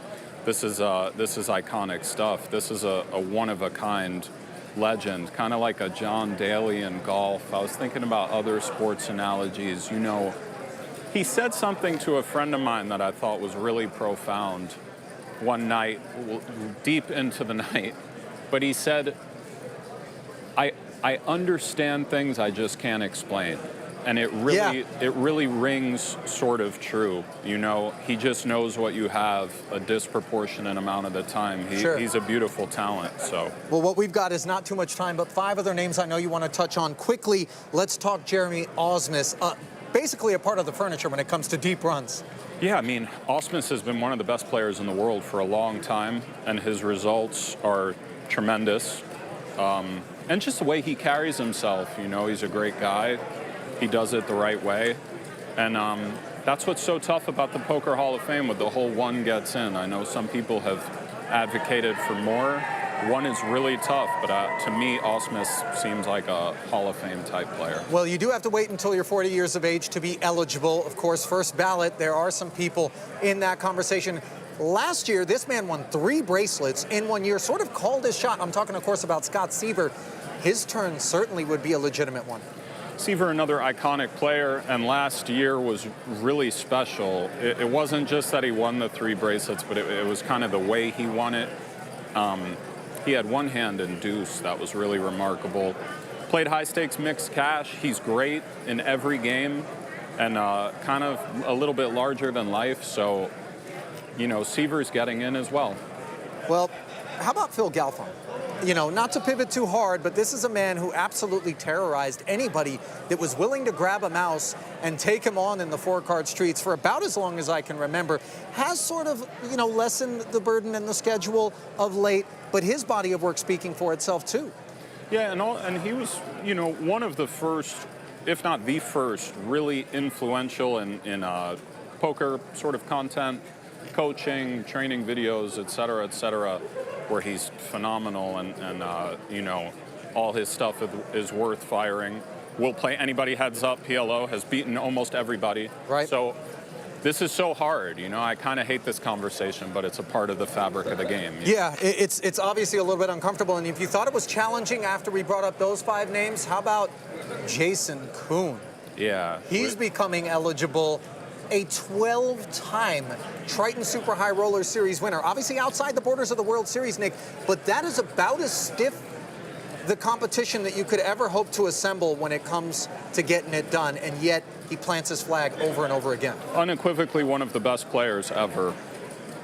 this is iconic stuff. This is a one-of-a-kind legend, kind of like a John Daly in golf. I was thinking about other sports analogies. You know, he said something to a friend of mine that I thought was really profound one night, deep into the night. But he said, I understand things I just can't explain. And it really rings sort of true. You know, he just knows what you have a disproportionate amount of the time. He's a beautiful talent, so. Well, what we've got is not too much time, but 5 other names I know you want to touch on quickly. Let's talk Jeremy Osmus, basically a part of the furniture when it comes to deep runs. Yeah, I mean, Osmus has been one of the best players in the world for a long time, and his results are tremendous. And just the way he carries himself, you know, he's a great guy. He does it the right way. And that's what's so tough about the Poker Hall of Fame with the whole one gets in. I know some people have advocated for more. One is really tough, but to me, Osmus seems like a Hall of Fame type player. Well, you do have to wait until you're 40 years of age to be eligible. Of course, first ballot, there are some people in that conversation. Last year, this man won 3 bracelets in 1 year, sort of called his shot. I'm talking, of course, about Scott Seaver. His turn certainly would be a legitimate one. Seaver, another iconic player, and last year was really special. It wasn't just that he won the 3 bracelets, but it was kind of the way he won it. He had one hand in deuce. That was really remarkable. Played high-stakes mixed cash. He's great in every game and kind of a little bit larger than life. So, you know, Seaver's getting in as well. Well, how about Phil Galfond? You know, not to pivot too hard, but this is a man who absolutely terrorized anybody that was willing to grab a mouse and take him on in the 4-card streets for about as long as I can remember. Has sort of, you know, lessened the burden and the schedule of late, but his body of work speaking for itself too. Yeah, and he was, you know, one of the first, if not the first, really influential in poker sort of content, coaching, training videos, et cetera, where he's phenomenal and you know, all his stuff is worth firing. Will play anybody heads up. PLO has beaten almost everybody. Right. So this is so hard, you know. I kind of hate this conversation, but it's a part of the fabric of the game. Yeah, it's obviously a little bit uncomfortable. And if you thought it was challenging after we brought up those 5 names, how about Jason Kuhn? Yeah. He's becoming eligible. A 12-time Triton Super High Roller Series winner. Obviously outside the borders of the World Series, Nick, but that is about as stiff the competition that you could ever hope to assemble when it comes to getting it done, and yet he plants his flag over and over again. Unequivocally one of the best players ever.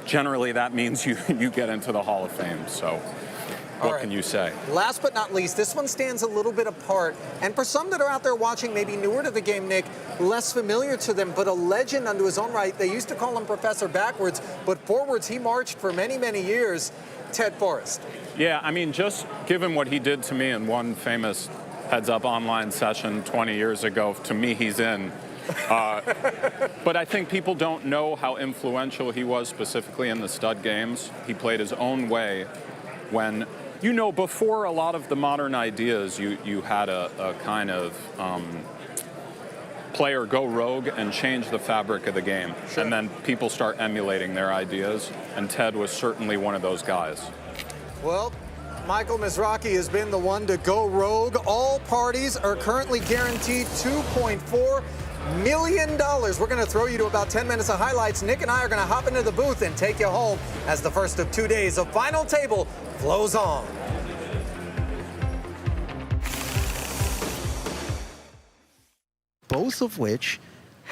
Generally, that means you get into the Hall of Fame, so what can you say? Last but not least, this one stands a little bit apart. And for some that are out there watching, maybe newer to the game, Nick, less familiar to them, but a legend unto his own right. They used to call him Professor Backwards, but forwards he marched for many, many years. Ted Forrest. Yeah, I mean, just given what he did to me in one famous heads-up online session 20 years ago, to me, he's in. But I think people don't know how influential he was specifically in the stud games. He played his own way when, you know, before a lot of the modern ideas, you had a kind of player go rogue and change the fabric of the game. Sure. And then people start emulating their ideas, and Ted was certainly one of those guys. Well, Michael Mizrachi has been the one to go rogue. All parties are currently guaranteed $2.4 million. We're going to throw you to about 10 minutes of highlights. Nick and I are going to hop into the booth and take you home as the first of 2 days of Final Table flows on. Both of which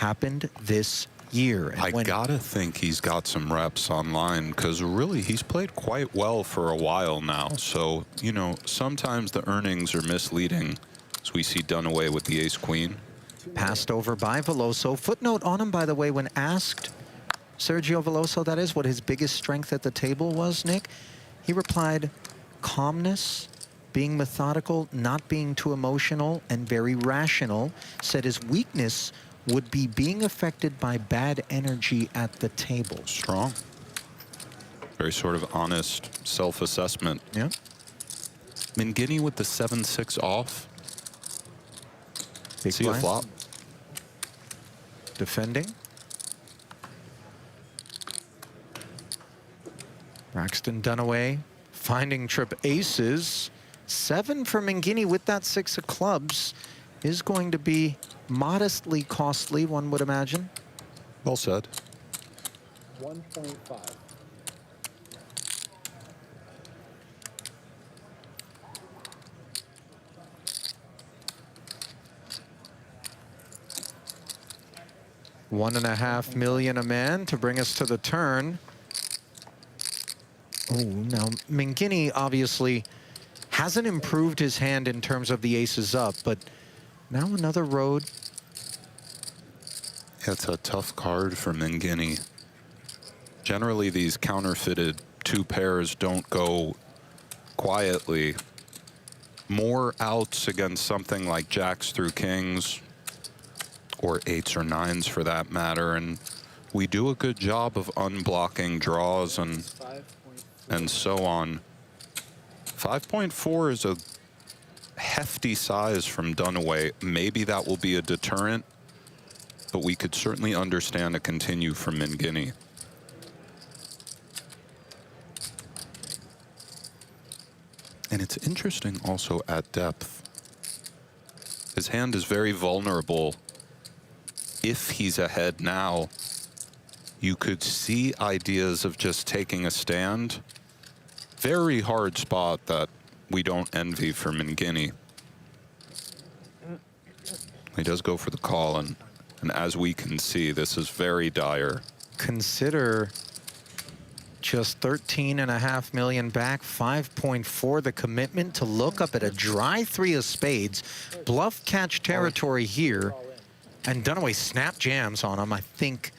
happened this year. And I gotta think he's got some reps online, because really he's played quite well for a while now. So, you know, sometimes the earnings are misleading, as we see Dunaway with the ace-queen. Passed over by Veloso. Footnote on him, by the way, when asked, Sergio Veloso, that is, what his biggest strength at the table was, Nick, he replied, calmness, being methodical, not being too emotional, and very rational. Said his weakness would be being affected by bad energy at the table. Strong. Very sort of honest self-assessment. Yeah. Mingini with the 7-6 off. Big See a flop. Defending. Braxton Dunaway finding trip aces. 7 for Mingini with that 6 of clubs is going to be modestly costly, one would imagine. Well said. 1.5. $1.5 million a man to bring us to the turn. Oh, now Mingini obviously hasn't improved his hand in terms of the aces up, but now another road. It's a tough card for Mingini. Generally, these counterfeited 2 pairs don't go quietly. More outs against something like jacks through kings, or 8s or 9s for that matter, and we do a good job of unblocking draws and so on. 5.4 is a hefty size from Dunaway. Maybe that will be a deterrent, but we could certainly understand a continue from Mingini. And it's interesting also at depth. His hand is very vulnerable. If he's ahead now, you could see ideas of just taking a stand. Very hard spot that we don't envy for Mingini. He does go for the call, and as we can see, this is very dire. Consider just 13.5 million back, 5.4 the commitment to look up at a dry 3 of spades, bluff catch territory here, and Dunaway snap jams on him. I think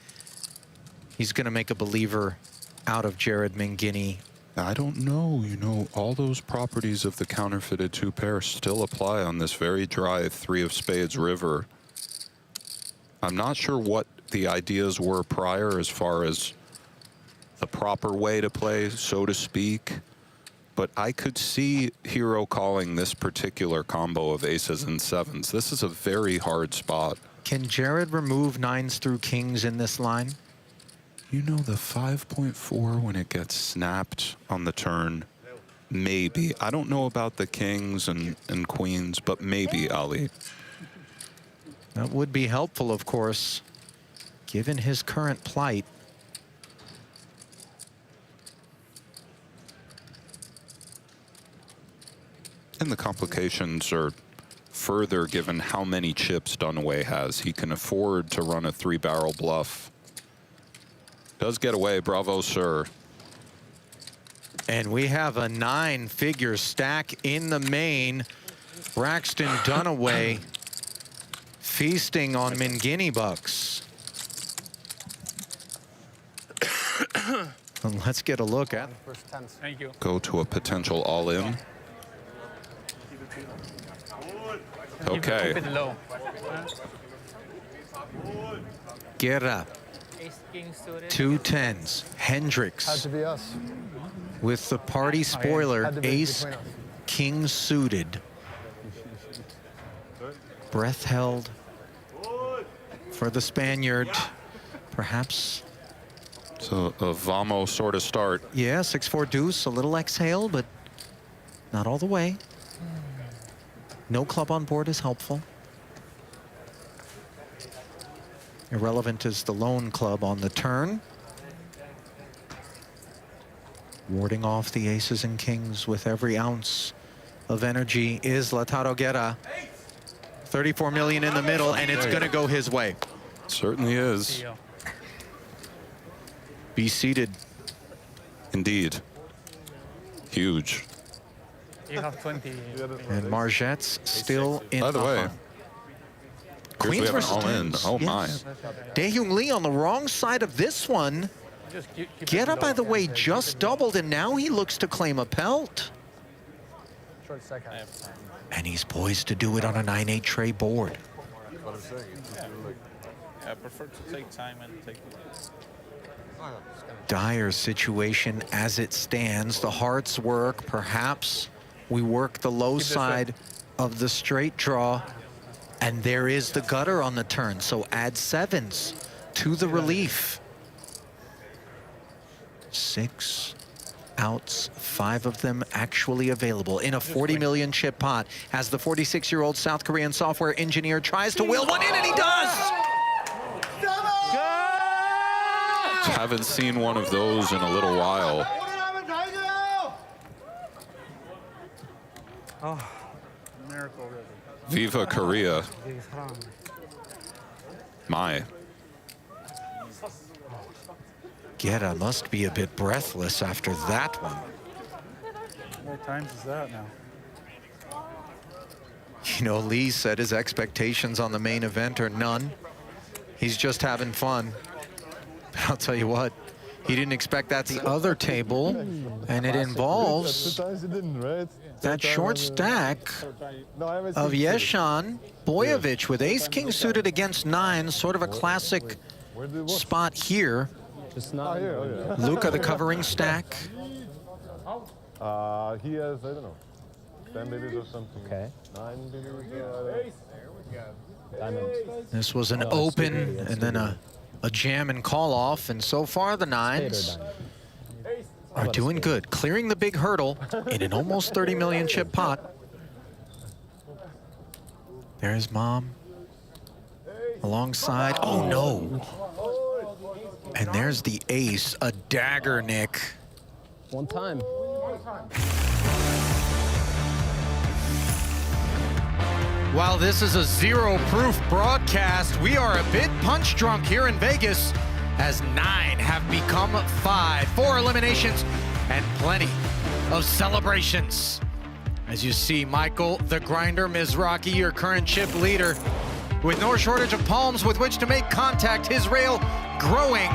he's going to make a believer out of Jared Mingini. I don't know, you know, all those properties of the counterfeited 2 pair still apply on this very dry 3 of spades river. I'm not sure what the ideas were prior as far as the proper way to play, so to speak, but I could see Hero calling this particular combo of aces and 7s. This is a very hard spot. Can Jared remove 9s through kings in this line? You know, the 5.4 when it gets snapped on the turn, maybe. I don't know about the kings and queens, but maybe, Ali. That would be helpful, of course, given his current plight. And the complications are further given how many chips Dunaway has. He can afford to run a 3-barrel bluff. Does get away, bravo, sir. And we have a 9-figure stack in the main. Braxton Dunaway feasting on Mingini bucks. And let's get a look at it. Thank you. Go to a potential all-in. Okay. Keep it low. Guerra. 2 10s. Hendricks. Had to be us. With the party spoiler, Had to be ace, between us. king suited. Breath held for the Spaniard. Perhaps. So a Vamo sort of start. Yeah, 6-4 deuce, a little exhale, but not all the way. No club on board is helpful. Irrelevant is the lone club on the turn. Warding off the aces and kings with every ounce of energy is Lautaro Guerra. 34 million in the middle, and it's going to go his way. certainly is. Be seated. Indeed. Huge. You have 20. And Margette's still in. By the way, hunt. here's Queens we have an versus all-in. tens. Oh, my. Yes. Dae-Hyung Lee on the wrong side of this one. Get up, by the way, just doubled, and now he looks to claim a pelt. Short second. And he's poised to do it on a 9-8 tray board. I prefer to take time and take it. Dire situation as it stands. The hearts work. Perhaps we work the low side of the straight draw. And there is the gutter on the turn. So add sevens to the relief. 6 outs, 5 of them actually available in a 40 million chip pot as the 46-year-old South Korean software engineer tries to will one in, and he does! Haven't seen one of those in a little while. Oh, miracle river. Viva Korea. My. Guerra must be a bit breathless after that one. How many times is that now? You know, Lee said his expectations on the main event are none. He's just having fun. But I'll tell you what, he didn't expect that the other table, and it involves that short stack of Yeshan Boyevich with ace-king suited against 9, sort of a classic spot here. Luca, the covering stack. He has, I don't know, 10 babies or something. Okay. 9 babies. This was an open and then a jam and call off, and so far the 9s are doing good, clearing the big hurdle in an almost 30 million chip pot. There's Mom alongside. Oh no! And there's the ace, a dagger, Nick. One time. While this is a zero-proof broadcast, we are a bit punch-drunk here in Vegas as 9 have become 5. 4 eliminations and plenty of celebrations. As you see, Michael, the grinder, Mizrachi, your current chip leader, with no shortage of palms with which to make contact, his rail growing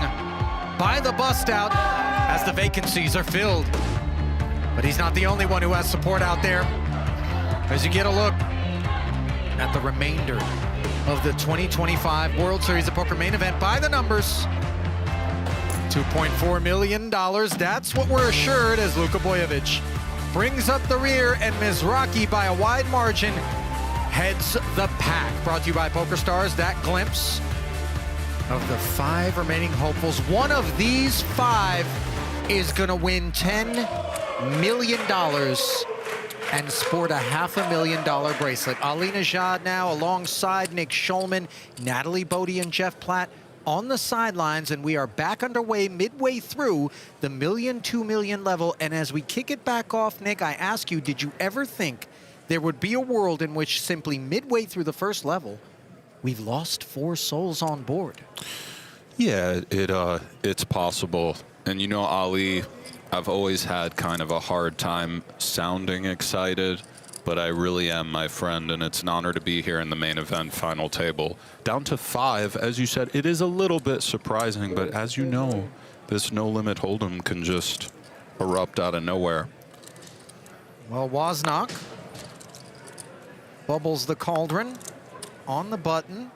by the bust out as the vacancies are filled. But he's not the only one who has support out there. As you get a look at the remainder of the 2025 World Series of Poker main event by the numbers. $2.4 million, that's what we're assured as Luka Boyevich brings up the rear, and Mizrachi by a wide margin heads the pack. Brought to you by PokerStars, that glimpse of the 5 remaining hopefuls. One of these 5 is gonna win $10 million and sport a $500,000 bracelet. Ali Najad now alongside Nick Schulman, Natalie Bodie, and Jeff Platt on the sidelines, and we are back underway midway through the $1 million, $2 million level. And as we kick it back off, Nick, I ask you, did you ever think there would be a world in which simply midway through the first level, we've lost 4 souls on board? Yeah, it's possible. And you know, Ali, I've always had kind of a hard time sounding excited, but I really am, my friend, and it's an honor to be here in the main event final table. Down to 5, as you said, it is a little bit surprising, but as you know, this no-limit hold'em can just erupt out of nowhere. Well, Wozniak bubbles the cauldron on the button.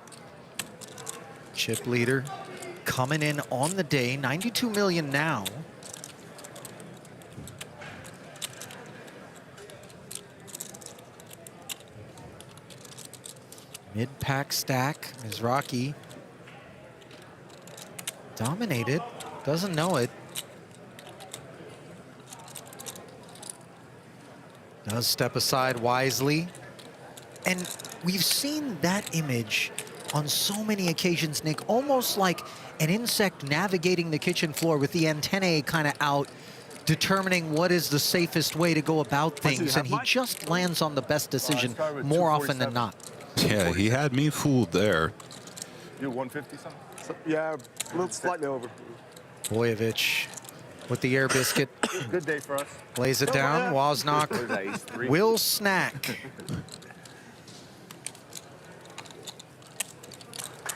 Chip leader coming in on the day, 92 million now. Mid-pack stack, Mizrachi dominated, doesn't know it. Does step aside wisely. And we've seen that image on so many occasions, Nick, almost like an insect navigating the kitchen floor with the antennae kind of out, determining what is the safest way to go about things, and he just lands on the best decision more often than not. Yeah, he had me fooled there. You 150 something? So, yeah, a little slightly over. Boyevich with the air biscuit. Good day for us. Lays it down. Wozniak will snack.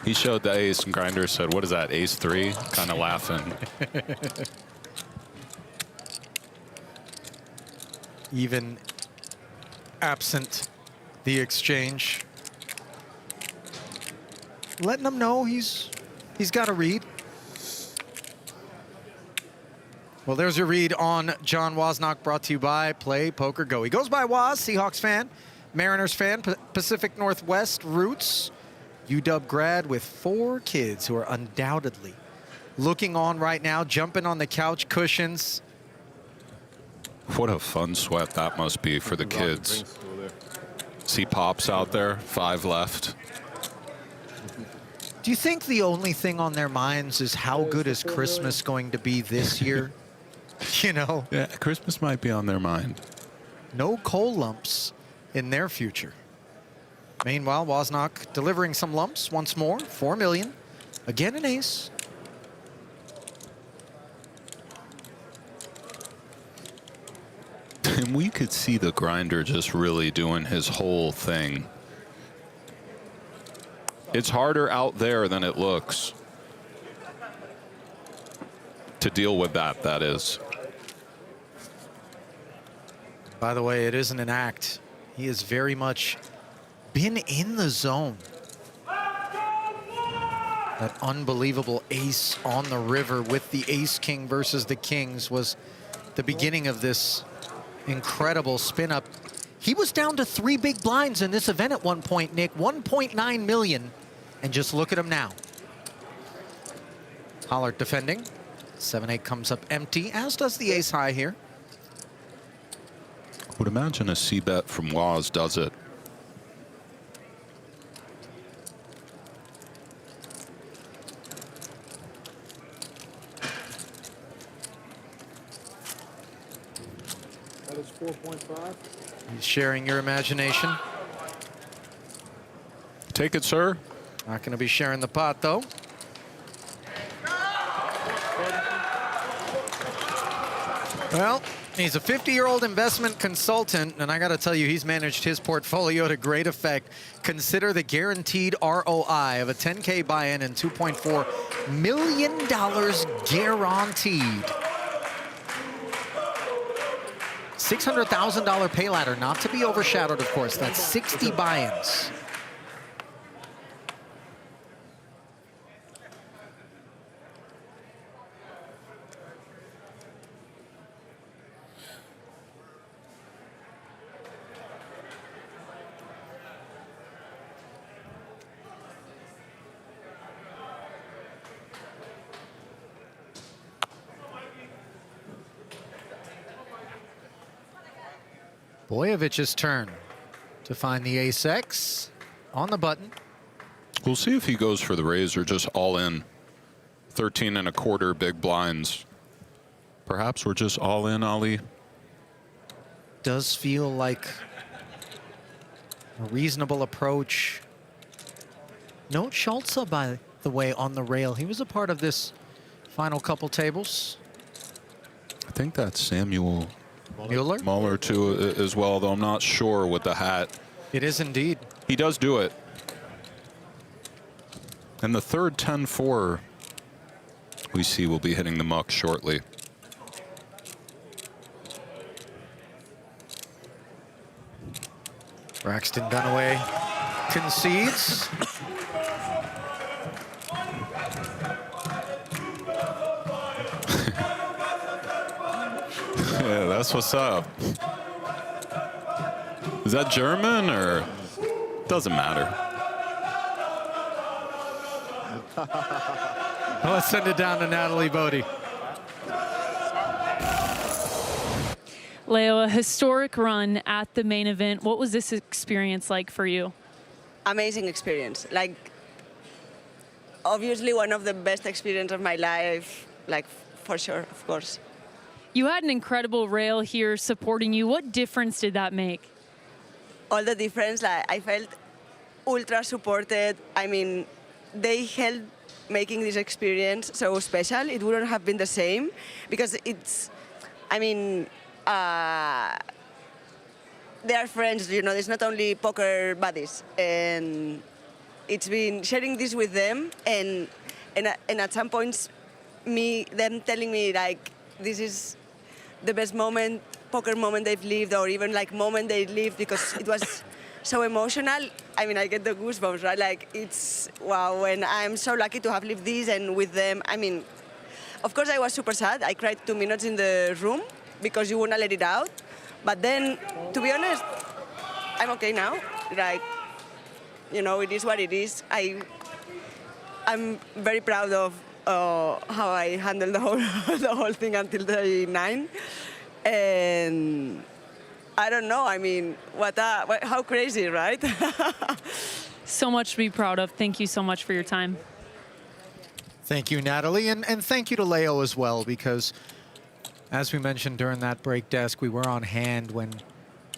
He showed the ace, and Grinder said, what is that, ace 3? Kind of laughing. Even absent the exchange. Letting him know he's got a read. Well, there's your read on John Wozniak, brought to you by Play Poker Go. He goes by Woz, Seahawks fan, Mariners fan, Pacific Northwest roots, UW grad with 4 kids who are undoubtedly looking on right now, jumping on the couch cushions. What a fun sweat that must be for the kids. See Pops out there, 5 left. Do you think the only thing on their minds is how good is Christmas going to be this year? You know? Yeah, Christmas might be on their mind. No coal lumps in their future. Meanwhile, Wozniak delivering some lumps once more. 4 million. Again, an ace. And we could see the Grinder just really doing his whole thing. It's harder out there than it looks. To deal with that, that is. By the way, it isn't an act. He has very much been in the zone. That unbelievable ace on the river with the ace-king versus the kings was the beginning of this incredible spin-up. He was down to 3 big blinds in this event at one point, Nick. 1.9 million. And just look at him now. Hollard defending. 7-8 comes up empty, as does the ace high here. Would imagine a C-bet from Woz does it. That is 4.5. He's sharing your imagination. Take it, sir. Not going to be sharing the pot, though. Well, he's a 50-year-old investment consultant, and I got to tell you, he's managed his portfolio to great effect. Consider the guaranteed ROI of a 10K buy-in and $2.4 million guaranteed. $600,000 pay ladder, not to be overshadowed, of course. That's 60 buy-ins. Boyevich's turn to find the ace-X on the button. We'll see if he goes for the raise or just all in. 13 1/4 big blinds. Perhaps we're just all in, Ali. Does feel like a reasonable approach. No Schultze, by the way, on the rail. He was a part of this final couple tables. I think that's Samuel Mueller too, as well, though I'm not sure with the hat. It is indeed. He does do it. And the third 10-4 we see will be hitting the muck shortly. Braxton Dunaway concedes. Yeah, that's what's up. Is that German or doesn't matter? Well, let's send it down to Natalie Bodie. Leo, a historic run at the main event. What was this experience like for you? Amazing experience. Like, obviously one of the best experiences of my life, like, for sure, of course. You had an incredible rail here supporting you. What difference did that make? All the difference, like, I felt ultra supported. I mean, they helped making this experience so special. It wouldn't have been the same because it's, I mean, they are friends, you know, it's not only poker buddies. And it's been sharing this with them and at some points, them telling me like, this is the best moment, poker moment they've lived, or even like moment they lived because it was so emotional. I mean, I get the goosebumps, right? Like, it's wow, and I'm so lucky to have lived this and with them. I mean, of course I was super sad. I cried 2 minutes in the room because you wanna let it out. But then, to be honest, I'm okay now. Like, you know, it is what it is. I'm very proud of how I handled the whole thing until day 9. And I don't know, I mean, how crazy, right? So much to be proud of. Thank you so much for your time. Thank you, Natalie, and thank you to Leo as well, because as we mentioned during that break desk, we were on hand when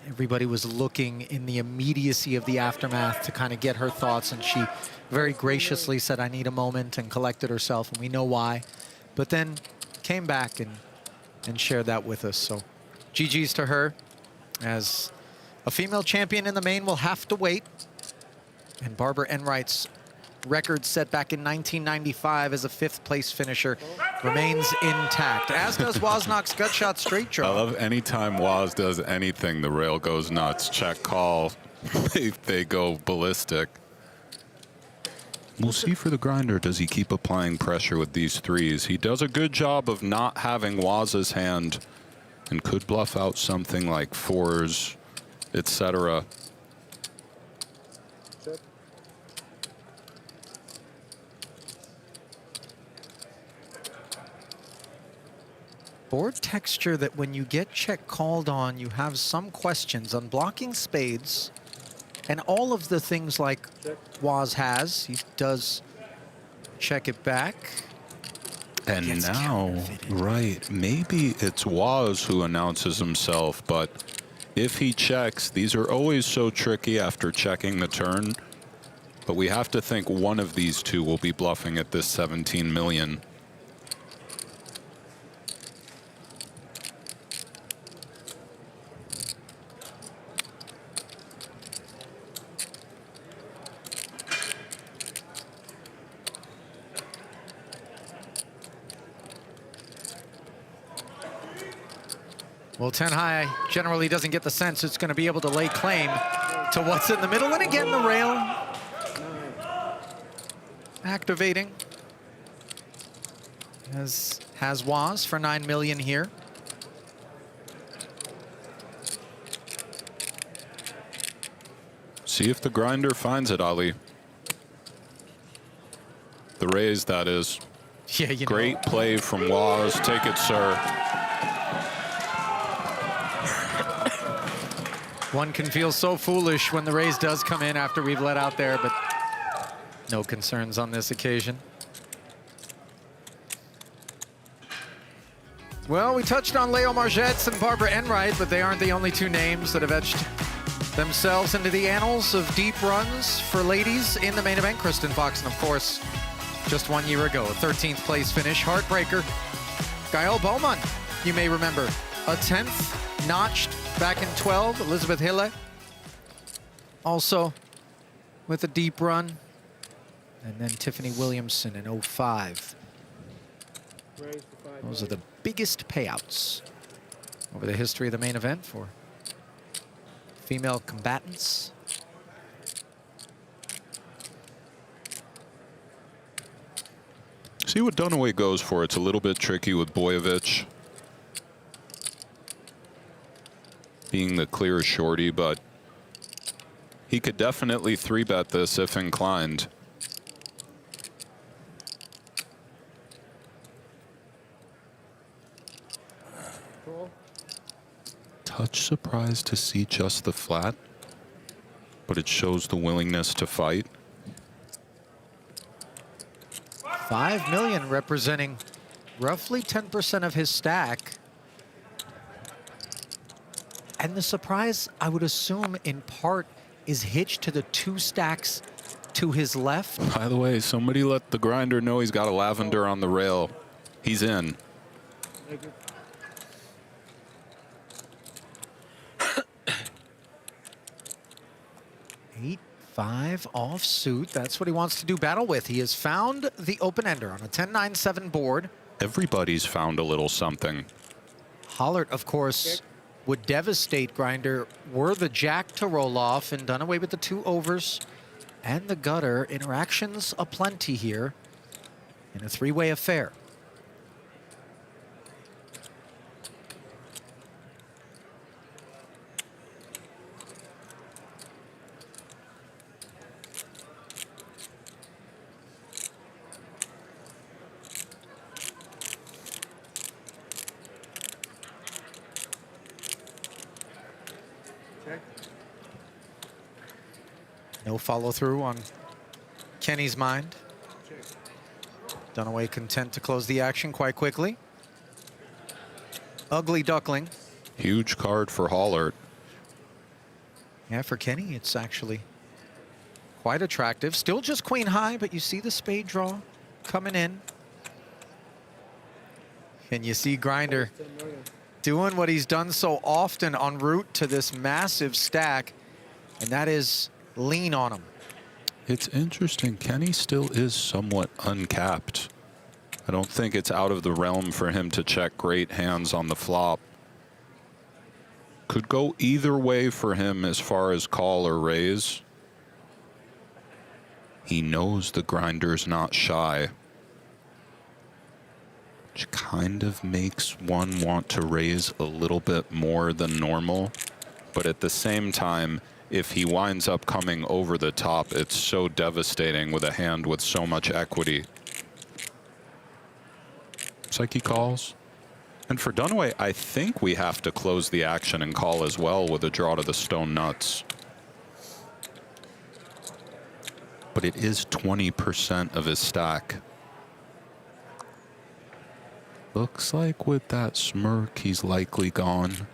everybody was looking in the immediacy of the aftermath to kind of get her thoughts, and she very graciously said, I need a moment, and collected herself, and we know why. But then came back and shared that with us. So GG's to her. As a female champion in the main will have to wait. And Barbara Enright's record set back in 1995 as a 5th place finisher remains intact, as does Woznak's gut shot straight draw. I love anytime Woz does anything, the rail goes nuts. Check call, they go ballistic. We'll see for the grinder, does he keep applying pressure with these threes? He does a good job of not having Woz's hand and could bluff out something like 4s, etc. Board texture that when you get check called on, you have some questions on blocking spades and all of the things like Woz has. He does check it back. And now, right, maybe it's Woz who announces himself, but if he checks, these are always so tricky after checking the turn, but we have to think one of these two will be bluffing at this 17 million. Well, 10 high generally doesn't get the sense it's going to be able to lay claim to what's in the middle. And again, the rail activating, as has Woz for 9 million here. See if the grinder finds it, Ali. The raise, that is. Yeah, you Great know. play from Woz. Take it, sir. One can feel so foolish when the raise does come in after we've let out there, but no concerns on this occasion. Well, we touched on Leo Margetts and Barbara Enright, but they aren't the only two names that have etched themselves into the annals of deep runs for ladies in the main event. Kristen Fox, and of course, just 1 year ago, a 13th place finish, heartbreaker. Gael Bowman, you may remember, a 10th notched back in 12. Elizabeth Hille also with a deep run. And then Tiffany Williamson in 05. Those are the biggest payouts over the history of the main event for female combatants. See what Dunaway goes for. It's a little bit tricky with Boyevich being the clear shorty, but he could definitely 3-bet this if inclined. Touch surprised to see just the flat, but it shows the willingness to fight. 5 million representing roughly 10% of his stack. And the surprise, I would assume, in part, is hitched to the 2 stacks to his left. By the way, somebody let the grinder know he's got a lavender on the rail. He's in. 8-5 offsuit. That's what he wants to do battle with. He has found the open-ender on a 10-9-7 board. Everybody's found a little something. Hollert, of course, would devastate Grinder were the jack to roll off, and done away with the 2 overs and the gutter. Interactions aplenty here in a 3-way affair. No follow through on Kenny's mind. Dunaway content to close the action quite quickly. Ugly duckling. Huge card for Hollert. Yeah, for Kenny, it's actually quite attractive. Still just queen high, but you see the spade draw coming in. And you see Grinder doing what he's done so often en route to this massive stack, and that is lean on him. It's interesting. Kenny still is somewhat uncapped. I don't think it's out of the realm for him to check great hands on the flop. Could go either way for him as far as call or raise. He knows the grinder's not shy, which kind of makes one want to raise a little bit more than normal. But at the same time, if he winds up coming over the top, it's so devastating with a hand with so much equity. Looks like he calls. And for Dunaway, I think we have to close the action and call as well with a draw to the stone nuts. But it is 20% of his stack. Looks like with that smirk, he's likely gone.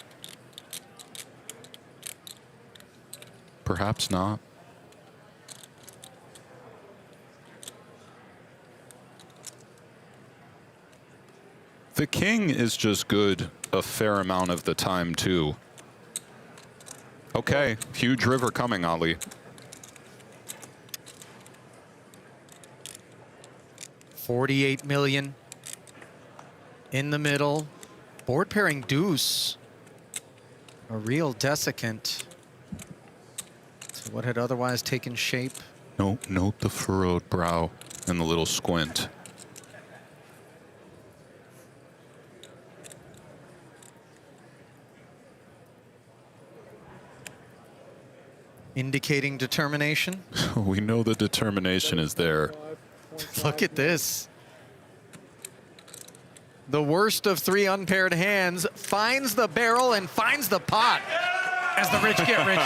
Perhaps not. The king is just good a fair amount of the time, too. Okay, huge river coming, Ali. $48 million in the middle. Board pairing deuce. A real desiccant to what had otherwise taken shape. Note the furrowed brow and the little squint. Indicating determination. We know the determination is there. Look at this. The worst of 3 unpaired hands finds the barrel and finds the pot as the rich get richer.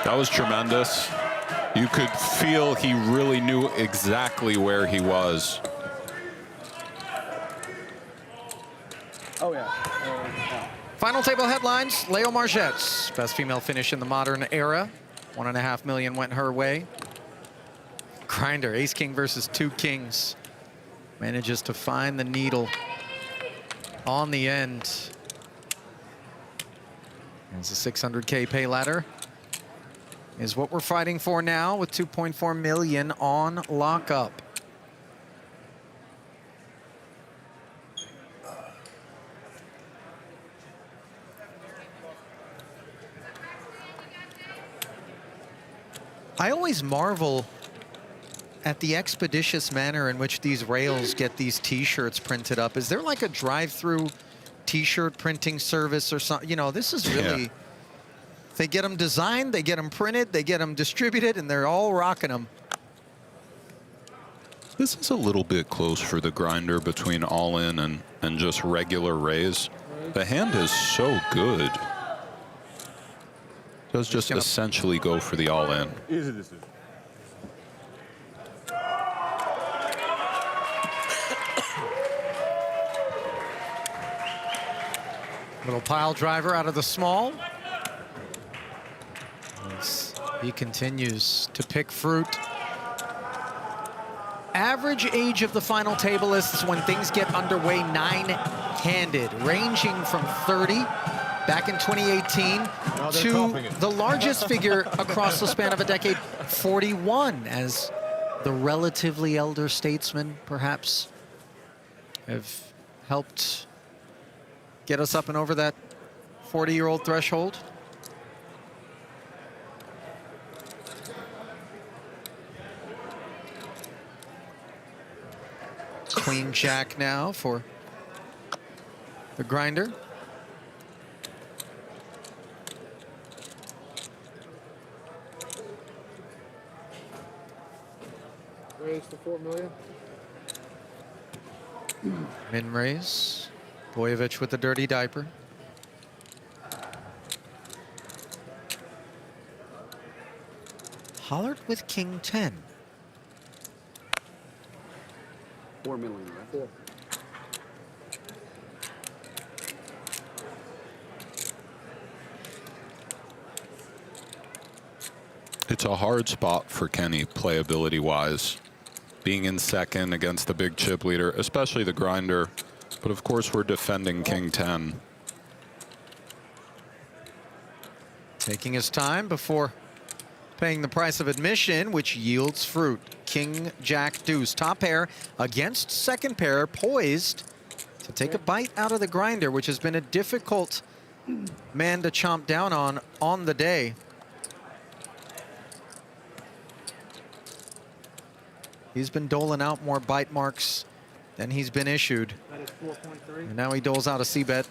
That was tremendous. You could feel he really knew exactly where he was. Oh, yeah. Final table headlines, Leo Margette's best female finish in the modern era. $1.5 million went her way. Grinder, ace king versus 2 kings. Manages to find the needle on the end. As a 600K pay ladder is what we're fighting for now with 2.4 million on lockup. I always marvel at the expeditious manner in which these rails get these t-shirts printed up. Is there like a drive-through t-shirt printing service or something? You know, this is really... Yeah. They get them designed, they get them printed, they get them distributed, and they're all rocking them. This is a little bit close for the grinder between all-in and just regular raise. The hand is so good. Does just essentially go for the all-in. Easy decision. Little pile driver out of the small. As he continues to pick fruit. Average age of the final table is when things get underway 9-handed, ranging from 30 back in 2018 to the largest figure across the span of a decade, 41, as the relatively elder statesmen perhaps have helped get us up and over that 40-year-old threshold. Queen Jack now for the grinder. Raise to 4 million. Min raise. Boyevich with the dirty diaper. Hollard with King 10. 4 million, right? 4. It's a hard spot for Kenny playability-wise. Being in second against the big chip leader, especially the grinder. But of course, we're defending King 10. Taking his time before paying the price of admission, which yields fruit. King, Jack, deuce. Top pair against second pair, poised to take a bite out of the grinder, which has been a difficult man to chomp down on the day. He's been doling out more bite marks than he's been issued. That is 4.3. And now he doles out a C-bet.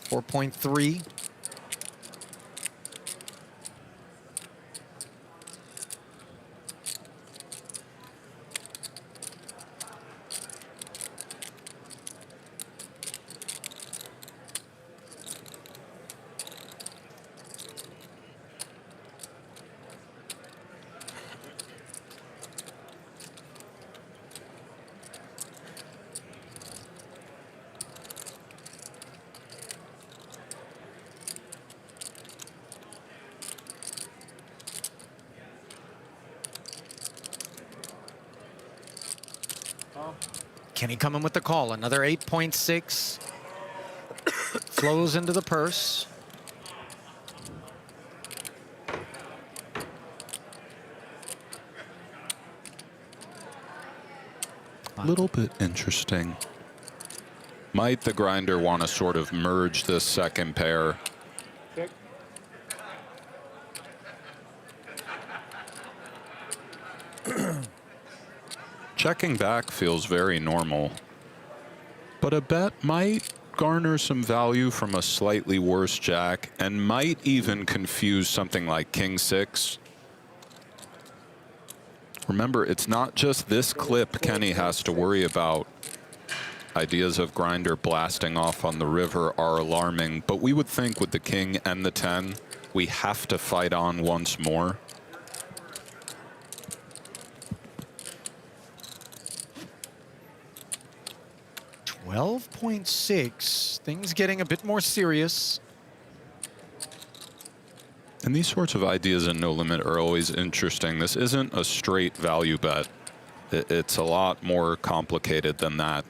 4.3. Kenny coming with the call. Another 8.6. Flows into the purse. A little bit interesting. Might the grinder want to sort of merge this second pair? Check. Checking back feels very normal, but a bet might garner some value from a slightly worse jack and might even confuse something like King 6. Remember, it's not just this clip Kenny has to worry about. Ideas of grinder blasting off on the river are alarming, but we would think with the king and the 10, we have to fight on once more. 12.6. Things getting a bit more serious. And these sorts of ideas in No Limit are always interesting. This isn't a straight value bet. It's a lot more complicated than that.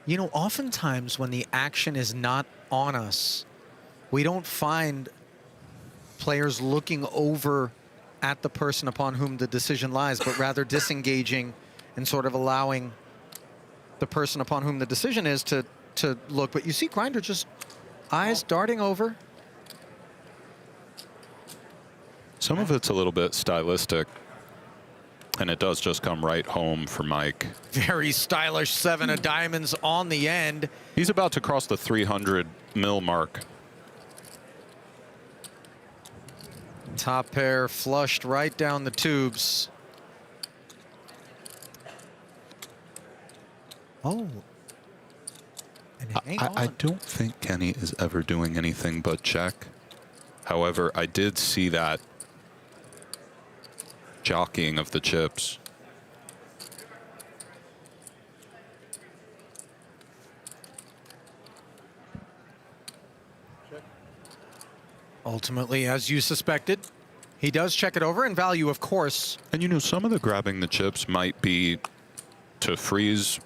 You know, oftentimes when the action is not on us, we don't find players looking over at the person upon whom the decision lies, but rather disengaging and sort of allowing the person upon whom the decision is to look. But you see Grinder just eyes darting over. Some of it's a little bit stylistic, and it does just come right home for Mike. Very stylish 7 of diamonds on the end. He's about to cross the 300 mil mark. Top pair flushed right down the tubes. Oh. I don't think Kenny is ever doing anything but check. However, I did see that jockeying of the chips. Ultimately, as you suspected, he does check it over, and value, of course. And you know, some of the grabbing the chips might be to freeze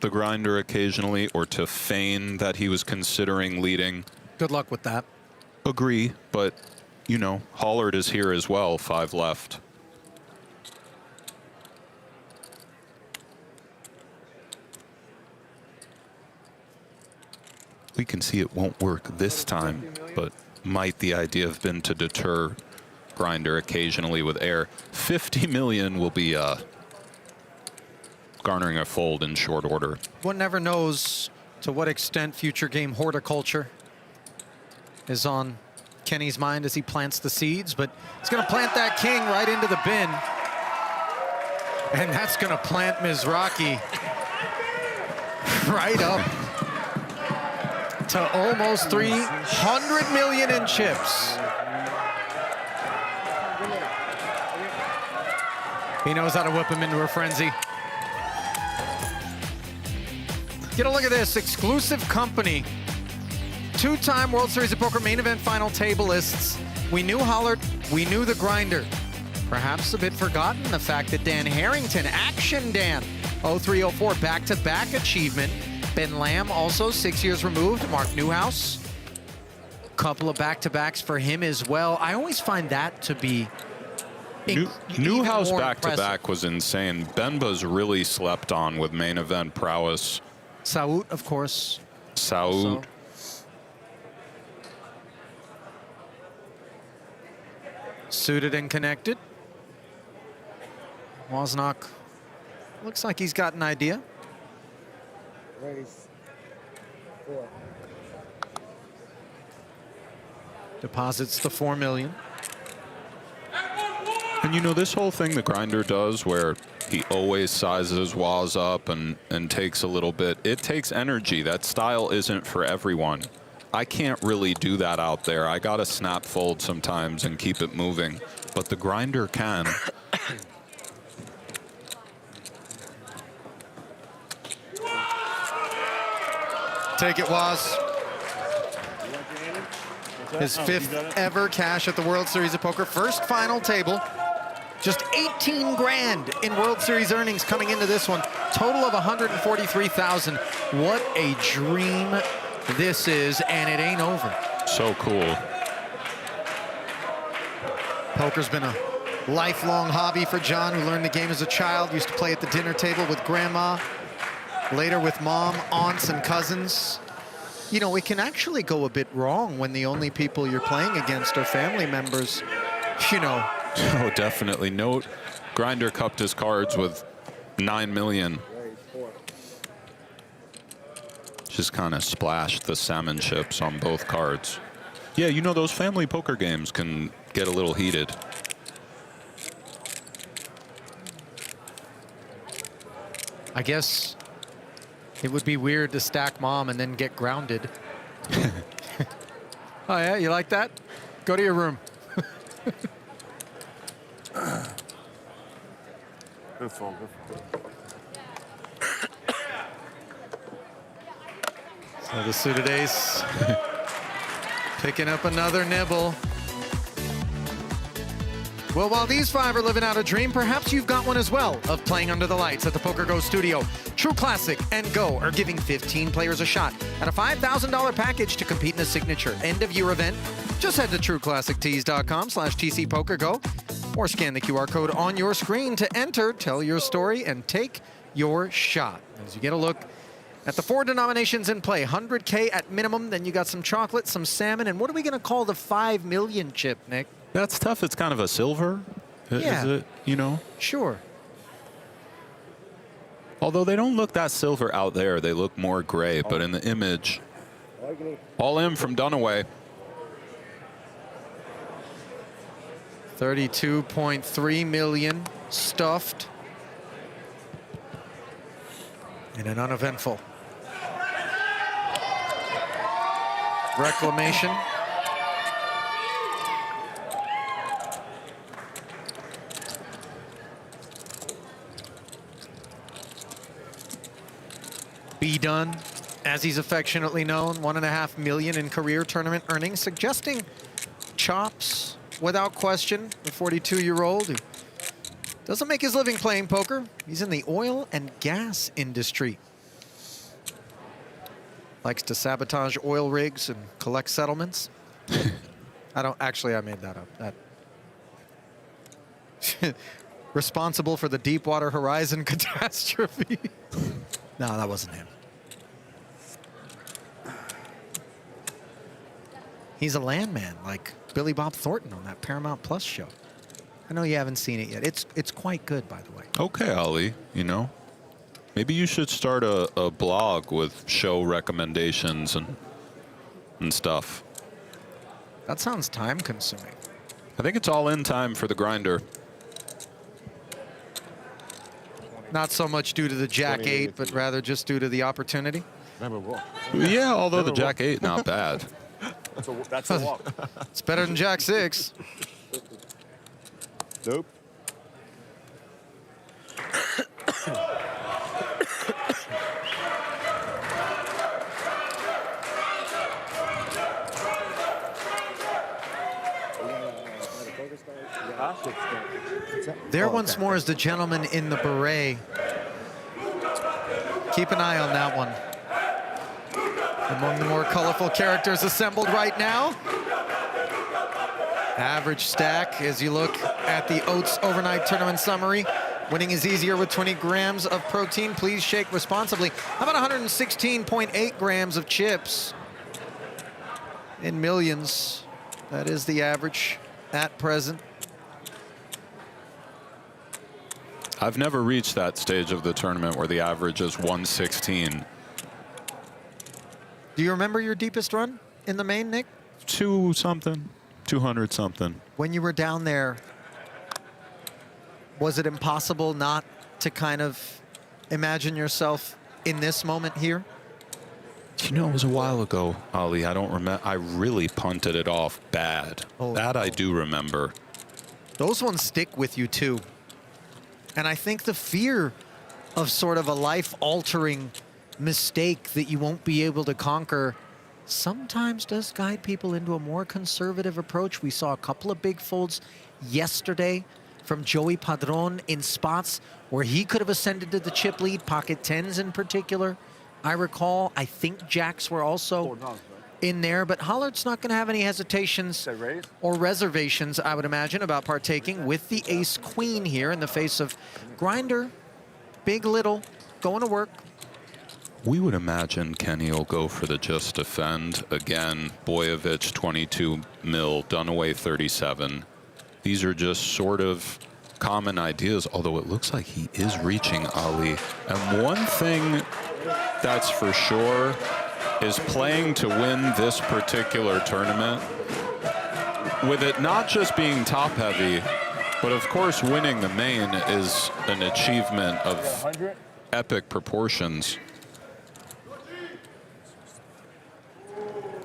the grinder occasionally or to feign that he was considering leading. Good luck with that. Agree, but, you know, Hollard is here as well, 5 left. We can see it won't work this time, but might the idea have been to deter grinder occasionally with air. 50 million will be garnering a fold in short order. One never knows to what extent future game horticulture is on Kenny's mind as he plants the seeds, but he's going to plant that king right into the bin. And that's going to plant Mizrachi right up to almost 300 million in chips. He knows how to whip him into a frenzy. Get a look at this, exclusive company. 2-time World Series of Poker main event final tablists. We knew Hollard, we knew the grinder. Perhaps a bit forgotten, the fact that Dan Harrington, Action Dan, 0304, back-to-back achievement. Ben Lamb, also 6 years removed. Mark Newhouse, couple of back-to-backs for him as well. I always find that to be Newhouse back-to-back back was insane. Benba's really slept on with main event prowess. Saud, of course. Saud. Suited and connected. Wozniak looks like he's got an idea. Raise 4. Deposits the 4 million. And you know, this whole thing the grinder does where he always sizes Woz up and takes a little bit, it takes energy. That style isn't for everyone. I can't really do that out there. I gotta snap fold sometimes and keep it moving, but the grinder can. Take it, Woz. His 5th ever cash at the World Series of Poker. First final table. Just 18 grand in World Series earnings coming into this one. Total of 143,000. What a dream this is, and it ain't over. So cool. Poker's been a lifelong hobby for John, who learned the game as a child. Used to play at the dinner table with grandma, later with mom, aunts, and cousins. You know, it can actually go a bit wrong when the only people you're playing against are family members. You know. Oh, definitely. Note, grinder cupped his cards with 9 million. Just kind of splashed the salmon chips on both cards. Yeah, you know, those family poker games can get a little heated. I guess it would be weird to stack mom and then get grounded. Oh, yeah? You like that? Go to your room. Good phone, good phone. So the suited ace picking up another nibble. Well, while these 5 are living out a dream, perhaps you've got one as well of playing under the lights at the PokerGO studio. True Classic and Go are giving 15 players a shot at a $5,000 package to compete in a signature end-of-year event. Just head to trueclassictees.com/TCPokerGo or scan the QR code on your screen to enter, tell your story, and take your shot. As you get a look at the 4 denominations in play, 100K at minimum, then you got some chocolate, some salmon, and what are we gonna call the 5 million chip, Nick? That's tough. It's kind of a silver, Yeah. is it? You know? Sure. Although they don't look that silver out there. They look more gray, but in the image, all in from Dunaway. 32.3 million stuffed in an uneventful reclamation. B-Done, as he's affectionately known, $1.5 million in career tournament earnings, suggesting chops without question. The 42-year-old who doesn't make his living playing poker. He's in the oil and gas industry. Likes to sabotage oil rigs and collect settlements. I made that up. That responsible for the Deepwater Horizon catastrophe. No, that wasn't him. He's a landman, like Billy Bob Thornton on that Paramount Plus show. I know you haven't seen it yet. It's quite good, by the way. Okay, Ali, you know, maybe you should start a blog with show recommendations and stuff. That sounds time consuming. I think it's all in time for the grinder. Not so much due to the Jack 8, but rather just due to the opportunity. Yeah, although the Jack 8, not bad. That's a walk. It's better than Jack 6. Nope. There once more is the gentleman in the beret. Keep an eye on that one. Among the more colorful characters assembled right now. Average stack as you look at the Oats Overnight Tournament Summary. Winning is easier with 20 grams of protein. Please shake responsibly. How about 116.8 grams of chips? In millions. That is the average at present. I've never reached that stage of the tournament where the average is 116. Do you remember your deepest run in the main, Nick? 200 something. When you were down there, was it impossible not to kind of imagine yourself in this moment here? You know, it was a while ago, Ali. I don't remember. I really punted it off bad. I do remember. Those ones stick with you too. And I think the fear of sort of a life-altering mistake that you won't be able to conquer sometimes does guide people into a more conservative approach. We saw a couple of big folds yesterday from Joey Padron in spots where he could have ascended to the chip lead, pocket tens in particular. I recall, I think jacks were also in there, but Hollard's not going to have any hesitations or reservations, I would imagine, about partaking with the ace-queen here in the face of Grinder, big little, going to work. We would imagine Kenny will go for the just defend. Again, Boyevich 22 mil, Dunaway 37. These are just sort of common ideas, although it looks like he is reaching Ali. And one thing that's for sure is playing to win this particular tournament, with it not just being top heavy, but of course winning the main is an achievement of epic proportions.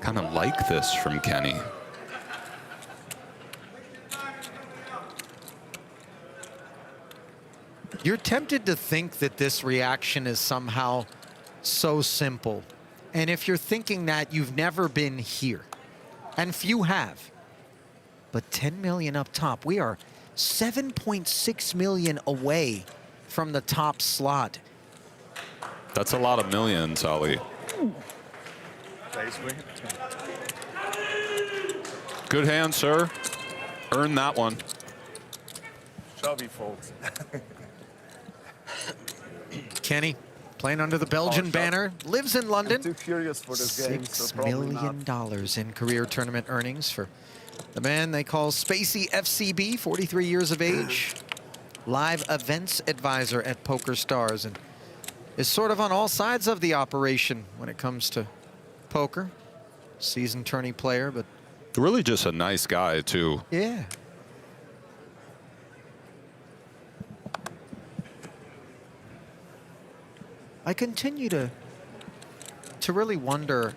Kind of like this from Kenny. You're tempted to think that this reaction is somehow so simple. And if you're thinking that, you've never been here. And few have. But 10 million up top. We are 7.6 million away from the top slot. That's a lot of millions, Ali. Good hand, sir. Earn that one. Shelby folds. Kenny, playing under the Belgian banner, lives in London. I'm too curious for this game, so $6 million in career tournament earnings for the man they call Spacey FCB, 43 years of age, live events advisor at PokerStars, and is sort of on all sides of the operation when it comes to poker. Seasoned tourney player, but really just a nice guy, too. Yeah. I continue to really wonder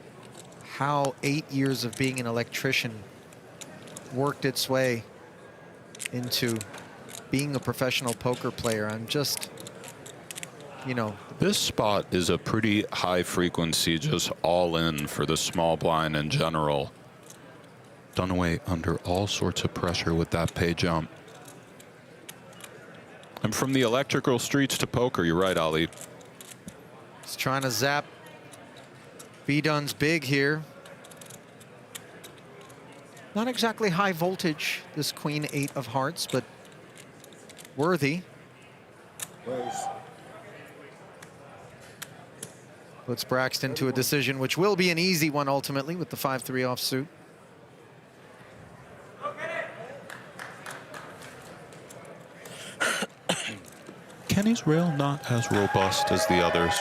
how 8 years of being an electrician worked its way into being a professional poker player. I'm just, you know. This spot is a pretty high frequency, just all in for the small blind in general. Dunaway under all sorts of pressure with that pay jump. And from the electrical streets to poker, you're right, Ali. He's trying to zap B-Dun's big here. Not exactly high voltage, this queen 8 of hearts, but worthy. Puts Braxton to a decision, which will be an easy one ultimately with the 5-3 offsuit. Kenny's rail not as robust as the others.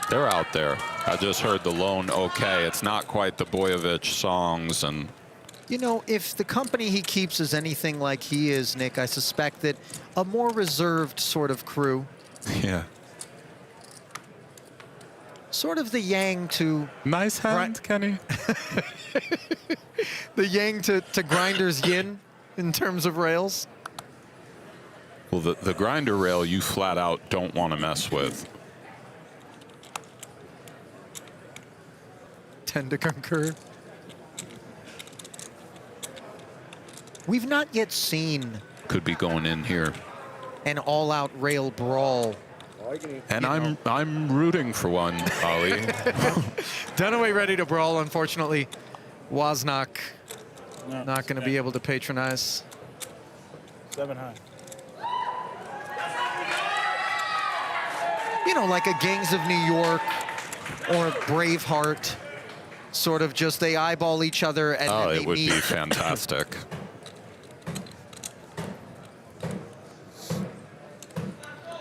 They're out there. I just heard the lone okay. It's not quite the Boyovich songs. And you know, if the company he keeps is anything like he is, Nick, I suspect that a more reserved sort of crew. Yeah. Sort of the yang to... Nice hand, Kenny. The yang to Grinder's yin in terms of rails. Well, the grinder rail you flat out don't want to mess with. Tend to concur. We've not yet seen... Could be going in here. An all-out rail brawl. And I'm rooting for one, Ali. Dunaway ready to brawl, unfortunately. Wozniak not going to be able to patronize. 7 high. You know, like a Gangs of New York or Braveheart, sort of just they eyeball each other and then they it would meet. be fantastic.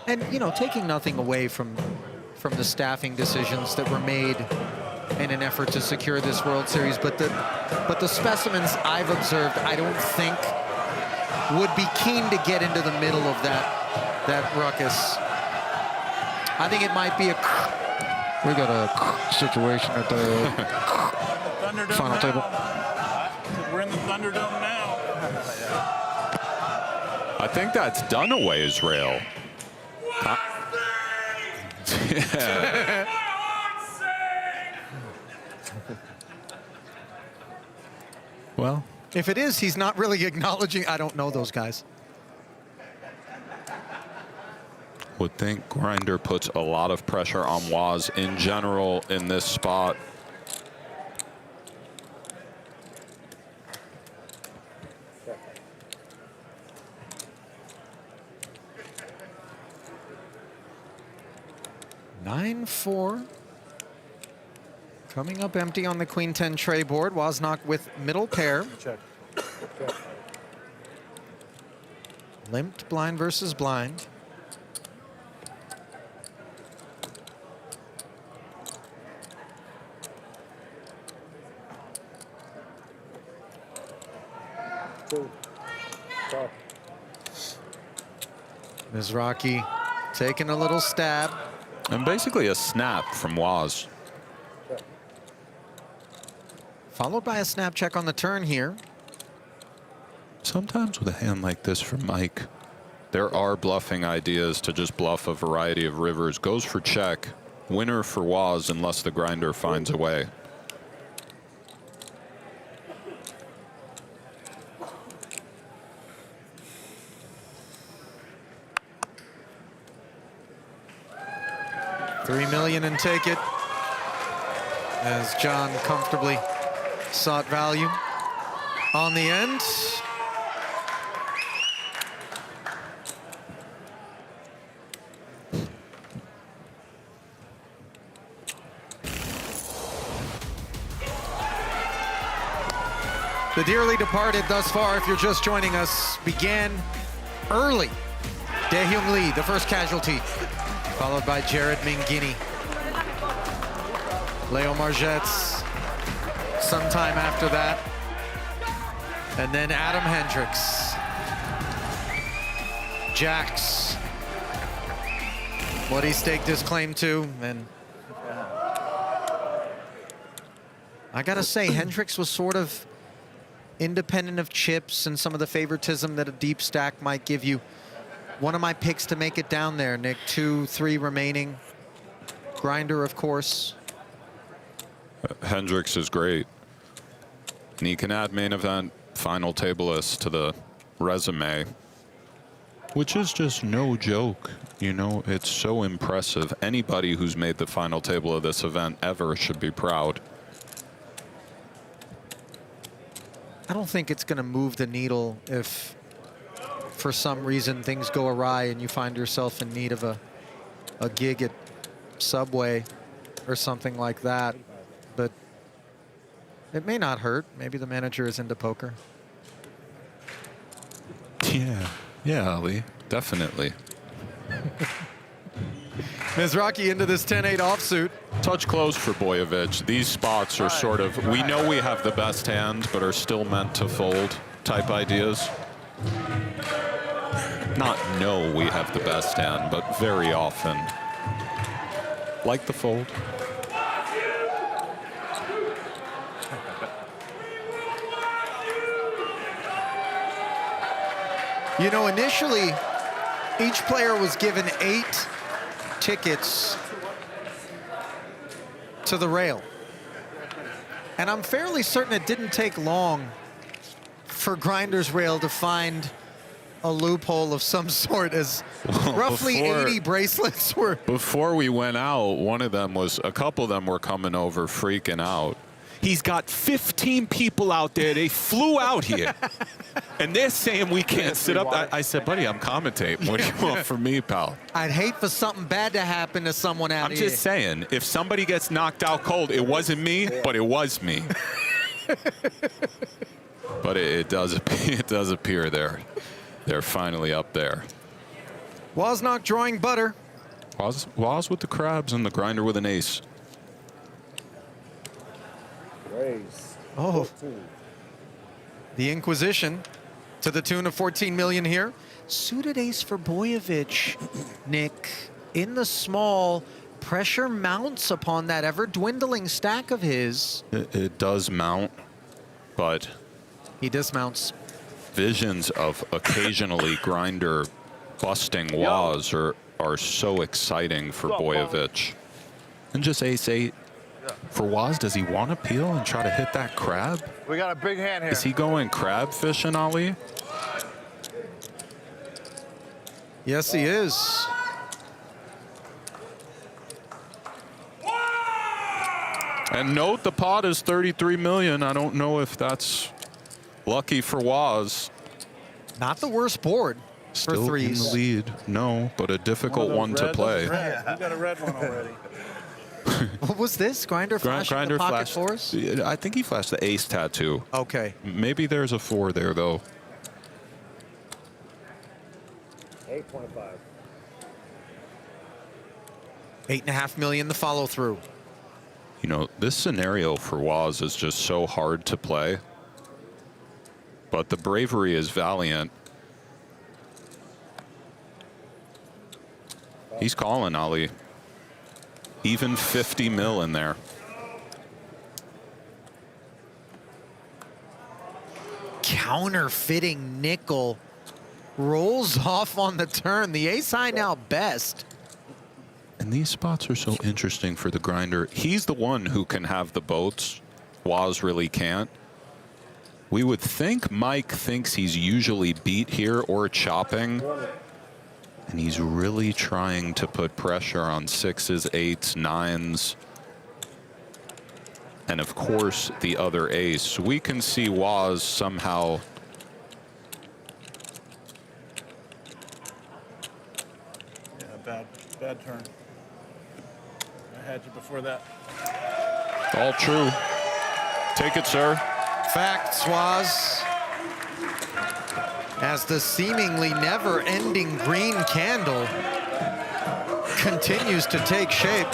And, you know, taking nothing away from the staffing decisions that were made in an effort to secure this World Series, but the specimens I've observed, I don't think would be keen to get into the middle of that ruckus. I think it might be we got a situation at the final table. We're in the Thunderdome now. I think that's Dunaway's rail. Yeah. Well, if it is, he's not really acknowledging. I don't know those guys. Would think Grinder puts a lot of pressure on Woz in general in this spot. Nine 4. Coming up empty on the Queen 10 tray board. Wozniak with middle pair. Check. Limped blind versus blind. Mizrachi taking a little stab. And basically a snap from Woz. Followed by a snap check on the turn here. Sometimes with a hand like this from Mike, there are bluffing ideas to just bluff a variety of rivers. Goes for check. Winner for Woz unless the Grinder finds a way. $3 million and take it, as John comfortably sought value on the end. The dearly departed thus far, if you're just joining us, began early. Dae-Hyung Lee, the first casualty, followed by Jared Mingini. Leo Margetts sometime after that. And then Adam Hendricks. Jax. What he staked his claim to, and I gotta say, Hendricks was sort of independent of chips and some of the favoritism that a deep stack might give you. One of my picks to make it down there, Nick. 2-3 remaining. Grinder, of course. Hendricks is great. And he can add main event final tablelist to the resume, which is just no joke. You know, it's so impressive. Anybody who's made the final table of this event ever should be proud. I don't think it's going to move the needle if, for some reason, things go awry and you find yourself in need of a gig at Subway or something like that. But it may not hurt. Maybe the manager is into poker. Yeah, Ali, definitely. Mizrachi into this 10-8 offsuit. Touch close for Boyevich. These spots are sort of, we know we have the best hand, but are still meant to fold type ideas. Not know we have the best hand, but very often like the fold. You know, initially, each player was given 8 tickets to the rail. And I'm fairly certain it didn't take long for Grinder's rail to find a loophole of some sort, as roughly 80 bracelets were. Before we went out, a couple of them were coming over freaking out. He's got 15 people out there. They flew out here. And they're saying we can't sit up. I said, buddy, I'm commentating. What do you want from me, pal? I'd hate for something bad to happen to someone out here. I'm just saying, if somebody gets knocked out cold, it wasn't me, but it was me. But it does appear they're finally up there. Wozniak drawing butter. Woz with the crabs and the grinder with an ace. Oh, the Inquisition to the tune of 14 million here. Suited ace for Boyevich, Nick. In the small, pressure mounts upon that ever-dwindling stack of his. It does mount, but he dismounts. Visions of occasionally grinder busting Woz are so exciting for Boyevich. And just ace-8. For Woz, does he want to peel and try to hit that crab? We got a big hand here. Is he going crab fishing, Ali? Yes, he is. And note the pot is 33 million. I don't know if that's lucky for Woz. Not the worst board for Still threes. in the lead. No, but a difficult one to play. You got a red one already. What was this? Grinder flashing Grinder the pocket flashed, for us? I think he flashed the ace tattoo. Okay. Maybe there's a 4 there, though. 8.25. 8.5 million the follow through. You know, this scenario for Woz is just so hard to play. But the bravery is valiant. He's calling, Ali. Even 50 mil in there. Counterfeiting nickel rolls off on the turn. The ace high now best. And these spots are so interesting for the grinder. He's the one who can have the boats. Woz really can't. We would think Mike thinks he's usually beat here or chopping. And he's really trying to put pressure on 6s, 8s, 9s. And of course, the other ace. We can see Woz somehow. Yeah, bad turn. I had you before that. All true. Take it, sir. Facts, Woz. As the seemingly never-ending green candle continues to take shape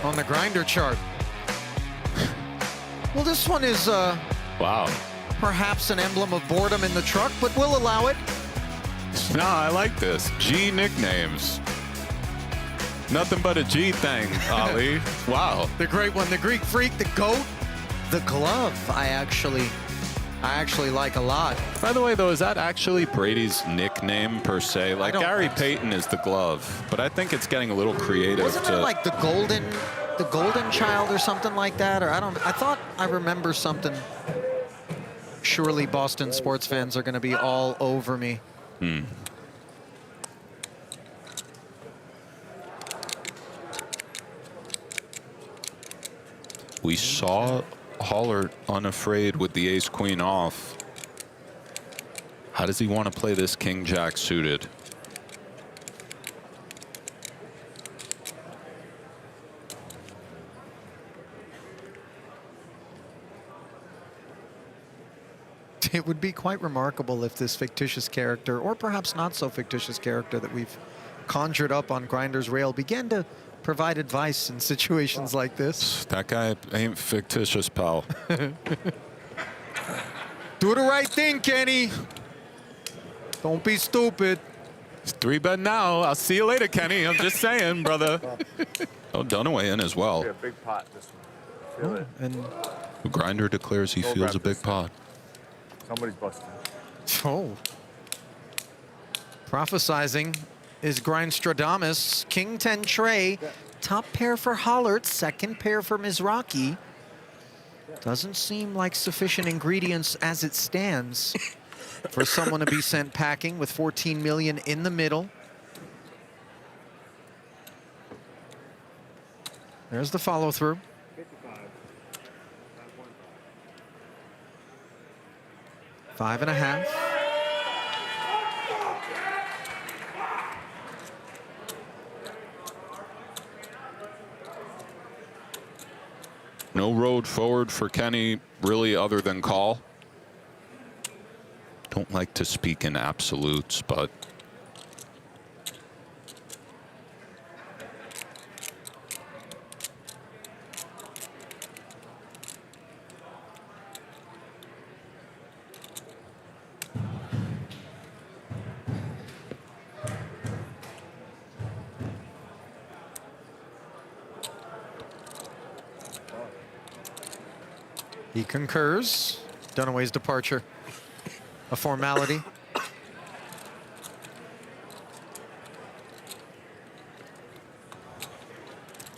on the grinder chart. Well, this one is wow, perhaps an emblem of boredom in the truck, but we'll allow it. No, I like this. G nicknames. Nothing but a G thing, Ali. Wow. The great one, the Greek freak, the GOAT, the glove. I actually like a lot. By the way, though, is that actually Brady's nickname per se? Like Gary so. Payton is the glove, but I think it's getting a little creative. Wasn't it like the golden child or something like that? Or I thought I remember something. Surely Boston sports fans are going to be all over me. We saw Hollert unafraid with the ace-queen off. How does he want to play this king-jack suited? It would be quite remarkable if this fictitious character, or perhaps not so fictitious character that we've conjured up on Grindr's rail, began to provide advice in situations like this. That guy ain't fictitious, pal. Do the right thing, Kenny. Don't be stupid. It's 3-bet now. I'll see you later, Kenny. I'm just saying, brother. Oh, Dunaway in as well. A big pot this one. Feel it. And Grindr declares he feels a big pot. Somebody's busting. oh. Prophesizing is Grindstradamus. King 10 tray. Top pair for Hollert. Second pair for Mizrachi. Doesn't seem like sufficient ingredients as it stands for someone to be sent packing with 14 million in the middle. There's the follow through. 5.5. No road forward for Kenny, really, other than call. Don't like to speak in absolutes, but He concurs. Dunaway's departure, a formality.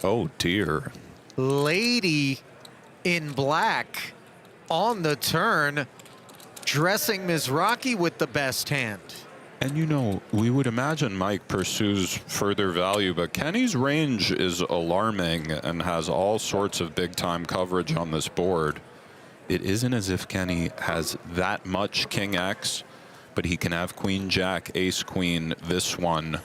oh dear. Lady in black on the turn, dressing Mizrachi with the best hand. And you know, we would imagine Mike pursues further value, but Kenny's range is alarming and has all sorts of big-time coverage on this board. It isn't as if Kenny has that much King X, but he can have Queen Jack, Ace Queen, this one.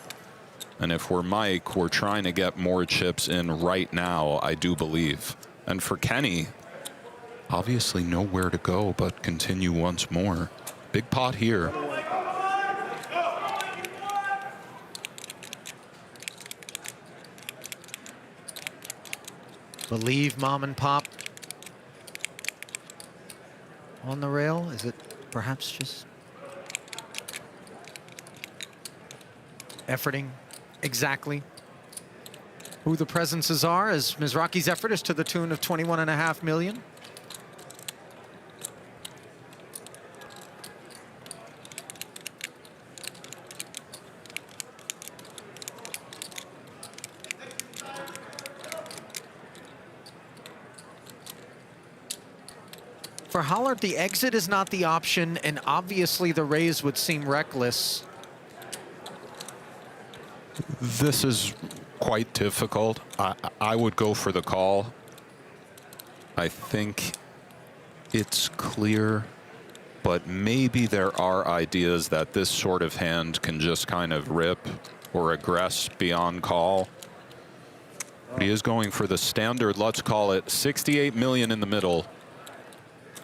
And if we're Mike, we're trying to get more chips in right now, I do believe. And for Kenny, obviously nowhere to go but continue once more. Big pot here. Believe mom and pop on the rail. Is it perhaps just efforting exactly who the presences are, as Mizrachi's effort is to the tune of 21.5 million. For Hollert, the exit is not the option, and obviously the raise would seem reckless. This is quite difficult. I would go for the call. I think it's clear, but maybe there are ideas that this sort of hand can just kind of rip or aggress beyond call. But he is going for the standard, let's call it 68 million in the middle.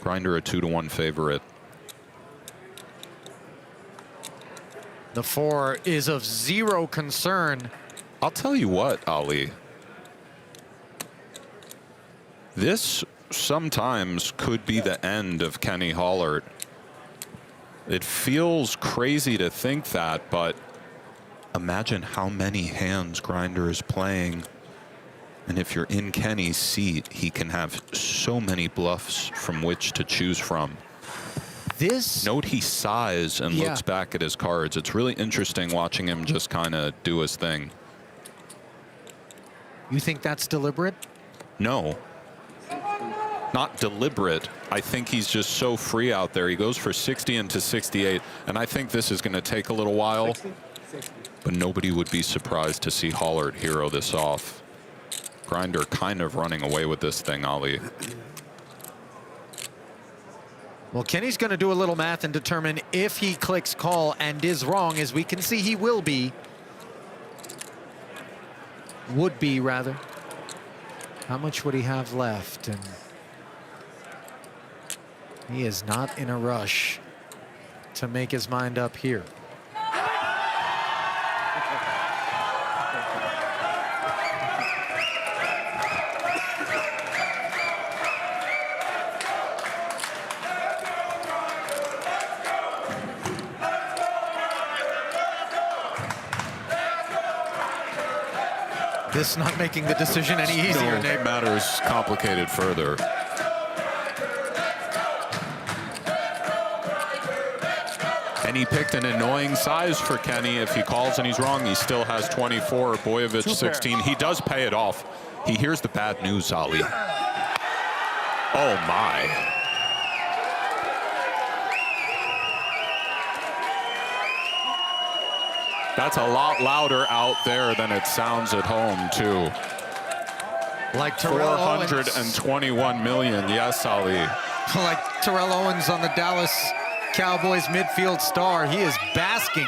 Grindr a 2-1 favorite. The 4 is of zero concern. I'll tell you what, Ali. This sometimes could be the end of Kenny Hollert. It feels crazy to think that, but Imagine how many hands Grinder is playing. And if you're in Kenny's seat, he can have so many bluffs from which to choose from. Note he sighs and looks back at his cards. It's really interesting watching him just kind of do his thing. You think that's deliberate? No. Not deliberate. I think he's just so free out there. He goes for 60 into 68, and I think this is going to take a little while. 60. But nobody would be surprised to see Hollert hero this off. Grinder kind of running away with this thing, Ali. Well, Kenny's going to do a little math and determine if he clicks call and is wrong, as we can see he will be. Would be, rather. How much would he have left? And he is not in a rush to make his mind up here. This not making the decision any easier, No, Nick. matters complicated further. And he picked an annoying size for Kenny. If he calls and he's wrong, he still has 24. Boyevich 16. He does pay it off. He hears the bad news, Ali. Oh my. That's a lot louder out there than it sounds at home, too. Like Terrell 421 million, yes, Ali. Like Terrell Owens on the Dallas Cowboys midfield star. He is basking.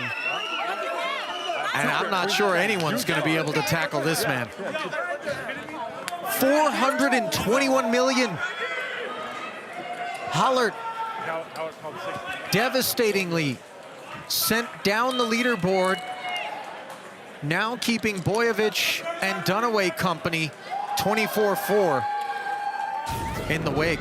And I'm not sure anyone's going to be able to tackle this man. 421 million. Hollert devastatingly sent down the leaderboard. Now keeping Boyevich and Dunaway company 24-4 in the wake.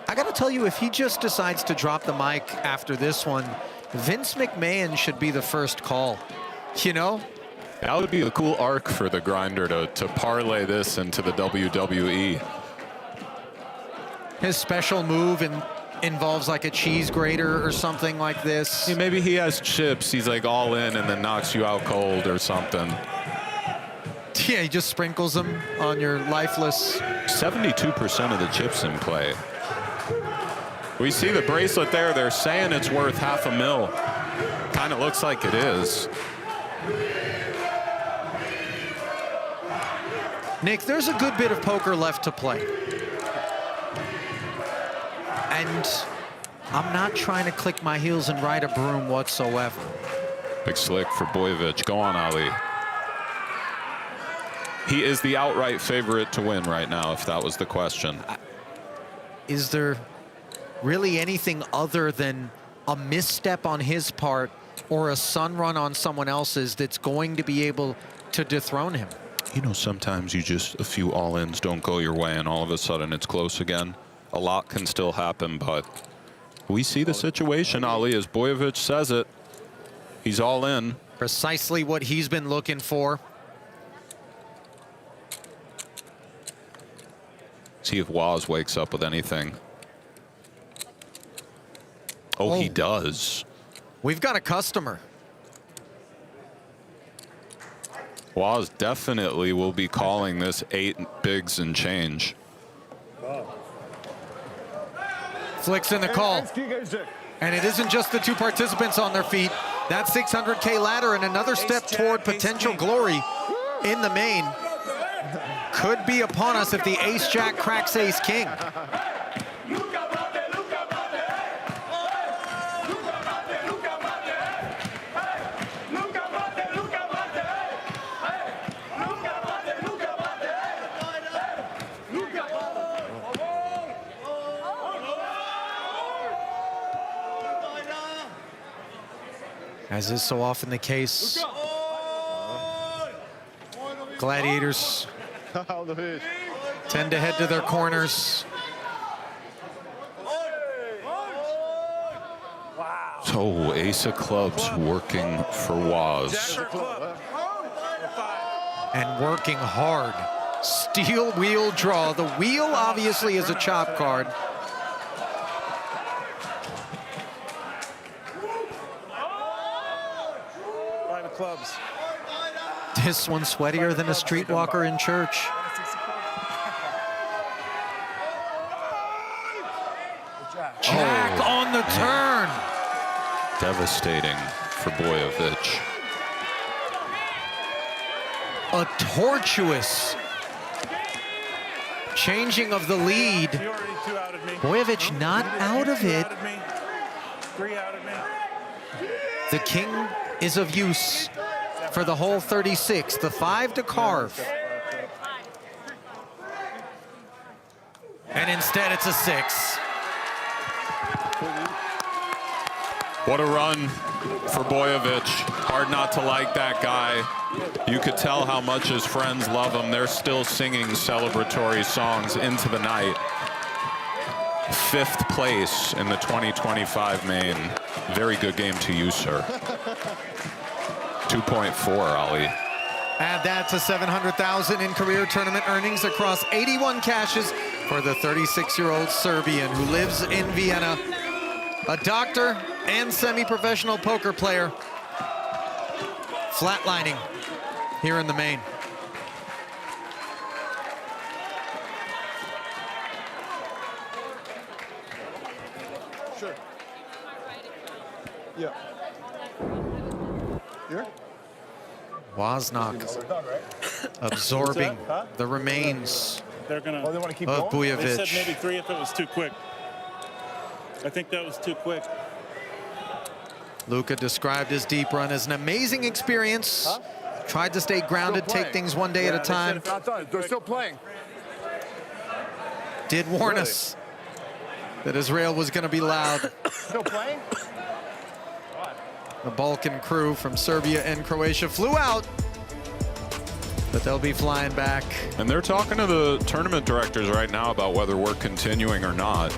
I got to tell you, if he just decides to drop the mic after this one, Vince McMahon should be the first call, you know? That would be a cool arc for the Grinder to parlay this into the WWE. His special move involves like a cheese grater or something like this. Yeah, maybe he has chips. He's like all in and then knocks you out cold or something. Yeah, he just sprinkles them on your lifeless. 72% of the chips in play. We see the bracelet there. They're saying it's worth $500,000. Kind of looks like it is. Nick, there's a good bit of poker left to play. And I'm not trying to click my heels and ride a broom whatsoever. Big slick for Boyevich. Go on, Ali. He is the outright favorite to win right now, if that was the question. Is there really anything other than a misstep on his part or a sun run on someone else's that's going to be able to dethrone him? You know, sometimes you just, a few all-ins don't go your way and all of a sudden it's close again. A lot can still happen, but we see the situation, Ali, as Boyevich says it. He's all in. Precisely what he's been looking for. See if Waz wakes up with anything. Oh, he does. We've got a customer. Waz definitely will be calling this 8 bigs and change. Flicks in the call. And it isn't just the two participants on their feet. That 600K ladder and another step toward potential glory in the main could be upon us if the ace-jack cracks ace-king. As is so often the case, gladiators tend to head to their corners Oh, ace of clubs working for Waz. And working hard. Steel wheel draw. The wheel obviously is a chop card. Five of clubs. This one's sweatier than a streetwalker in church. Jack on the turn. Devastating for Boyovich. A tortuous changing of the lead. Boyovich not out of it. The king is of use for the whole 36. The 5 to carve. And instead it's a 6. What a run for Boyovich. Hard not to like that guy. You could tell how much his friends love him. They're still singing celebratory songs into the night. 5th place in the 2025 main. Very good game to you, sir. 2.4, Ali. Add that to 700,000 in career tournament earnings across 81 caches for the 36-year-old Serbian who lives in Vienna. A doctor and semi-professional poker player. Flatlining here in the main. Sure. Yeah. Here? Wozniak absorbing the remains They're gonna. of Bujovic. They said maybe 3 if it was too quick. I think that was too quick. Luka described his deep run as an amazing experience. Tried to stay grounded, take things one day at a time. Not done. They're still playing. Did warn us that Israel was going to be loud. Still playing? The Balkan crew from Serbia and Croatia flew out, but they'll be flying back. And they're talking to the tournament directors right now about whether we're continuing or not.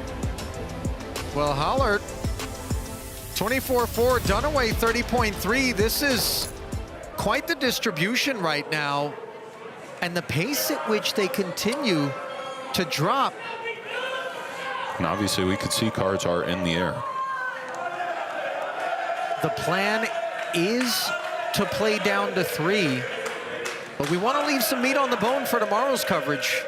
Well, Hollert, 24-4, Dunaway 30.3. This is quite the distribution right now. And the pace at which they continue to drop. And obviously we could see cards are in the air. The plan is to play down to 3, but we want to leave some meat on the bone for tomorrow's coverage.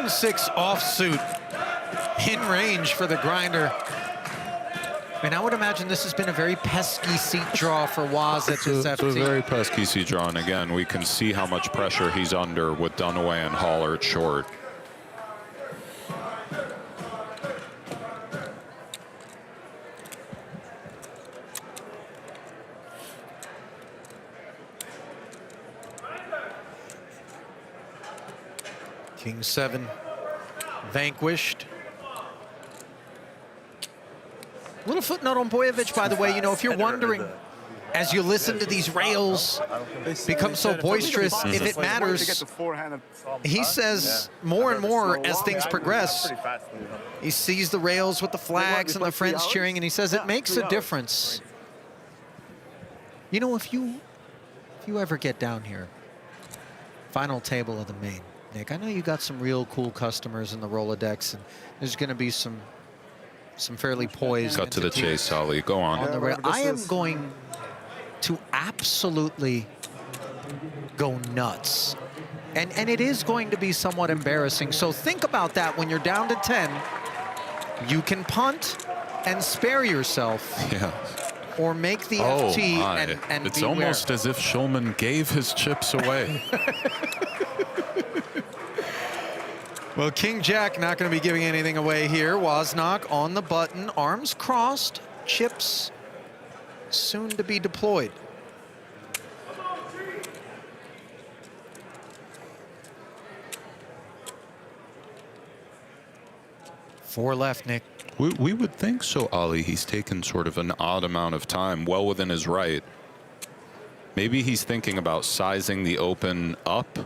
Six offsuit in range for the grinder. And I would imagine this has been a very pesky seat draw for Waz at this It's a very pesky seat draw. And again, we can see how much pressure he's under with Dunaway and Hollert short. King 7 vanquished. Little footnote on Boyovich, by the way, you know, if you're wondering, as you listen to these rails become so boisterous, if it matters, he says more and more as things progress, he sees the rails with the flags and the friends cheering, and he says it makes a difference. You know, if you ever get down here, final table of the main, Nick, I know you got some real cool customers in the Rolodex, and there's going to be some fairly poised. Cut to the chase, Ali. Go on. On the rail. I am going to absolutely go nuts, and it is going to be somewhat embarrassing. So think about that when you're down to 10. You can punt and spare yourself. Yeah. Or make the FT and it's beware. almost as if Shulman gave his chips away. Well, King Jack not going to be giving anything away here. Wozniak on the button, arms crossed, chips soon to be deployed. 4 left, Nick. We would think so, Ali. He's taken sort of an odd amount of time, well within his right. Maybe he's thinking about sizing the open up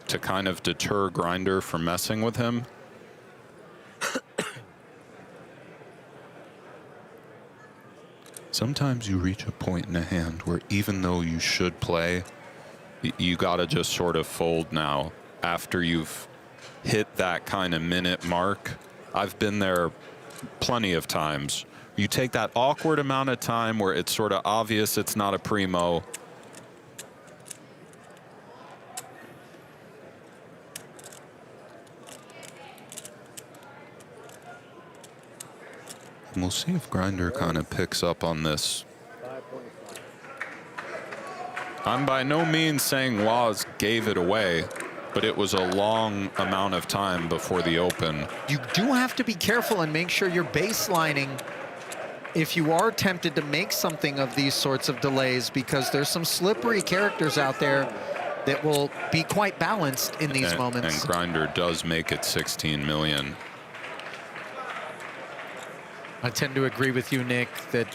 to kind of deter Grinder from messing with him. Sometimes you reach a point in a hand where even though you should play, you gotta just sort of fold now after you've hit that kind of minute mark. I've been there plenty of times. You take that awkward amount of time where it's sort of obvious it's not a primo. And we'll see if Grinder kind of picks up on this. I'm by no means saying Waz gave it away, but it was a long amount of time before the open. You do have to be careful and make sure you're baselining if you are tempted to make something of these sorts of delays, because there's some slippery characters out there that will be quite balanced in these moments. And Grinder does make it 16 million. I tend to agree with you, Nick, that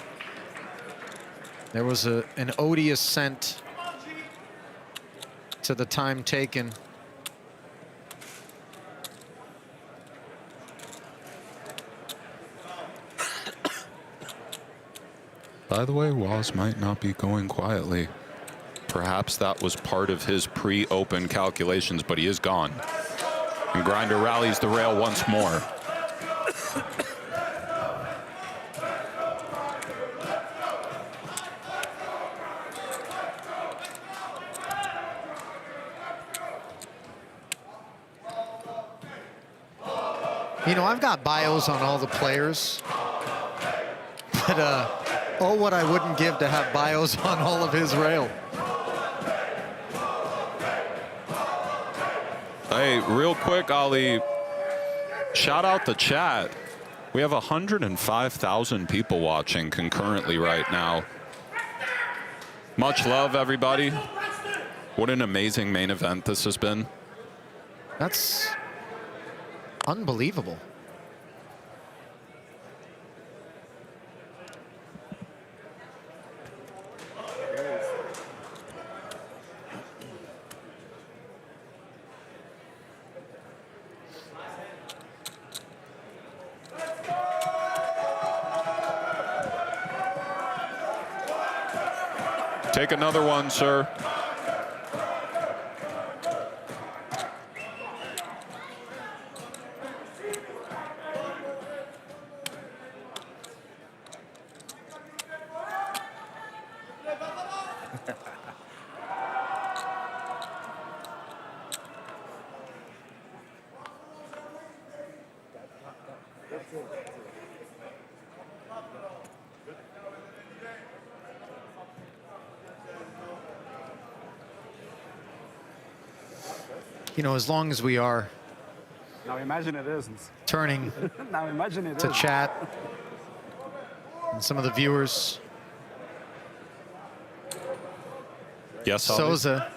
there was an odious scent to the time taken. By the way, Waz might not be going quietly. Perhaps that was part of his pre-open calculations, but he is gone. And Grinder rallies the rail once more. You know, I've got bios on all the players, but oh, what I wouldn't give to have bios on all of his rail. Hey, real quick, Ali, shout out the chat. We have 105,000 people watching concurrently right now. Much love, everybody. What an amazing main event this has been. That's unbelievable. Take another one, sir. You know, as long as we are Now imagine it isn't. turning Now imagine it to is. chat and some of the viewers. Yes, Ali? Souza.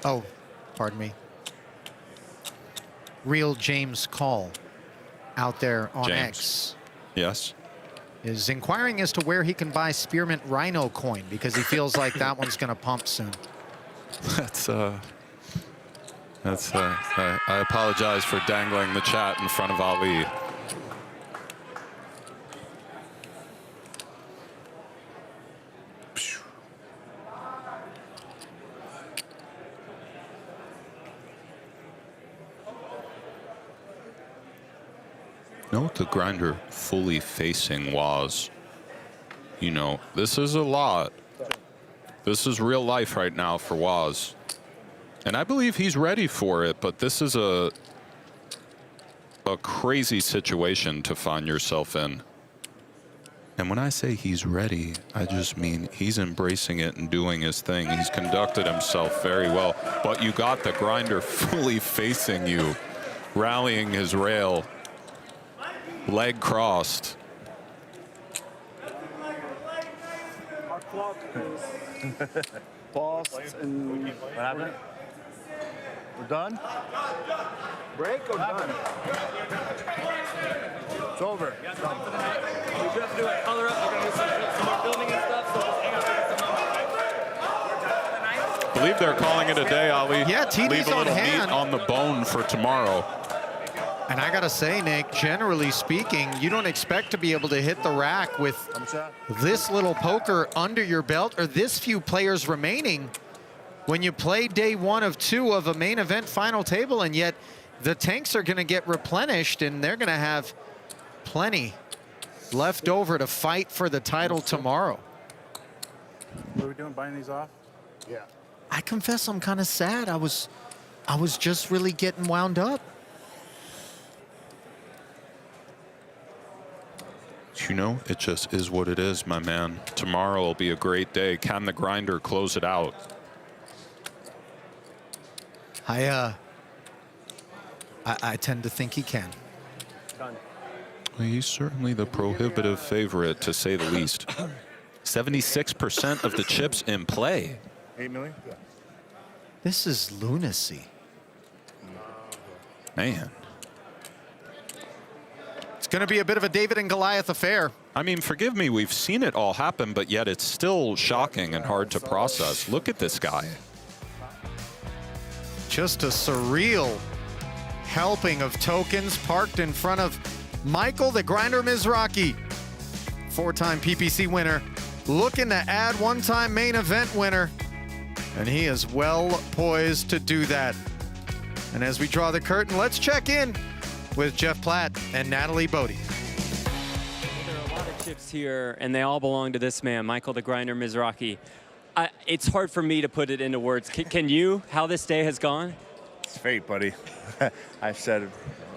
Oh, pardon me. Real James Call out there on James. X Yes. is inquiring as to where he can buy Spearmint Rhino coin, because he feels like that one's going to pump soon. I apologize for dangling the chat in front of Ali. Note the Grinder fully facing Waz. You know, this is a lot. This is real life right now for Waz. And I believe he's ready for it, but this is a crazy situation to find yourself in. And when I say he's ready, I just mean he's embracing it and doing his thing. He's conducted himself very well, but you got the Grinder fully facing you, rallying his rail, leg crossed. Our clock is paused and... What happened? We're done? Break or done? It's over. We do have to do a color up. We're going to do some more building and stuff, so just hang on for just a moment, I believe they're calling it a day, Ali. Yeah, TD's Leave a on little hand. meat on the bone for tomorrow. And I gotta say, Nick, generally speaking, you don't expect to be able to hit the rack with this little poker under your belt or this few players remaining when you play day 1 of 2 of a main event final table, and yet the tanks are gonna get replenished and they're gonna have plenty left over to fight for the title tomorrow. What are we doing, buying these off? Yeah. I confess I'm kind of sad. I was just really getting wound up. You know, it just is what it is, my man. Tomorrow will be a great day. Can the grinder close it out? I tend to think he can. Done. Well, he's certainly the prohibitive favorite, to say the least. 76% of the chips in play. 8 million? Yeah. This is lunacy. Man. It's going to be a bit of a David and Goliath affair. I mean, forgive me, we've seen it all happen, but yet it's still shocking and hard to process. Look at this guy. Just a surreal helping of tokens parked in front of Michael the Grinder Mizrachi, 4-time PPC winner, looking to add 1-time main event winner. And he is well poised to do that. And as we draw the curtain, let's check in with Jeff Platt and Natalie Bodie. There are a lot of chips here, and they all belong to this man, Michael the Grinder Mizrachi. It's hard for me to put it into words. Can you, how this day has gone? It's fate, buddy. I said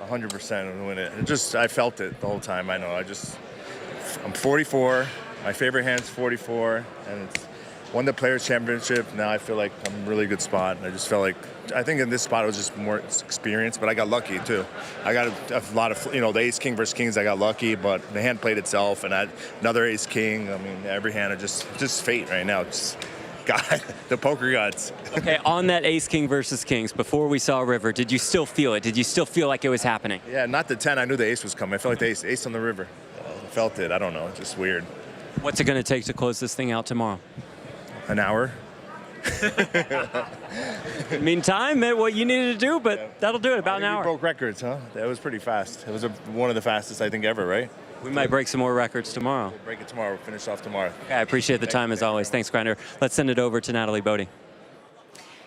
100% I'm win it. I felt it the whole time. I know. I'm 44. My favorite hand's 44, and it's won the Players Championship. Now I feel like I'm in a really good spot. I just felt like, I think in this spot it was just more experience, but I got lucky too. I got a lot of, the ace king versus kings, I got lucky, but the hand played itself, and I had another ace king. I mean, every hand, just fate right now. Just God, the poker gods. Okay, on that ace king versus kings, before we saw river, did you still feel it? Did you still feel like it was happening? Yeah, not the 10. I knew the ace was coming. I felt like the ace on the river. I felt it. I don't know. It's just weird. What's it going to take to close this thing out tomorrow? An hour. Meantime, what you needed to do, but that'll do it, about an hour. We broke records, huh? That was pretty fast. It was one of the fastest, I think, ever, right? We might break some more records tomorrow. We'll break it tomorrow. We'll finish off tomorrow. Okay, I appreciate the time as always. Thanks, Grinder. Let's send it over to Natalie Bodie.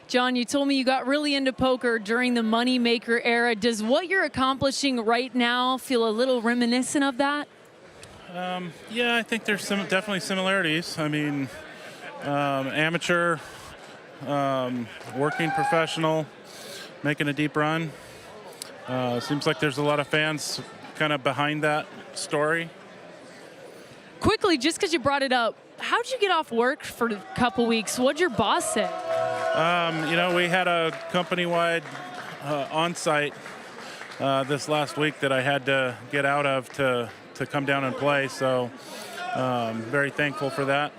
John, you told me you got really into poker during the moneymaker era. Does what you're accomplishing right now feel a little reminiscent of that? Yeah, I think there's definitely similarities. I mean, amateur, working professional, making a deep run. Seems like there's a lot of fans kind of behind that story. Quickly, just because you brought it up, how'd you get off work for a couple weeks? What'd your boss say? We had a company-wide on-site this last week that I had to get out of to come down and play, so very thankful for that.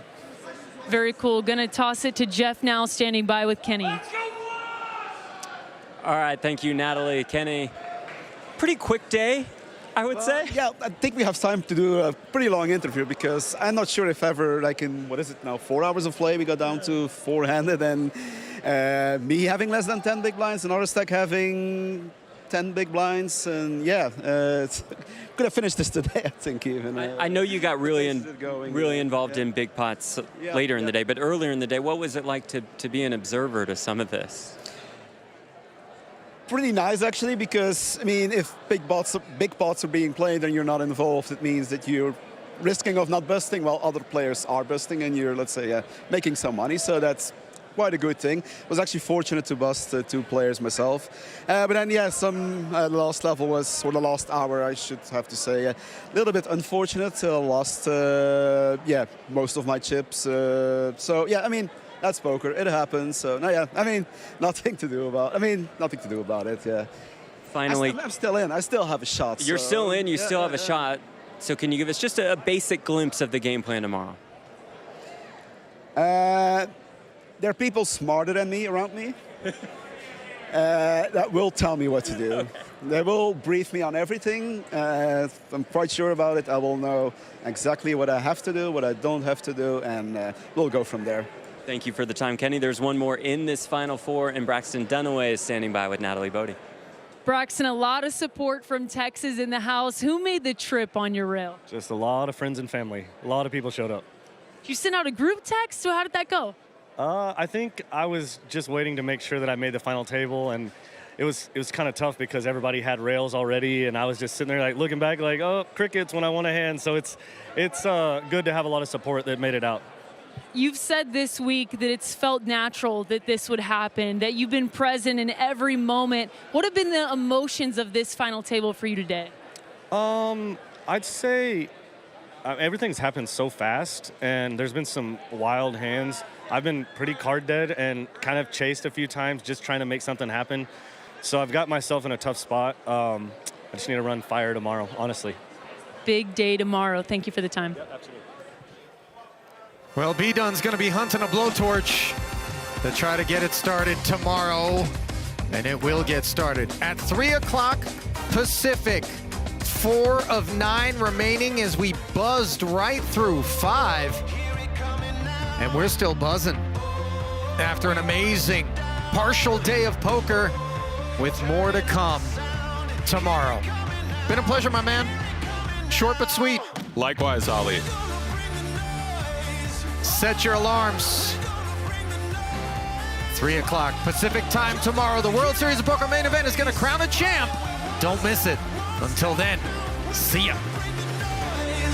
Very cool. Gonna toss it to Jeff now, standing by with Kenny. All right, thank you, Natalie. Kenny, pretty quick day, I would say. Yeah, I think we have time to do a pretty long interview because I'm not sure if ever, like in, 4 hours of play, we got down to four-handed, and me having less than 10 big blinds and Stack having 10 big blinds, and yeah, could have finished this today, I think, even. I know you got really involved in big pots later in the day, but earlier in the day, what was it like to be an observer to some of this? Pretty nice, actually, because, I mean, if big pots are being played and you're not involved, it means that you're risking of not busting while other players are busting, and you're, let's say, making some money, so that's quite a good thing. I was actually fortunate to bust 2 players myself. But then, yeah, the last level was, or the last hour, I should have to say, a little bit unfortunate. I lost, most of my chips. So, yeah, I mean, that's poker. It happens. So, no, yeah, I mean, nothing to do about it, yeah. Finally. I'm still in. I still have a shot. You're still in. You still have a shot. So can you give us just a basic glimpse of the game plan tomorrow? There are people smarter than me around me. that will tell me what to do. They will brief me on everything. I'm quite sure about it. I will know exactly what I have to do, what I don't have to do, and we'll go from there. Thank you for the time, Kenny. There's one more in this Final Four, and Braxton Dunaway is standing by with Natalie Bodie. Braxton, a lot of support from Texas in the house. Who made the trip on your rail? Just a lot of friends and family. A lot of people showed up. Did you send out a group text? So how did that go? I think I was just waiting to make sure that I made the final table, and it was kind of tough because everybody had rails already, and I was just sitting there like looking back like, oh, crickets when I want a hand. So it's good to have a lot of support that made it out. You've said this week that it's felt natural that this would happen, that you've been present in every moment. What have been the emotions of this final table for you today? I'd say everything's happened so fast, and there's been some wild hands. I've been pretty card dead and kind of chased a few times just trying to make something happen. So I've got myself in a tough spot. I just need to run fire tomorrow, honestly. Big day tomorrow. Thank you for the time. Yeah, absolutely. Well, B-Dun's going to be hunting a blowtorch to try to get it started tomorrow, and it will get started at 3 o'clock Pacific. 4 of 9 remaining as we buzzed right through 5, and we're still buzzing after an amazing partial day of poker with more to come tomorrow. Been a pleasure, my man. Short but sweet. Likewise, Ali. Set your alarms. 3 o'clock Pacific time tomorrow. The World Series of Poker main event is going to crown a champ. Don't miss it. Until then, see ya.